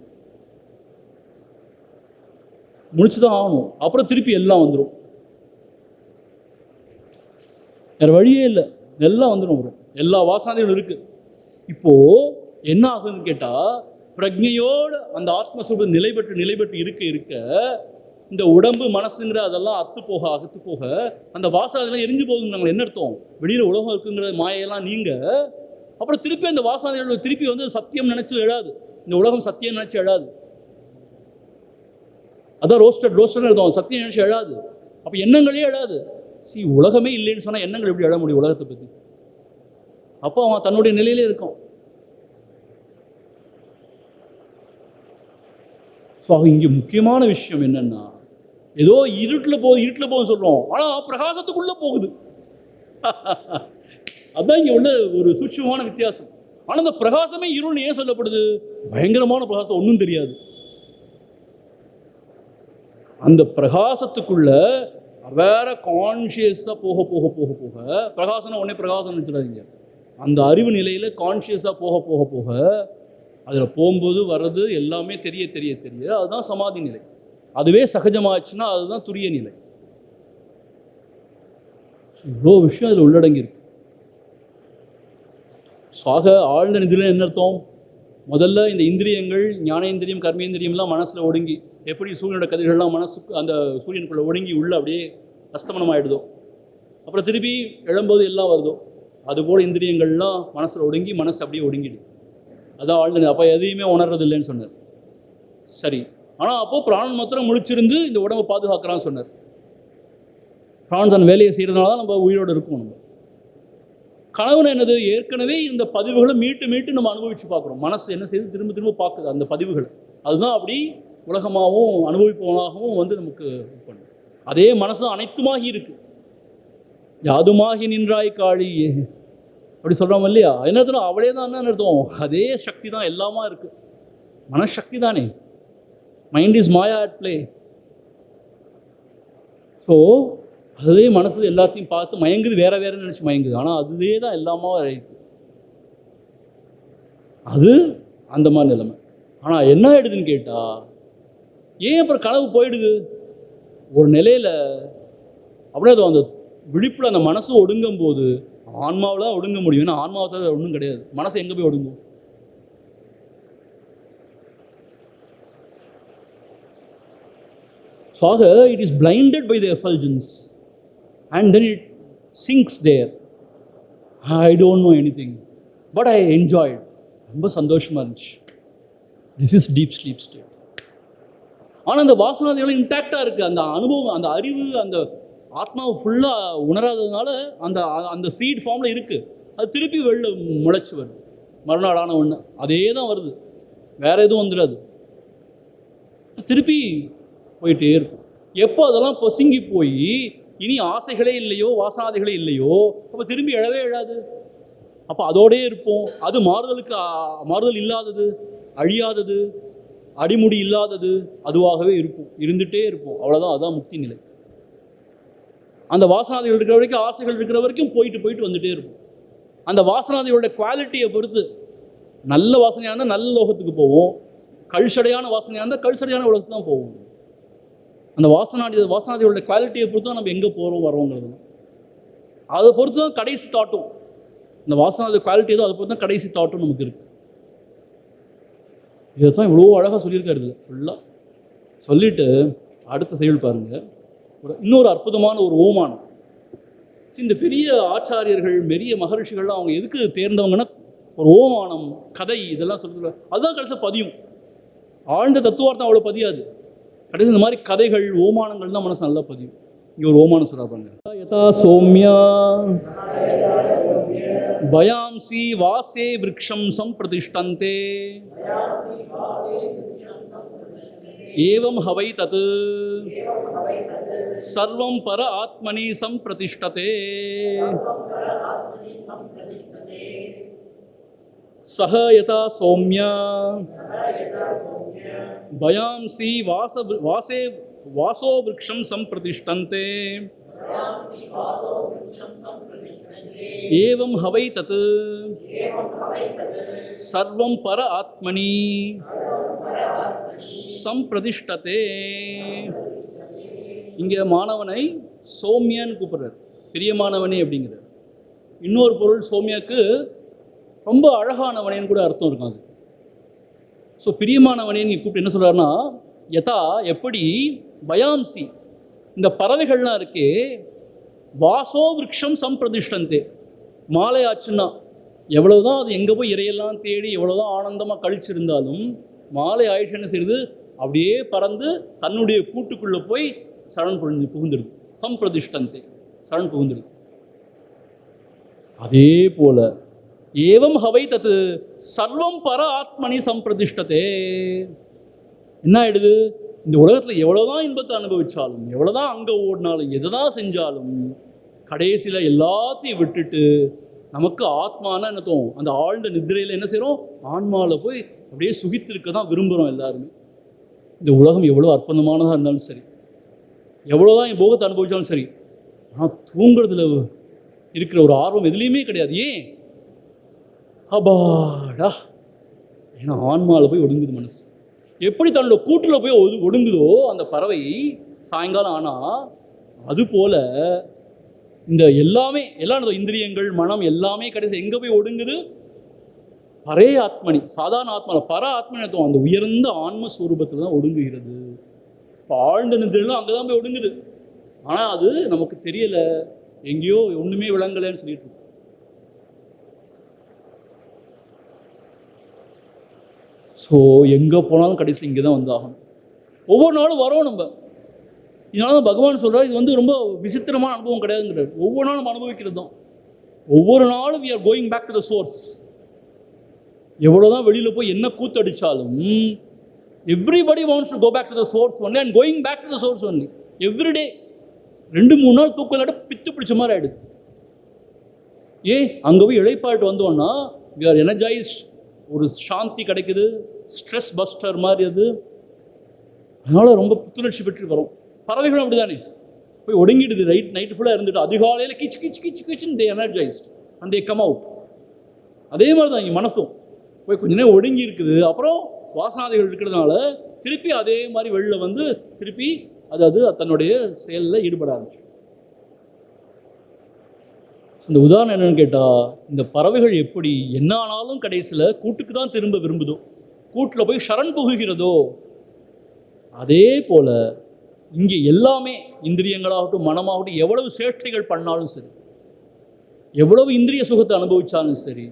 முடிச்சுதான் ஆகணும். அப்புறம் திருப்பி எல்லாம் வந்துடும். வேற வழியே இல்லை, எல்லாம் வந்துடும். வரும் எல்லா வாசனாதிகளும் இருக்கு. இப்போ என்ன ஆகுதுன்னு கேட்டா, பிரஜையோடு அந்த ஆத்மஸ்வரூபம் நிலைபெற்று இருக்க இந்த உடம்பு மனசுங்கிற அதெல்லாம் அத்து போக அந்த வாசனாதிலாம் எரிஞ்சு போகுதுன்னு நாங்கள் என்ன அர்த்தம்? வெளியில் உலகம் இருக்குங்கிற மாயெல்லாம் நீங்க அப்புறம் திருப்பி அந்த வாசனாதிகள் திருப்பி வந்து சத்தியம் நினைச்சு எழாது. இந்த உலகம் சத்தியம் நினைச்சு எழாது. அதான் ரோஸ்டட் இருக்கும். சத்தியம் நினைச்சு எழாது. அப்போ எண்ணங்களே எழாது. உலகமே இல்லைன்னு சொன்னால் எண்ணங்கள் எப்படி எழ முடியும் உலகத்தை பற்றி? அப்போ அவன் தன்னுடைய நிலையிலே இருக்கான். ஸோ இங்கே முக்கியமான விஷயம் என்னன்னா, ஏதோ இருட்டில் போகுது சொல்கிறோம், ஆனால் பிரகாசத்துக்குள்ளே போகுது. அதுதான் இங்கே உள்ள ஒரு சூட்சமான வித்தியாசம். ஆனால் அந்த பிரகாசமே இருள்னு ஏன் சொல்லப்படுது? பயங்கரமான பிரகாசம், ஒன்றும் தெரியாது. அந்த பிரகாசத்துக்குள்ள வேற கான்ஷியஸாக போக பிரகாசம்னா உடனே பிரகாசம் நினச்சிடாதீங்க. அந்த அறிவு நிலையில் கான்ஷியஸாக போக அதில் போகும்போது வர்றது எல்லாமே தெரிய அதுதான் சமாதி நிலை. அதுவே சகஜமாச்சுன்னா அதுதான் துரிய நிலை. இவ்வளோ விஷயம் அதில் உள்ளடங்கி இருக்கு. ஆழ்ந்த நிதியில் என்ன அர்த்தம்? முதல்ல இந்த இந்திரியங்கள், ஞானேந்திரியம், கர்மேந்திரியம்லாம் மனசில் ஒடுங்கி, எப்படி சூரியனோட கதிர்கள்லாம் மனசுக்கு அந்த சூரியனுக்குள்ளே ஒடுங்கி உள்ள அப்படியே அஸ்தமனம் ஆகிடுதோ, அப்புறம் திருப்பி எழும்போது எல்லாம் வருதோ, அதுபோல் இந்திரியங்கள்லாம் மனசில் ஒடுங்கி மனசு அப்படியே ஒடுங்கிடு. அதான் ஆழ்ந்த. அப்போ எதையுமே உணர்றது இல்லைன்னு சொன்னார். சரி, ஆனால் அப்போது பிராணன் மாத்திரம் முழிச்சிருந்து இந்த உடம்பை பாதுகாக்கிறான்னு சொன்னார். பிராணன் தன் வேலையை செய்கிறதுனால தான் நம்ம உயிரோடு இருக்கோம். நம்ம கனவுன்னு என்னது? ஏற்கனவே இந்த பதிவுகளை மீட்டு நம்ம அனுபவிச்சு பார்க்குறோம். மனசு என்ன செய்து திரும்ப பார்க்குது அந்த பதிவுகள். அதுதான் அப்படி உலகமாகவும் அனுபவிப்பவனாகவும் வந்து நமக்கு பண்ணும். அதே மனசு அனைத்துமாகி இருக்கு. யாதுமாகி நின்றாய் காளி அப்படி சொல்கிறோம் இல்லையா? என்ன அர்த்தம்? அவளே தான் அர்த்தம். அதே சக்தி தான் எல்லாமா இருக்கு. மனசக்தி தானே. Mind is Maya at play. So அதே மனசு எல்லாத்தையும் பார்த்து மயங்குது, வேற நினச்சி மயங்குது. ஆனால் அதுவே தான் எல்லாமா இருக்கு. அது அந்த மாதிரி நிலைமை. ஆனால் என்ன ஆயிடுதுன்னு கேட்டால், ஏன் அப்புறம் கனவு போயிடுது? ஒரு நிலையில் அப்படியே அந்த விழிப்பில் அந்த மனசு ஒடுங்கும் போது ஆன்மாவில் தான் ஒடுங்க முடியும். ஏன்னா ஆன்மாவை தான் ஒன்றும் கிடையாது. மனசு எங்கே போய் ஒடுங்கும்? So, it is blinded by the effulgence and then it sinks there. I don't know anything, but I enjoyed. ரொம்ப சந்தோஷமாக இருந்துச்சு. This is deep sleep state. ஆனால் அந்த வாசனாதிகள் இன்டாக்டாக இருக்குது. அந்த அனுபவம், அந்த அறிவு, அந்த ஆத்மாவை ஃபுல்லாக உணராததுனால அந்த சீட் ஃபார்மில் இருக்குது. அது திருப்பி வெளில முளைச்சி வருது. மறுநாள் ஆன ஒன்று அதே தான் வருது, வேறு எதுவும் வந்துடாது. திருப்பி போயிட்டே இருக்கும். எப்போ அதெல்லாம் பொசுங்கி போய் இனி ஆசைகளே இல்லையோ, வாசனாதிகளே இல்லையோ, அப்போ திரும்பி எழவே எழாது. அப்போ அதோடே இருப்போம். அது மாறுதல் இல்லாதது, அழியாதது, அடிமுடி இல்லாதது, அதுவாகவே இருப்போம், இருந்துகிட்டே இருப்போம். அவ்வளோதான். அதுதான் முக்தி நிலை. அந்த வாசனாதிகள் இருக்கிற வரைக்கும், ஆசைகள் இருக்கிற வரைக்கும் போயிட்டு வந்துட்டே இருக்கும். அந்த வாசனாதியோட குவாலிட்டியை பொறுத்து நல்ல வாசனையாக இருந்தால் நல்ல லோகத்துக்கு போவோம், கல்சடையான வாசனையாக இருந்தால் கல்சடையான உலகத்துக்கு தான் போவோம். அந்த வாசனாதியோட குவாலிட்டியை பொறுத்து தான் நம்ம எங்கே போகிறோம் வரோங்கிறது. அதை பொறுத்து தான் கடைசி தாட்டும், இந்த வாசனாதி குவாலிட்டி ஏதோ அதை பொறுத்து தான் கடைசி தாட்டும் நமக்கு இருக்குது. இதை தான் இவ்வளோ அழகாக சொல்லியிருக்காரு இதில் ஃபுல்லாக. சொல்லிவிட்டு அடுத்த செயல் பாருங்கள், இன்னொரு அற்புதமான ஒரு ஓமானம். இந்த பெரிய ஆச்சாரியர்கள் பெரிய மகரிஷிகள்லாம் அவங்க எதுக்கு தேர்ந்தவங்கன்னா ஒரு ஓமானம் கதை இதெல்லாம் சொல்லுறது, அதுதான் கடைசியில் பதியும். ஆழ்ந்த தத்துவார்த்தம் அவ்வளோ பதியாது, கடைசி இந்த மாதிரி கதைகள் ஓமானங்கள் தான் மனசு நல்லா பதியும். இங்கே ஒரு ஓமானம் சொல்ல பாருங்க. யதா சௌமியா பயாம்சி வாசே விருக்ஷம் சம்பிரதிஷ்டந்தே ஏவம் ஹவை தத் சர்வம் பர ஆத்மனி சம்பிரதிஷ்டதே. சஹ யதா சௌம்யா பயாம்சி வாசோ விருக்ஷம் சம்பிரதிஷ்டந்தே ஏவம் ஹவை தத் சர்வம் பர ஆத்மனி சம்பிரதிஷ்டதே. இங்கே மாணவனை சௌமியான்னு கூப்பிடுறார், பெரிய மாணவனே அப்படிங்கிறார். இன்னொரு பொருள் சௌமியாவுக்கு ரொம்ப அழகானவனேன்னு கூட அர்த்தம் இருக்கும் அது. ஸோ பிரியமானவனே நீ கூப்பிட்டு என்ன சொல்கிறாருன்னா, யதா எப்படி, பயாம்சி இந்த பறவைகள்லாம் இருக்கே, வாசோ விருக்ஷம் சம்பிரதிஷ்டந்தே மாலை ஆச்சுன்னா எவ்வளவுதான் அது எங்கே போய் இறையெல்லாம் தேடி எவ்வளோதான் ஆனந்தமாக கழிச்சிருந்தாலும் மாலை ஆயிடுச்சு என்ன செய்யுது, அப்படியே பறந்து தன்னுடைய கூட்டுக்குள்ளே போய் சரண் புகுந்துடுது. சம்பிரதிஷ்டந்தே சரண் புகுந்துடுது. அதே போல ஏவம் ஹவை தத் சர்வம் பர ஆத்மனி சம்பிரதிஷ்டதே. என்ன ஆயிடுது, இந்த உலகத்தில் எவ்வளோதான் இன்பத்தை அனுபவிச்சாலும் எவ்வளோதான் அங்கே ஓடினாலும் எதுதான் செஞ்சாலும் கடைசியில் எல்லாத்தையும் விட்டுட்டு நமக்கு ஆத்மானா என்ன தோணும், அந்த ஆழ்ந்த நித்திரையில் என்ன செய்கிறோம், ஆன்மாவில் போய் அப்படியே சுகித்திருக்க தான் விரும்புகிறோம் எல்லாருமே. இந்த உலகம் எவ்வளோ அற்புதமானதாக இருந்தாலும் சரி, எவ்வளோதான் என் போகத்தை அனுபவிச்சாலும் சரி, ஆனால் தூங்குறதுல இருக்கிற ஒரு ஆர்வம் எதுலேயுமே கிடையாது. ஏன், அபாடா, ஏன்னா ஆன்மாவில் போய் ஒடுங்குது மனசு. எப்படி தன்னோட கூட்டில் போய் ஒடுங்குதோ அந்த பறவை சாயங்காலம் ஆனால், அதுபோல் இந்த எல்லாம் இந்திரியங்கள் மனம் எல்லாமே கடைசி எங்கே போய் ஒடுங்குது, பரே ஆத்மனி, சாதாரண ஆத்மாவில் பர ஆத்மனியத்துவம் அந்த உயர்ந்த ஆன்மஸ்வரூபத்தில் தான் ஒடுங்குகிறது. இப்போ ஆழ்ந்த நிதிரெல்லாம் அங்கே தான் போய் ஒடுங்குது. ஆனால் அது நமக்கு தெரியலை, எங்கேயோ ஒன்றுமே விளங்கலைன்னு சொல்லிட்டு இருக்கோம். ஸோ எங்கே போனாலும் கடைசியில் இங்கே தான் வந்தாகணும். ஒவ்வொரு நாளும் வரோம் நம்ம. இதனால தான் பகவான் சொல்கிறார், இது வந்து ரொம்ப விசித்திரமான அனுபவம் கிடையாதுங்கிறார். ஒவ்வொரு நாளும் நம்ம அனுபவிக்கிறது தான். ஒவ்வொரு நாளும் we are going back to the source. எவ்வளோதான் வெளியில் போய் என்ன கூத்தடிச்சாலும் everybody wants to go back to the source only and going back to the source only every day. 2-3 நாள் தூக்கம் இல்லாட்ட பித்து பிடிச்ச மாதிரி ஆகிடுது. அங்கே போய் இழைப்பாட்டு வந்தோன்னா we are energized, ஒரு சாந்தி கிடைக்குது, ஸ்ட்ரெஸ் பஸ்டர் மாதிரி அது. அதனால் ரொம்ப புத்துணர்ச்சி பெற்று வரும். பறவைகளும் அப்படி தானே, போய் ஒடுங்கிடுது, நைட்டு ஃபுல்லாக இருந்துட்டு அதிகாலையில் கிச்சு கிச்சு கிச்சு கிச்சுன்னு they energised and they come out. அதே மாதிரி தான் இங்கே மனசும் போய் கொஞ்ச நேரம் ஒடுங்கி இருக்குது, அப்புறம் வாசனாதிகள் இருக்கிறதுனால திருப்பி அதே மாதிரி வெளில வந்து திருப்பி அது தன்னுடைய செயலில் ஈடுபட ஆரம்பிச்சு. இந்த உதாரணம் என்னன்னு கேட்டால், இந்த பறவைகள் எப்படி என்ன ஆனாலும் கடைசியில் கூட்டுக்கு தான் திரும்ப விரும்புதோ, கூட்டில் போய் சரண் புகுகிறதோ, அதே போல் இங்கே எல்லாமே இந்திரியங்களாகட்டும் மனமாகட்டும் எவ்வளவு சேஷ்டைகள் பண்ணாலும் சரி, எவ்வளவு இந்திரிய சுகத்தை அனுபவித்தாலும் சரி,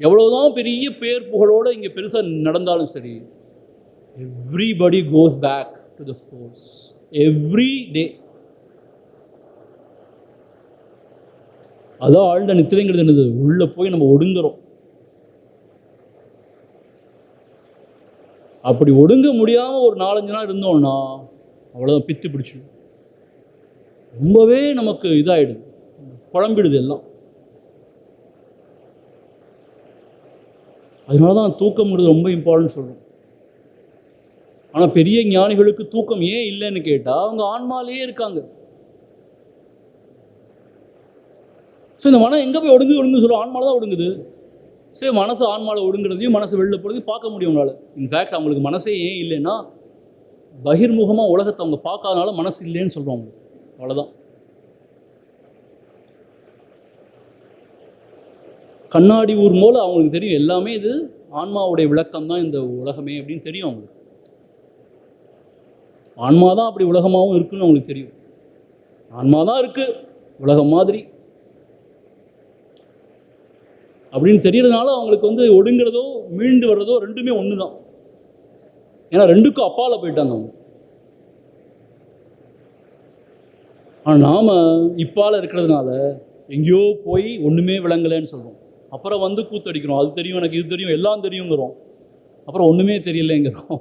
எவ்வளவுதான் பெரிய பேர் புகழோடு இங்கே பெருசாக நடந்தாலும் சரி, everybody goes back to the source every day. அதான் ஆழ்ந்த நித்திரைங்கிறது என்னது, உள்ளே போய் நம்ம ஒடுங்குறோம். அப்படி ஒடுங்க முடியாமல் ஒரு 4-5 நாள் இருந்தோம்னா அவ்வளோதான், பித்து பிடிச்சிடும், ரொம்பவே நமக்கு இதாகிடுது, குழம்பிடுது எல்லாம். அதனால தான் தூக்கம்ங்கிறது ரொம்ப இம்பார்ட்டன்ட் சொல்கிறோம். ஆனால் பெரிய ஞானிகளுக்கு தூக்கம் ஏன் இல்லைன்னு கேட்டால் அவங்க ஆன்மாலேயே இருக்காங்க. ஸோ இந்த மனம் எங்கே போய் ஒடுங்குன்னு சொல்லுவோம், ஆன்மால தான் ஒடுங்குது. சரி, மனசு ஆன்மாவில் ஒடுங்குறதையும் மனசு வெளில போகிறதையும் பார்க்க முடியும் உங்களால். இன்ஃபேக்ட் அவங்களுக்கு மனசே ஏன் இல்லைன்னா பகிர்முகமாக உலகத்தை அவங்க பார்க்காதனால மனசு இல்லைன்னு சொல்கிறோம் அவங்க. அவ்வளோதான். கண்ணாடி ஊர் போல் அவங்களுக்கு தெரியும் எல்லாமே இது ஆன்மாவுடைய விளக்கம் தான் இந்த உலகமே அப்படின்னு தெரியும் அவங்களுக்கு. ஆன்மா தான் அப்படி உலகமாகவும் இருக்குன்னு அவங்களுக்கு தெரியும். ஆன்மா தான் இருக்குது உலகம் மாதிரி அப்படின்னு தெரியறதுனால அவங்களுக்கு ஒடுங்கிறதோ மீண்டு வர்றதோ ரெண்டுமே ஒன்று தான். ஏன்னா ரெண்டுக்கும் அப்பால போயிட்டாங்க அவங்க. ஆனால் நாம் இப்பால் இருக்கிறதுனால எங்கேயோ போய் ஒன்றுமே விளங்கலைன்னு சொல்கிறோம். அப்புறம் கூத்தடிக்கிறோம், அது தெரியும் எனக்கு, இது தெரியும், எல்லாம் தெரியுங்கிறோம். அப்புறம் ஒன்றுமே தெரியலைங்கிறோம்.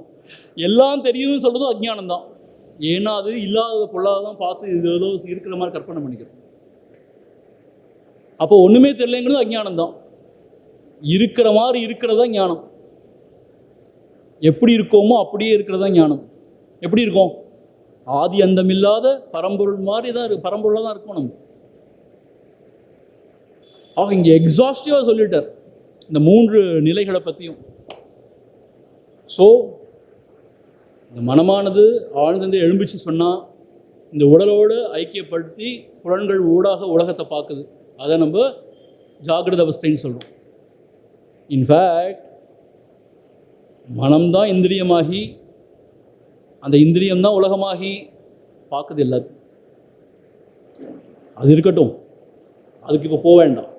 எல்லாம் தெரியும்னு சொல்கிறதும் அஜ்ஞானம் தான். ஏன்னா அது இல்லாததை பொல்லாதான் பார்த்து இது ஏதோ இருக்கிற மாதிரி கற்பனை பண்ணிக்கிறோம். அப்போ ஒன்றுமே தெரியலைங்கிறது அஜ்ஞானம் தான். இருக்கிற மாதிரி இருக்கிறதா ஞானம். எப்படி இருக்கோமோ அப்படியே இருக்கிறதா ஞானம். எப்படி இருக்கோம்? ஆதி அந்தம் இல்லாத பரம்பொருள் மாதிரி தான், பரம்பொருளாக தான் இருக்கும் நம்ம. ஆக இங்கே எக்ஸாஸ்டிவாக சொல்லிட்டார் இந்த 3 நிலைகளை பற்றியும். ஸோ இந்த மனமானது ஆழ்ந்து எழும்பிச்சு சொன்னால் இந்த உடலோடு ஐக்கியப்படுத்தி புலன்கள் ஊடாக உலகத்தை பார்க்குது. அதை நம்ம ஜாகிரத அவஸ்தைன்னு சொல்கிறோம். இன்ஃபேக்ட் மனம்தான் இந்திரியமாகி அந்த இந்திரியம்தான் உலகமாகி பார்க்குது எல்லாத்தையும். அது இருக்கட்டும், அதுக்கு இப்போ போக வேண்டாம்.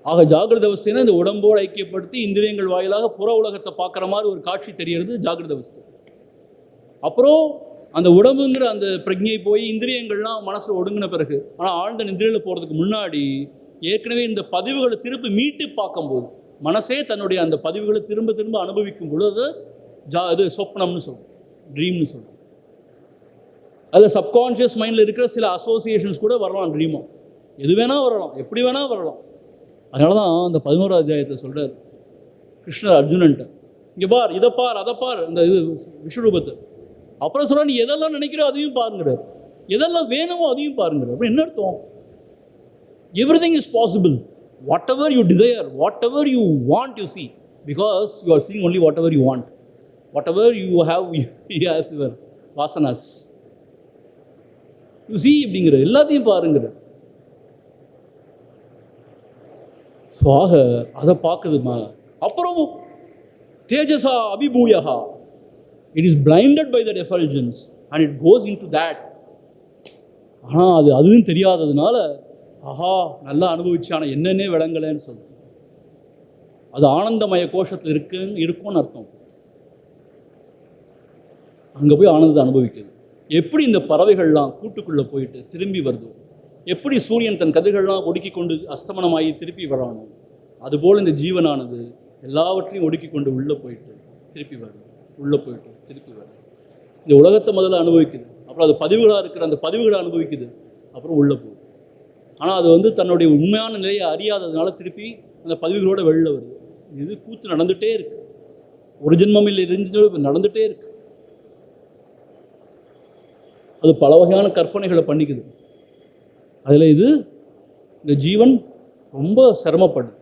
ஆக ஜாகிரத அவஸ்தைனா இந்த உடம்போடு ஐக்கியப்படுத்தி இந்திரியங்கள் வாயிலாக புற உலகத்தை பார்க்குற மாதிரி ஒரு காட்சி தெரிகிறது ஜாகிரத அவஸ்தை. அப்புறம் அந்த உடம்புங்கிற அந்த பிரஜை போய் இந்திரியங்கள்லாம் மனசில் ஒடுங்கின பிறகு, ஆனால் ஆழ்ந்த நிதிரையில் போகிறதுக்கு முன்னாடி ஏற்கனவே இந்த பதிவுகளை திருப்பி மீட்டு பார்க்கும்போது மனசே தன்னுடைய அந்த பதிவுகளை திரும்ப திரும்ப அனுபவிக்கும் பொழுது அது சொப்னம்னு சொல்லுவோம், ட்ரீம்னு சொல்லுவோம். அதில் சப்கான்ஷியஸ் மைண்டில் இருக்கிற சில அசோசியேஷன்ஸ் கூட வரலாம். ட்ரீமும் எது வேணால் வரலாம், எப்படி வேணால் வரலாம். அதனால தான் அந்த 11ஆம் அத்தியாயத்தில் சொல்கிறார் கிருஷ்ணர் அர்ஜுனன்ட்ட, இங்கே பார், இதை பார், அதை பார், அந்த இது விஸ்வரூபத்தை. அப்புறம் சொல்ல, நீ எதெல்லாம் நினைக்கிறோ அதையும் பாருங்கிறார், எதெல்லாம் வேணுமோ அதையும் பாருங்கிறார். அப்போ என்ன அர்த்தம்? Everything is possible. Whatever you desire, whatever you want you see, because you are seeing only whatever you want, whatever you have as your vasanas you see அப்படிங்கிற எல்லாத்தையும் பாருங்கிற. ஸோ ஆக அதை பார்க்குதுமா. அப்புறம் தேஜசா அபிபூயா, it is blinded by that effulgence and it goes into that. ஆனால் அதுவும் தெரியாததுனால ஆஹா நல்லா அனுபவிச்சான என்னன்னே விளங்கலைன்னு சொல்லுது. அது ஆனந்தமய கோஷத்தில் இருக்கும்னு அர்த்தம். அங்கே போய் ஆனந்தத்தை அனுபவிக்குது. எப்படி இந்த பறவைகள்லாம் கூட்டுக்குள்ளே போயிட்டு திரும்பி வருதோ, எப்படி சூரியன் தன் கதிர்கள்லாம் ஒடுக்கி கொண்டு அஸ்தமனமாகி திருப்பி வரானோ, அதுபோல் இந்த ஜீவனானது எல்லாவற்றையும் ஒடுக்கி கொண்டு உள்ளே போயிட்டு திருப்பி வருது, உள்ளே போயிட்டு திருப்பி வருது. இந்த உலகத்தை முதல்ல அனுபவிக்குது, அப்புறம் அது பதிவுகளாக இருக்கிற அந்த பதிவுகளை அனுபவிக்குது, அப்புறம் உள்ளே போகுது. ஆனால் அது தன்னுடைய உண்மையான நிலையை அறியாததுனால திருப்பி அந்த பதிவுகளோடு வெளில வருது. இது கூத்து நடந்துகிட்டே இருக்கு. ஒரு ஜென்மமில் இருந்து நடந்துகிட்டே இருக்கு. அது பல வகையான கற்பனைகளை பண்ணிக்குது. அதில் இந்த ஜீவன் ரொம்ப சிரமப்படுது,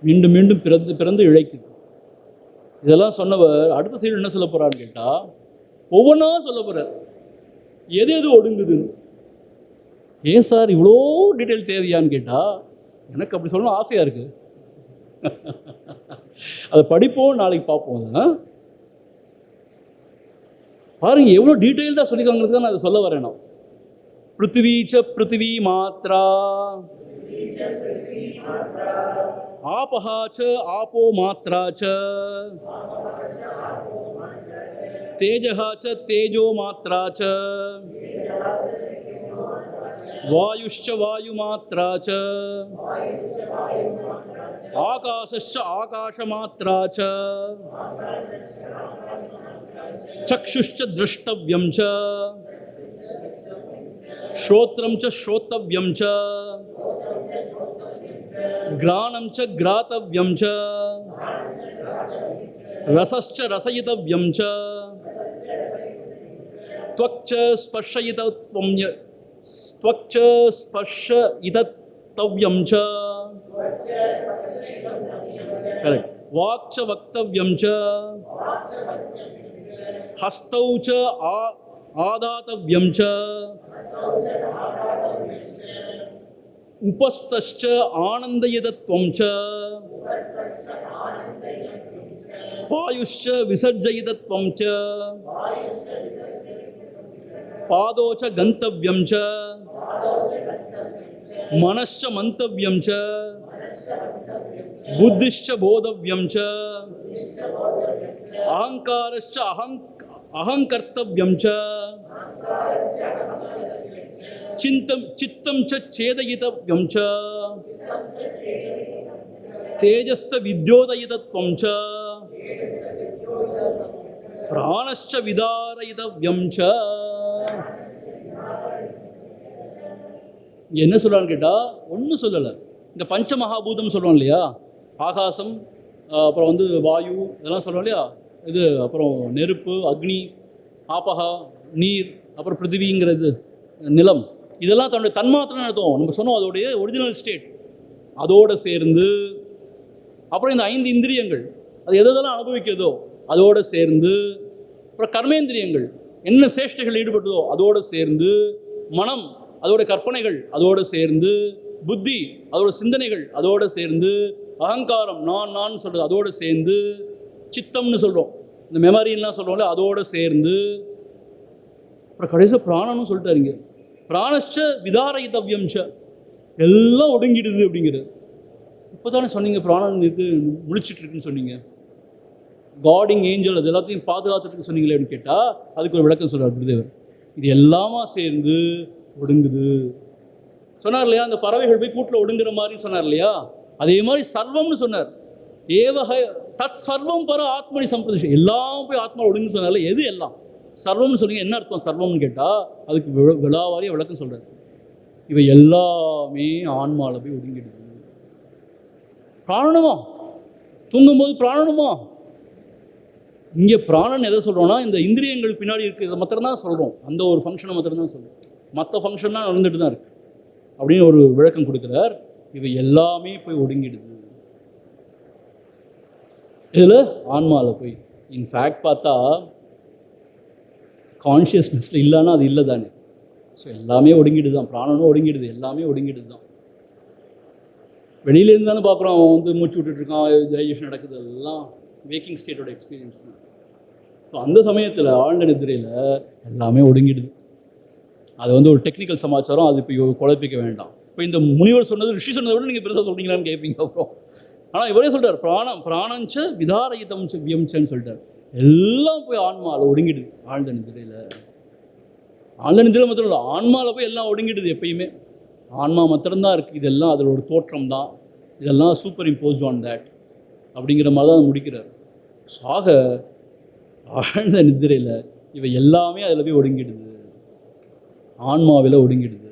மீண்டும் மீண்டும் பிறந்து பிறந்து இழைக்குது. இதெல்லாம் சொன்னவர் அடுத்த சைடு என்ன சொல்ல போகிறான்னு கேட்டால், ஒவ்வொன்றா சொல்ல போகிறார் எது எது ஒடுங்குதுன்னு. ஏன் சார் இவ்வளோ டீட்டெயில் தேவையான்னு கேட்டால், எனக்கு அப்படி சொல்லணும் ஆசையாக இருக்குது. அதை படிப்போம், நாளைக்கு பார்ப்போம். பாருங்க எவ்வளோ டீட்டெயில்டாக சொல்லிக்காங்கிறது தான் நான் அதை சொல்ல வரேன். நான் பிருத்திவீச்ச பிருத்திவி மாத்ரா, ஆபஹாச்ச ஆபோ மாத்ராச்ச, தேஜஹாச்ச தேஜோ மாத்ராச்ச, வாயுஷ்ச வாயு மாத்ராச்ச, ஆகாசஸ்ச ஆகாஷ மாத்ராச்ச, சக்ஷுஷ்ச द्रष्टव्यं च, श्रोत्रं च श्रोतव्यं च, घ्राणं च घ्रातव्यं च, रसश्च रसयितव्यं च, त्वक् च ஸ்த்வக்ச ஸ்பர்ஷ இதத்தவ்யம் ச. கரெக்ட். வாக்ச வக்தவ்யம் ச. ஹஸ்தௌ ச ஆதாதவ்யம் ச. உபஸ்தஸ்ச ஆனந்தயதத்வம் ச. பாயுஷ்ச விசர்ஜயிதத்வம் ச. பாதோ ச கந்தவ்யம் ச. மனश्च மந்தவ்யம் ச. புத்திश्च போதவ்யம் ச. அகங்காரश्च அகங்கர்த்தவ்யம் ச. சித்தம் ச சேதயிதவ்யம் ச. தேஜஸ்த வித்யோதயிதத்வம் ச. பிராணश्च விதாரயிதவ்யம் ச. என்ன சொல்றான்னு கேட்டா ஒன்றும் சொல்லலை. இந்த பஞ்ச மகாபூதம் சொல்கிறோம் இல்லையா, ஆகாசம், அப்புறம் வந்து வாயு, இதெல்லாம் சொல்கிறோம் இல்லையா, இது அப்புறம் நெருப்பு, அக்னி, ஆபகா, நீர், அப்புறம் பிருத்திவிங்கிறது, நிலம், இதெல்லாம் தன்னுடைய தன்மாத்திரம் நடத்தும். நம்ம சொன்னோம் அதோடைய ஒரிஜினல் ஸ்டேட். அதோடு சேர்ந்து அப்புறம் இந்த 5 இந்திரியங்கள் அது எதெல்லாம் அனுபவிக்கிறதோ அதோடு சேர்ந்து, அப்புறம் கர்மேந்திரியங்கள் என்ன சேஷ்டைகள் ஈடுபட்டதோ அதோடு சேர்ந்து, மனம் அதோட கற்பனைகள் அதோடு சேர்ந்து, புத்தி அதோட சிந்தனைகள் அதோடு சேர்ந்து, அகங்காரம் நான் சொல்கிறது அதோடு சேர்ந்து, சித்தம்னு சொல்கிறோம், இந்த மெமரின்லாம் சொல்கிறோம்ல, அதோடு சேர்ந்து, அப்புறம் கடைசியாக பிராணம்னு சொல்லிட்டாருங்க. பிராணச்ச விதாரயிதவ்யம் ச, எல்லாம் ஒடுங்கிடுது அப்படிங்கிறது. இப்போ தானே சொன்னீங்க பிராணம் இது முழிச்சிட்ருக்குன்னு சொன்னீங்க, காடிங் ஏஞ்சல் அது எல்லாத்தையும் பாதுகாத்துட்டு சொன்னீங்களே அப்படின்னு கேட்டால் அதுக்கு ஒரு விளக்கம் சொல்கிறார் குருதேவர். இது எல்லாமா சேர்ந்து ஒடுங்குது சொன்னார் இல்லையா. அந்த பறவைகள் போய் கூட்டில் ஒடுங்குற மாதிரி சொன்னார் இல்லையா, அதே மாதிரி சர்வம்னு சொன்னார். ஏவக தத் சர்வம் பர ஆத்மனி சம்பிரதிஷம், எல்லாம் போய் ஆத்மா ஒடுங்கு சொன்னார்ல. எது எல்லாம் சர்வம்னு சொன்னீங்க, என்ன அர்த்தம் சர்வம்னு கேட்டால் அதுக்கு விழாவாரிய விளக்கம் சொல்கிறார். இவை எல்லாமே ஆன்மாவில் போய் ஒடுங்கிடுது. பிராணனுமா தூங்கும்போது பிராணனுமா, இங்கே பிராணன் எதை சொல்கிறோன்னா இந்த இந்திரியங்கள் பின்னாடி இருக்கிறத மாத்திரம்தான் சொல்கிறோம், அந்த ஒரு ஃபங்க்ஷனை மாத்திரம்தான் சொல்கிறோம், மற்ற ஃபங்க்ஷன்லாம் நடந்துட்டு தான் இருக்குது அப்படின்னு ஒரு விளக்கம் கொடுக்குறார். இவை எல்லாமே போய் ஒடுங்கிடுது இதில் ஆன்மாவில் போய். இன்ஃபேக்ட் பார்த்தா கான்ஷியஸ்னஸில் இல்லைன்னா அது இல்லை தானே. ஸோ எல்லாமே ஒடுங்கிடுது தான், பிராணனும் ஒடுங்கிடுது, எல்லாமே ஒடுங்கிடுது தான். வெளியிலேருந்து தானே பார்க்குறோம், அவன் வந்து மூச்சு விட்டுட்ருக்கான், டைஜஷன் நடக்குது, எல்லாம் வேக்கிங் ஸ்டேட்டோட எக்ஸ்பீரியன்ஸ் தான். ஸோ அந்த சமயத்தில் ஆழ்ந்த நிதிரையில் எல்லாமே ஒடுங்கிடுது. அது வந்து ஒரு டெக்னிக்கல் சமாச்சாரம், அது இப்போ குழப்பிக்க வேண்டாம். இப்போ இந்த முனிவர் சொன்னது ரிஷி சொன்னதை விட நீங்கள் பெருசாக சொல்கிறீங்களான்னு கேட்பீங்க அப்புறம். ஆனால் இவரே சொல்கிறார் பிராணஞ்ச விதாரயிதம் வியம்சன்னு சொல்லிட்டார். எல்லாம் போய் ஆன்மாவில் ஒடுங்கிடுது ஆழ்ந்த நிதிரையில். ஆழ்ந்த நிதிரையில் மாத்திரம் இல்லை, ஆன்மாவில் போய் எல்லாம் ஒடுங்கிடுது. எப்பயுமே ஆன்மா மாத்திரம்தான் இருக்குது, இதெல்லாம் அதில் ஒரு தோற்றம் தான், இதெல்லாம் சூப்பர் இம்போஸ்ட் ஆன் தேட் அப்படிங்கிற மாதிரி தான் முடிக்கிறார். ஆக ஆழ்ந்த நிதிரையில் இவை எல்லாமே அதில் போய் ஒடுங்கிடுது, ஆன்மாவில் ஒடுங்கிடுது.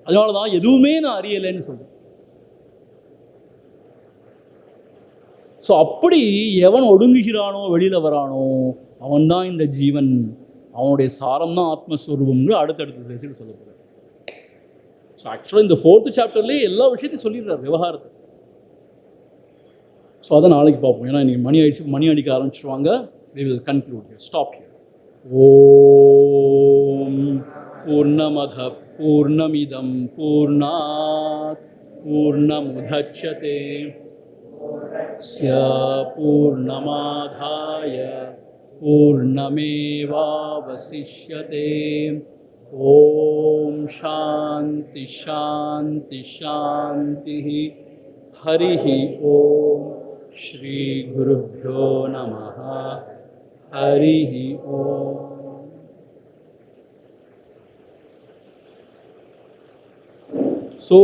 அதனால தான் எதுவுமே நான் அறியலைன்னு சொல்கிறேன். ஸோ அப்படி எவன் ஒடுங்குகிறானோ வெளியில் வரானோ அவன்தான் இந்த ஜீவன், அவனுடைய சாரம் தான் ஆத்மஸ்வரூபம்னு அடுத்தடுத்த செஷன் சொல்ல போகிறார். ஸோ ஆக்சுவலாக இந்த 4th சாப்டர்லேயே எல்லா விஷயத்தையும் சொல்லிடுறார் விவகாரத்தை. ஸோ அதை நாளைக்கு பார்ப்போம், ஏன்னா இன்றைக்கி மணி ஆயிடுச்சு, மணி அடிக்க ஆரம்பிச்சிருவாங்க. We will conclude here. Stop here. Om Purnamada Purnamidam Purnat Purnamudachyate Sya Purnamadhaya Purnameva Vasishyate. Om Shanti Shanti Shanti Harihi Om Shri Gurubhyo Namaha Harihi Om. So